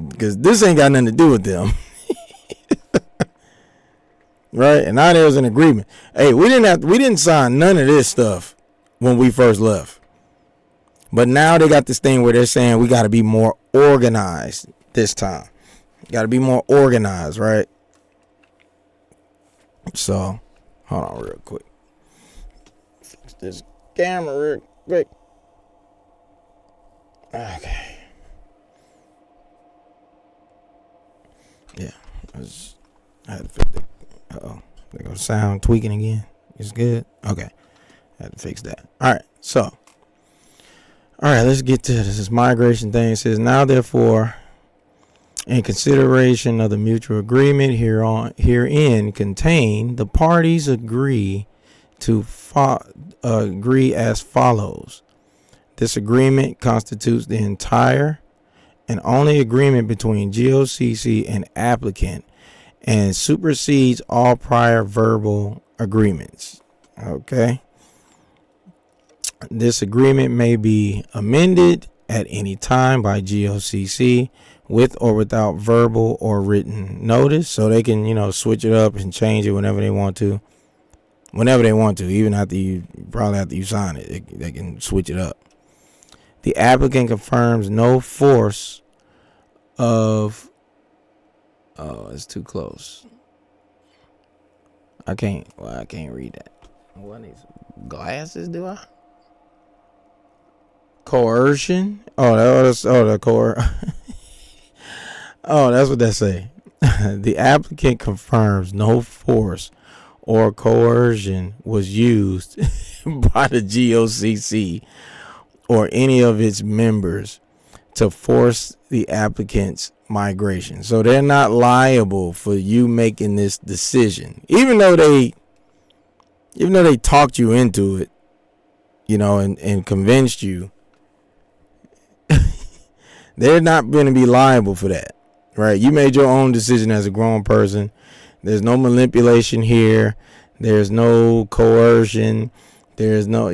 because this ain't got nothing to do with them. Right? And now there's an agreement. Hey, we didn't sign none of this stuff when we first left, but now they got this thing where they're saying we got to be more organized this time. Got to be more organized, right? So, hold on real quick. Fix this camera real quick. Okay. Yeah. I had to fix it. Uh-oh. There goes sound tweaking again. It's good? Okay. I had to fix that. All right. So, all right, let's get to this migration thing. It says, now, therefore, in consideration of the mutual agreement herein contained, the parties agree as follows. This agreement constitutes the entire and only agreement between GOCC and applicant and supersedes all prior verbal agreements. Okay. This agreement may be amended at any time by GOCC with or without verbal or written notice. So they can, switch it up and change it whenever they want to. Even after you sign it, they can switch it up. The applicant confirms no force of, it's too close. I can't read that. What are these glasses, do I? Coercion? That's what that say. The applicant confirms no force or coercion was used by the GOCC or any of its members to force the applicant's migration. So they're not liable for you making this decision, even though they talked you into it, and convinced you. They're not going to be liable for that, right? You made your own decision as a grown person. There's no manipulation here. There's no coercion. There's no,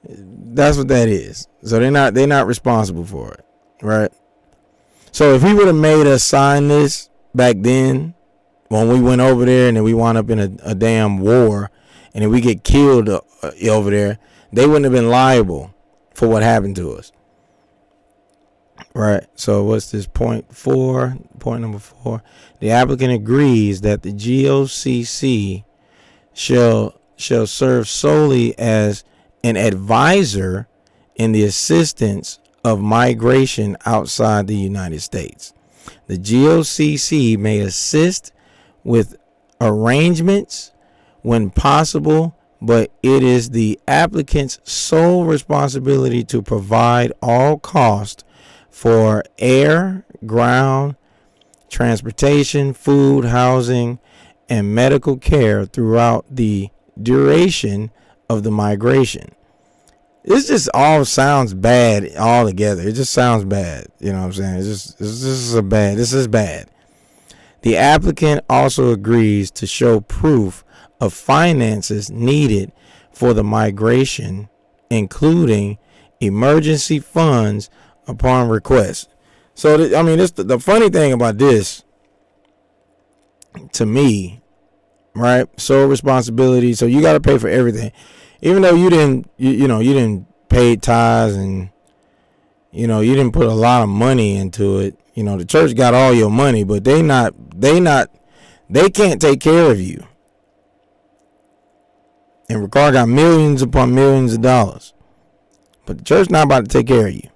that's what that is. So they're not responsible for it, right? So if he would have made us sign this back then, when we went over there and then we wound up in a damn war, and then we get killed over there, they wouldn't have been liable for what happened to us. Right. So what's this point number 4? The applicant agrees that the GOCC shall serve solely as an advisor in the assistance of migration outside the United States. The GOCC may assist with arrangements when possible, but it is the applicant's sole responsibility to provide all costs for air, ground, transportation, food, housing, and medical care throughout the duration of the migration. This just all sounds bad altogether. It just sounds bad. You know what I'm saying? This is bad. The applicant also agrees to show proof of finances needed for the migration, including emergency funds upon request. So, the funny thing about this, to me, right? Sole responsibility. So you got to pay for everything. Even though you didn't pay tithes and, you didn't put a lot of money into it. The church got all your money, but they can't take care of you. And Ricard got millions upon millions of dollars, but the church not about to take care of you.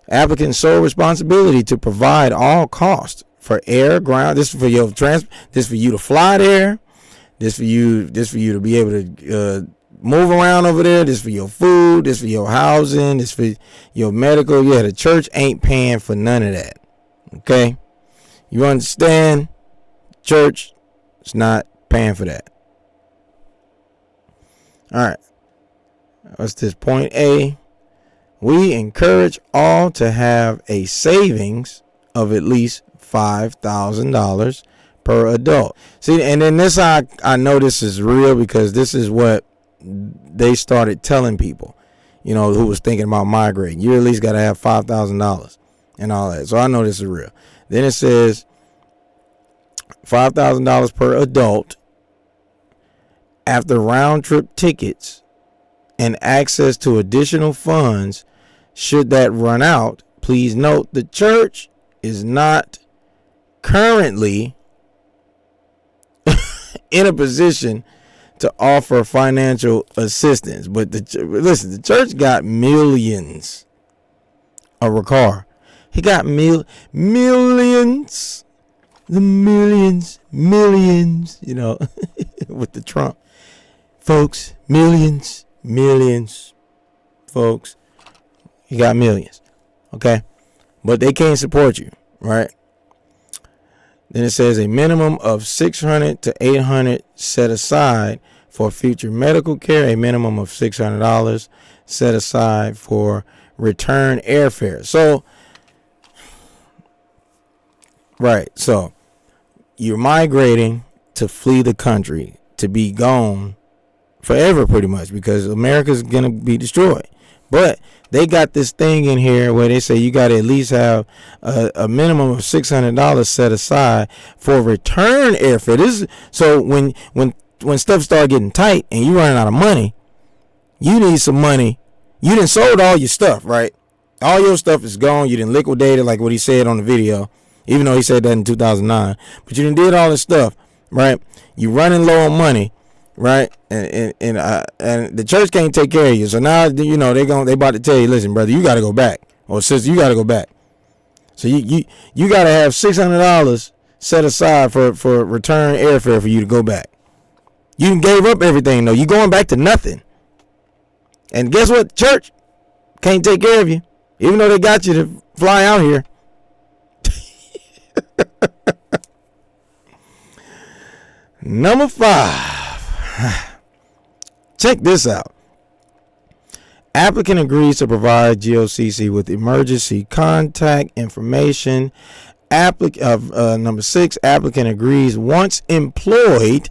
Applicant's sole responsibility to provide all costs for air, ground. This is for your This is for you to fly there. This for you to be able to move around over there. This for your food. This for your housing. This for your medical. Yeah, the church ain't paying for none of that. Okay, you understand? Church is not paying for that. All right. What's this? Point A. We encourage all to have a savings of at least $5,000 per adult. See, and then this I know this is real, because this is what they started telling people, who was thinking about migrating. You at least got to have $5,000 and all that. So I know this is real. Then it says $5,000 per adult after round trip tickets and access to additional funds should that run out. Please note the church is not currently in a position to offer financial assistance, but listen, the church got millions. Ricard, he got millions, the millions, with the Trump folks, millions, folks. He got millions, okay, but they can't support you, right? Then it says a minimum of $600 to $800 set aside for future medical care. A minimum of $600 set aside for return airfare. So, right. So you're migrating to flee the country, to be gone forever, pretty much, because America's gonna be destroyed. But they got this thing in here where they say you got to at least have a minimum of $600 set aside for return airfare. So when stuff start getting tight and you running out of money, you need some money. You done sold all your stuff, right? All your stuff is gone. You done liquidated, like what he said on the video, even though he said that in 2009. But you done did all this stuff, right? You running low on money. Right, and the church can't take care of you. So now they about to tell you, listen, brother, you got to go back, or sister, you got to go back. So you got to have $600 set aside for return airfare for you to go back. You gave up everything though. You going back to nothing. And guess what? The church can't take care of you, even though they got you to fly out here. Number 5. Check this out. Applicant agrees to provide GOCC with emergency contact information. Number 6, applicant agrees once employed.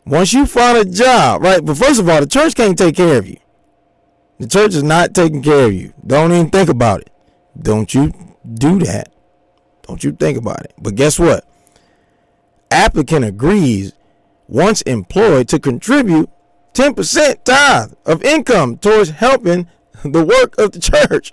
Once you find a job, right? But first of all, the church can't take care of you. The church is not taking care of you. Don't even think about it. Don't you do that. Don't you think about it. But guess what? Applicant agrees once employed to contribute 10% tithe of income towards helping the work of the church.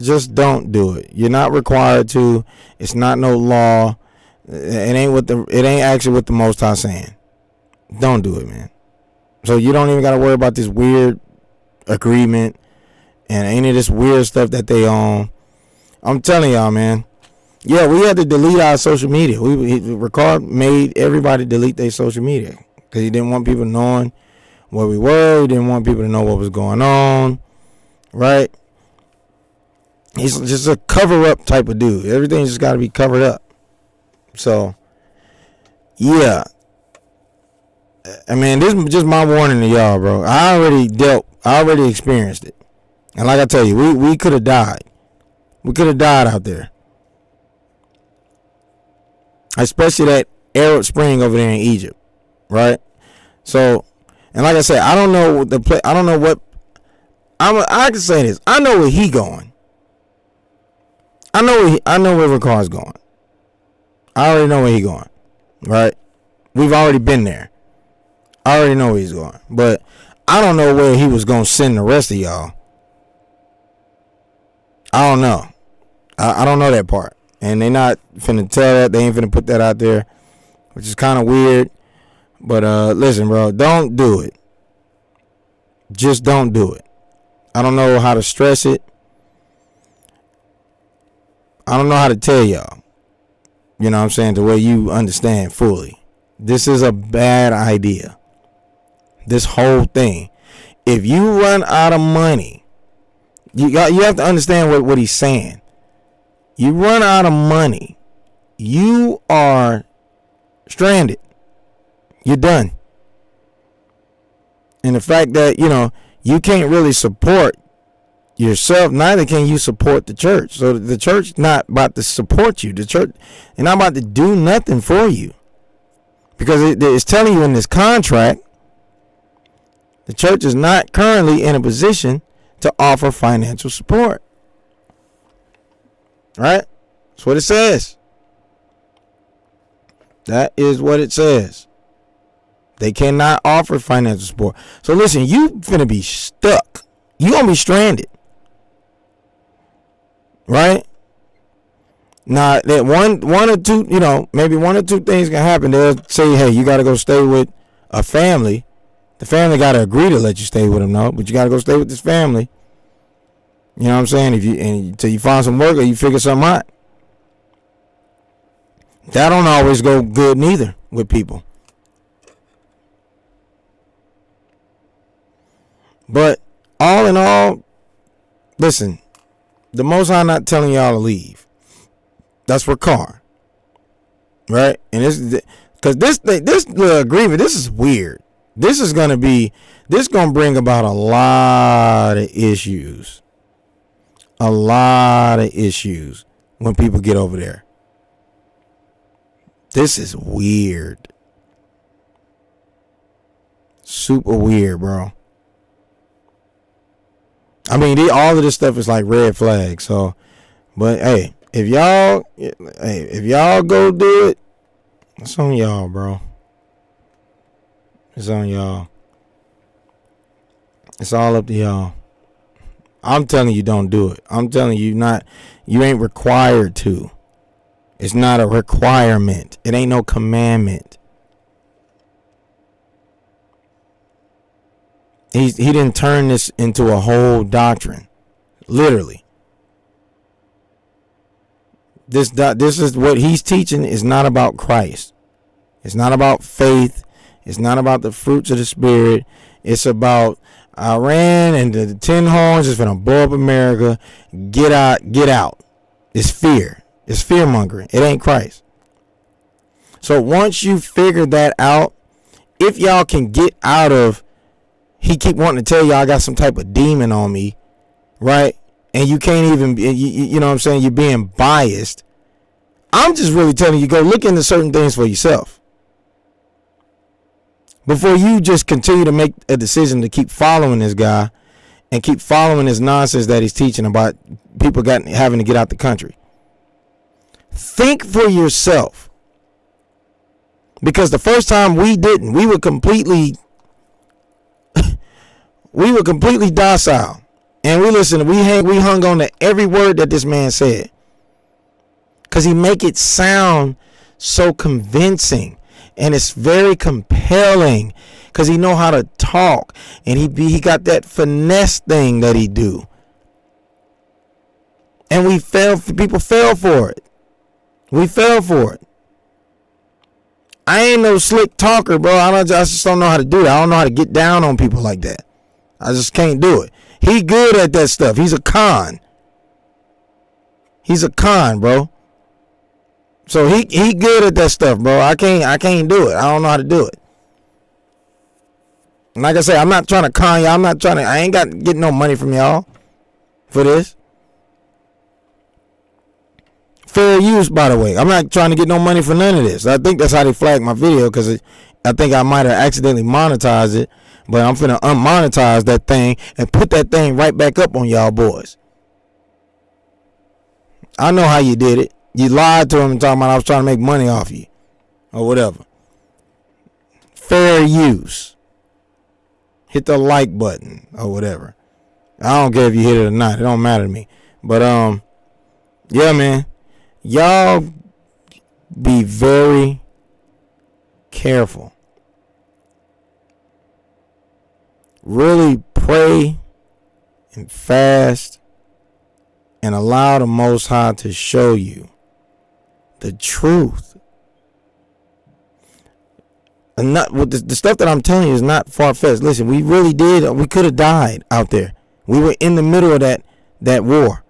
Just don't do it. You're not required to. It's not no law. It ain't actually what the Most High saying. Don't do it, man. So you don't even got to worry about this weird agreement and any of this weird stuff that they own. I'm telling y'all, man. Yeah, we had to delete our social media. Ricard made everybody delete their social media because he didn't want people knowing where we were. He didn't want people to know what was going on, right? He's just a cover-up type of dude. Everything's just got to be covered up. So, yeah. I mean, this is just my warning to y'all, bro. I already experienced it. And like I tell you, we could have died. We could have died out there. Especially that Arab Spring over there in Egypt, right? So, and like I said, I don't know what I can say this. I know where he going. I know where Ricard's going. I already know where he's going, right? We've already been there. I already know where he's going. But I don't know where he was going to send the rest of y'all. I don't know. I don't know that part. And they not finna tell that. They ain't finna put that out there, which is kind of weird. But listen, bro, don't do it. Just don't do it. I don't know how to stress it. I don't know how to tell y'all. You know what I'm saying? The way you understand fully. This is a bad idea. This whole thing. If you run out of money, you have to understand what he's saying. You run out of money, you are stranded. You're done. And the fact that, you can't really support yourself, neither can you support the church. So the church not about to support you. The church is not about to do nothing for you. Because it's telling you in this contract, the church is not currently in a position to offer financial support. Right? That's what it says. That is what it says. They cannot offer financial support. So listen, you finna be stuck. You gonna be stranded. Right? Now, that one or two, maybe one or two things can happen. They'll say, hey, you gotta go stay with a family. The family gotta agree to let you stay with them, no, but you gotta go stay with this family. You know what I'm saying? Until you find some work or you figure something out. That don't always go good neither with people. But all in all, listen, the Most High not telling y'all to leave. That's for car. Right? And because this agreement, this is weird. This is going to bring about a lot of issues. A lot of issues when people get over there. This is weird. Super weird, bro. I mean, all of this stuff is like red flags. So, but hey, if y'all go do it, it's on y'all, bro. It's on y'all. It's all up to y'all. I'm telling you, don't do it. I'm telling you, you ain't required to. It's not a requirement. It ain't no commandment. He didn't turn this into a whole doctrine. Literally. This is what he's teaching is not about Christ. It's not about faith. It's not about the fruits of the Spirit. It's about Iran and the 10 horns is going to blow up America. Get out. It's fear. It's fear mongering. It ain't Christ. So once you figure that out, if y'all can get out of, he keep wanting to tell y'all I got some type of demon on me, right? And you can't even, you know what I'm saying? You're being biased. I'm just really telling you, go look into certain things for yourself. Before you just continue to make a decision to keep following this guy and keep following this nonsense that he's teaching about people having to get out the country. Think for yourself. Because the first time we didn't, we were completely docile. And we listened, we hung on to every word that this man said. Because he make it sound so convincing. And it's very compelling. Because he know how to talk. And he got that finesse thing that he do. And people fell for it. We fell for it. I ain't no slick talker, bro. I just don't know how to do that. I don't know how to get down on people like that. I just can't do it. He good at that stuff. He's a con. He's a con, bro. So he good at that stuff, bro. I can't do it. I don't know how to do it. And like I say, I'm not trying to con y'all. I ain't getting no money from y'all for this. Fair use, by the way. I'm not trying to get no money for none of this. I think that's how they flagged my video, because I think I might have accidentally monetized it. But I'm finna unmonetize that thing and put that thing right back up on y'all boys. I know how you did it. You lied to him and talking about I was trying to make money off you. Or whatever. Fair use. Hit the like button or whatever. I don't care if you hit it or not. It don't matter to me. But yeah, man. Y'all be very careful. Really pray and fast and allow the Most High to show you the truth. And not the stuff that I'm telling you is not far-fetched. Listen, we really did. We could have died out there. We were in the middle of that war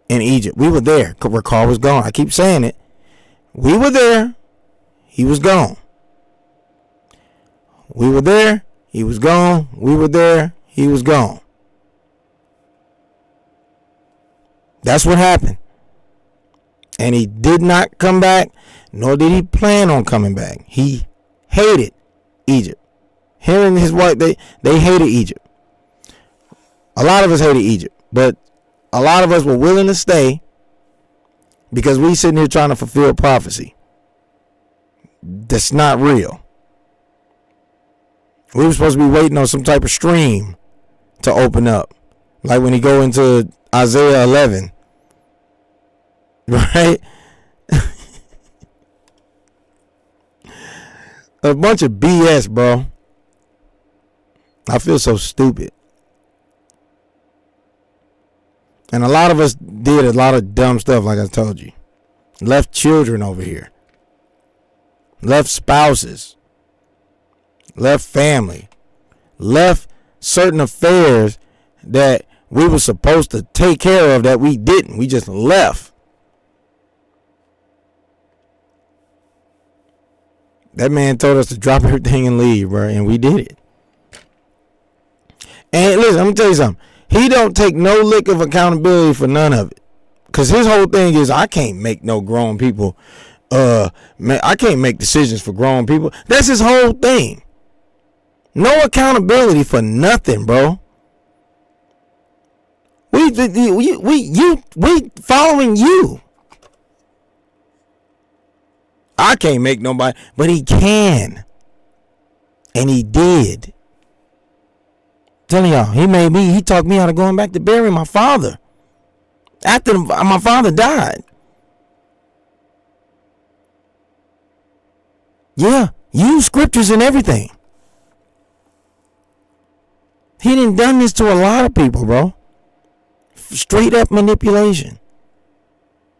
in Egypt. We were there. Rawchaa was gone. I keep saying it. We were there. He was gone. We were there. He was gone. We were there. He was gone. That's what happened. And he did not come back, nor did he plan on coming back. He hated Egypt. Him and his wife, they hated Egypt. A lot of us hated Egypt, but a lot of us were willing to stay because we sitting here trying to fulfill prophecy. That's not real. We were supposed to be waiting on some type of stream to open up. Like when he go into Isaiah 11. Right? A bunch of BS, bro. I feel so stupid. And a lot of us did a lot of dumb stuff, like I told you. Left children over here. Left spouses. Left family. Left certain affairs that we were supposed to take care of that we didn't. We just left. That man told us to drop everything and leave, bro, and we did it. And listen, I'm gonna tell you something. He don't take no lick of accountability for none of it. Cause his whole thing is, I can't make no grown people. Man, I can't make decisions for grown people. That's his whole thing. No accountability for nothing, bro. We following you. I can't make nobody, but he can. And he did. Telling y'all, he talked me out of going back to bury my father. After my father died. Yeah, use scriptures and everything. He done this to a lot of people, bro. Straight up manipulation.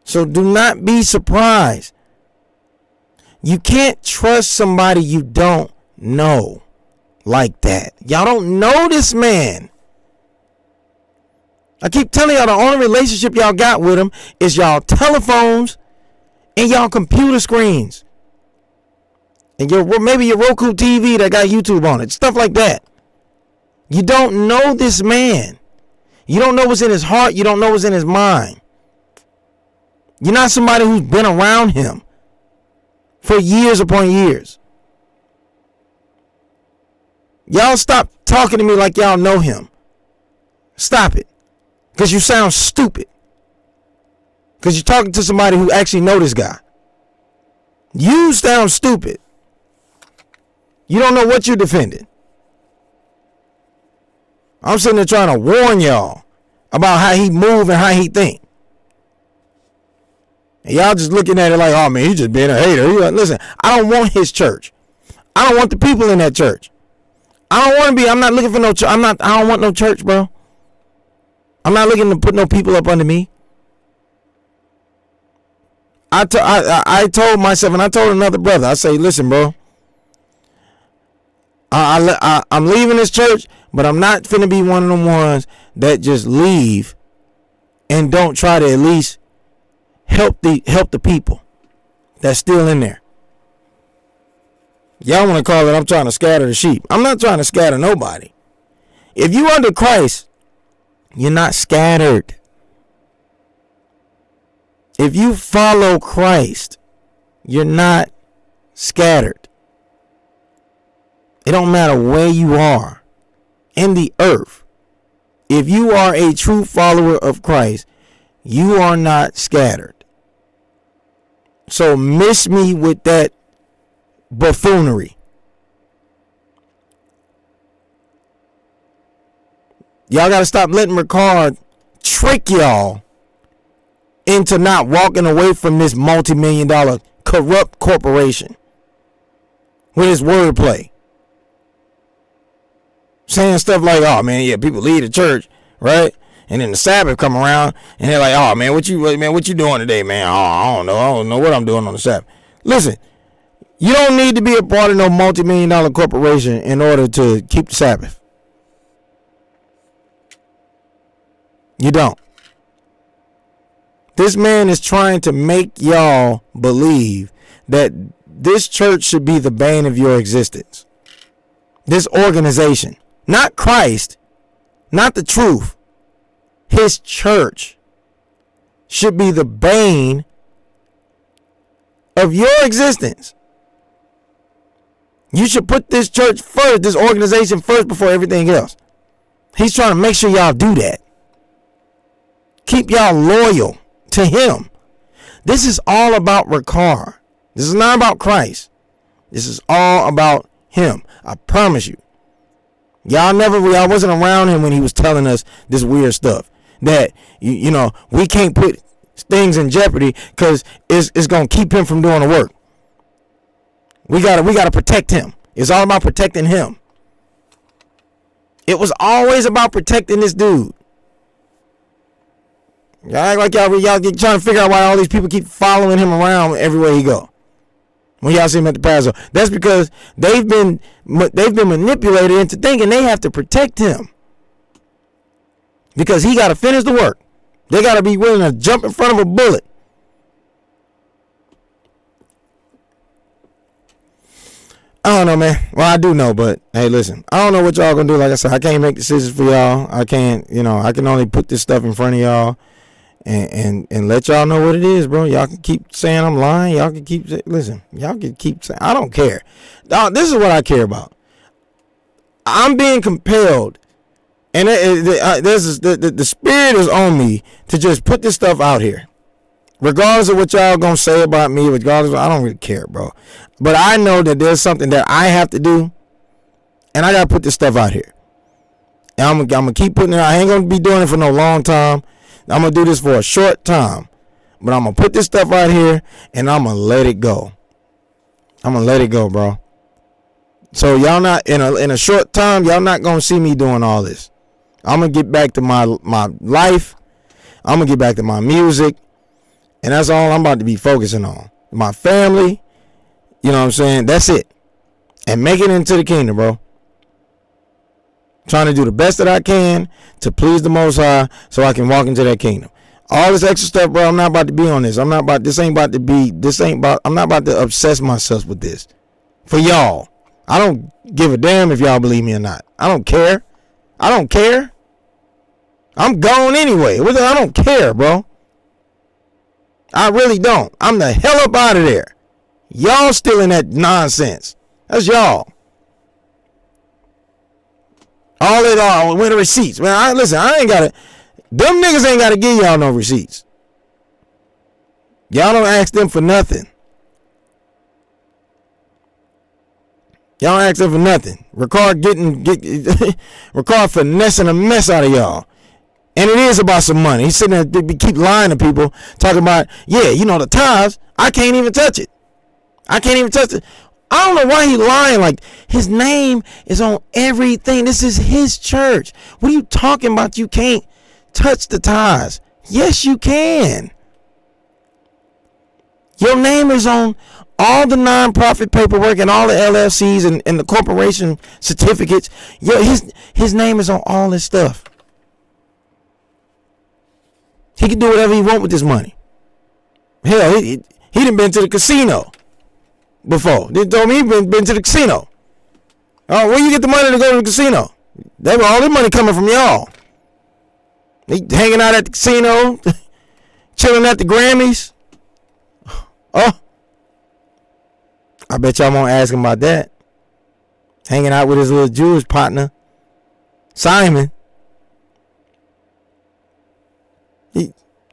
So do not be surprised. You can't trust somebody you don't know like that. Y'all don't know this man. I keep telling y'all, the only relationship y'all got with him is y'all telephones and y'all computer screens. And maybe your Roku TV that got YouTube on it. Stuff like that. You don't know this man. You don't know what's in his heart. You don't know what's in his mind. You're not somebody who's been around him for years upon years. Y'all stop talking to me like y'all know him. Stop it. Because you sound stupid. Because you're talking to somebody who actually know this guy. You sound stupid. You don't know what you're defending. I'm sitting there trying to warn y'all about how he move and how he think. And y'all just looking at it like, oh man, he just being a hater. Listen, I don't want his church. I don't want the people in that church. I don't want to be. I'm not looking for no. I don't want no church, bro. I'm not looking to put no people up under me. I told myself, and I told another brother, I say, listen, bro, I'm leaving this church, but I'm not finna be one of them ones that just leave and don't try to at least help the people that's still in there. Y'all want to call it I'm trying to scatter the sheep. I'm not trying to scatter nobody. If you under Christ, you're not scattered. If you follow Christ, you're not scattered. It don't matter where you are in the earth. If you are a true follower of Christ, you are not scattered. So miss me with that buffoonery. Y'all got to stop letting Ricard trick y'all into not walking away from this multi-million-dollar corrupt corporation with his wordplay. Saying stuff like, oh man, yeah, people leave the church, right? And then the Sabbath come around and they're like, oh man, what you doing today, man? Oh, I don't know what I'm doing on the Sabbath. Listen, you don't need to be a part of no multi-million-dollar corporation in order to keep the Sabbath. You don't. This man is trying to make y'all believe that this church should be the bane of your existence. This organization, not Christ, not the truth. His church should be the bane of your existence. You should put this church first, this organization first before everything else. He's trying to make sure y'all do that. Keep y'all loyal to him. This is all about Ricard. This is not about Christ. This is all about him. I promise you. Y'all wasn't around him when he was telling us this weird stuff. That, you know, we can't put things in jeopardy because it's going to keep him from doing the work. We gotta protect him. It's all about protecting him. It was always about protecting this dude. Y'all act like y'all get trying to figure out why all these people keep following him around everywhere he go. When y'all see him at the Passover, that's because they've been manipulated into thinking they have to protect him because he got to finish the work. They got to be willing to jump in front of a bullet. I don't know, man. Well, I do know, but hey, listen, I don't know what y'all gonna do. Like I said, I can't make decisions for y'all. I can't, I can only put this stuff in front of y'all and let y'all know what it is, bro. Y'all can keep saying I'm lying. Y'all can keep saying, I don't care. This is what I care about. I'm being compelled, and the spirit is on me to just put this stuff out here. Regardless of what y'all gonna say about me, regardless, I don't really care, bro. But I know that there's something that I have to do, and I gotta put this stuff out here. And I'm gonna keep putting it out. I ain't gonna be doing it for no long time. I'm gonna do this for a short time, but I'm gonna put this stuff out here, and I'm gonna let it go. I'm gonna let it go, bro. So y'all not in a short time, y'all not gonna see me doing all this. I'm gonna get back to my life. I'm gonna get back to my music. And that's all I'm about to be focusing on. My family, you know what I'm saying? That's it. And make it into the kingdom, bro. Trying to do the best that I can to please the Most High so I can walk into that kingdom. All this extra stuff, bro, I'm not about to be on this. I'm not about to obsess myself with this. For y'all. I don't give a damn if y'all believe me or not. I don't care. I'm gone anyway. I don't care, bro. I really don't. I'm the hell up out of there. Y'all still in that nonsense. That's y'all. All it all. Where the receipts? Man, listen, I ain't got to. Them niggas ain't got to give y'all no receipts. Y'all don't ask them for nothing. Y'all asking for nothing. Ricard Ricard finessing a mess out of y'all. And it is about some money. He's sitting there, keep lying to people, talking about, yeah, you know, the tithes, I can't even touch it. I can't even touch it. I don't know why he lying. Like, his name is on everything. This is his church. What are you talking about? You can't touch the tithes. Yes, you can. Your name is on all the nonprofit paperwork and all the LLCs and the corporation certificates. His name is on all this stuff. He can do whatever he want with this money. Hell, he done been to the casino before. They told me he been to the casino. Oh, where you get the money to go to the casino? All the money coming from y'all. They hanging out at the casino, chilling at the Grammys. Oh, I bet y'all won't ask him about that. Hanging out with his little Jewish partner, Simon.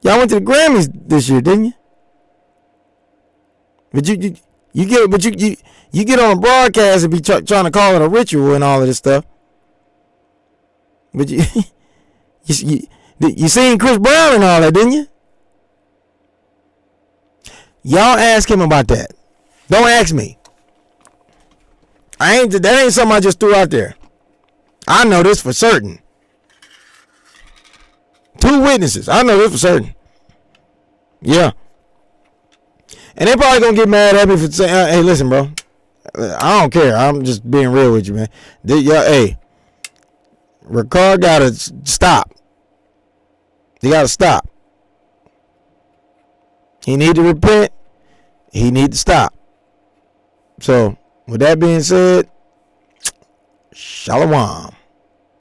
Y'all went to the Grammys this year, didn't you? But you get on a broadcast and be trying to call it a ritual and all of this stuff. But you seen Chris Brown and all that, didn't you? Y'all ask him about that. Don't ask me. That ain't something I just threw out there. I know this for certain. 2 witnesses. I know this for certain. Yeah. And they probably gonna get mad at me for saying, hey, listen, bro. I don't care. I'm just being real with you, man. Hey, Ricard gotta stop. He gotta stop. He need to repent. He need to stop. So, with that being said, shalom.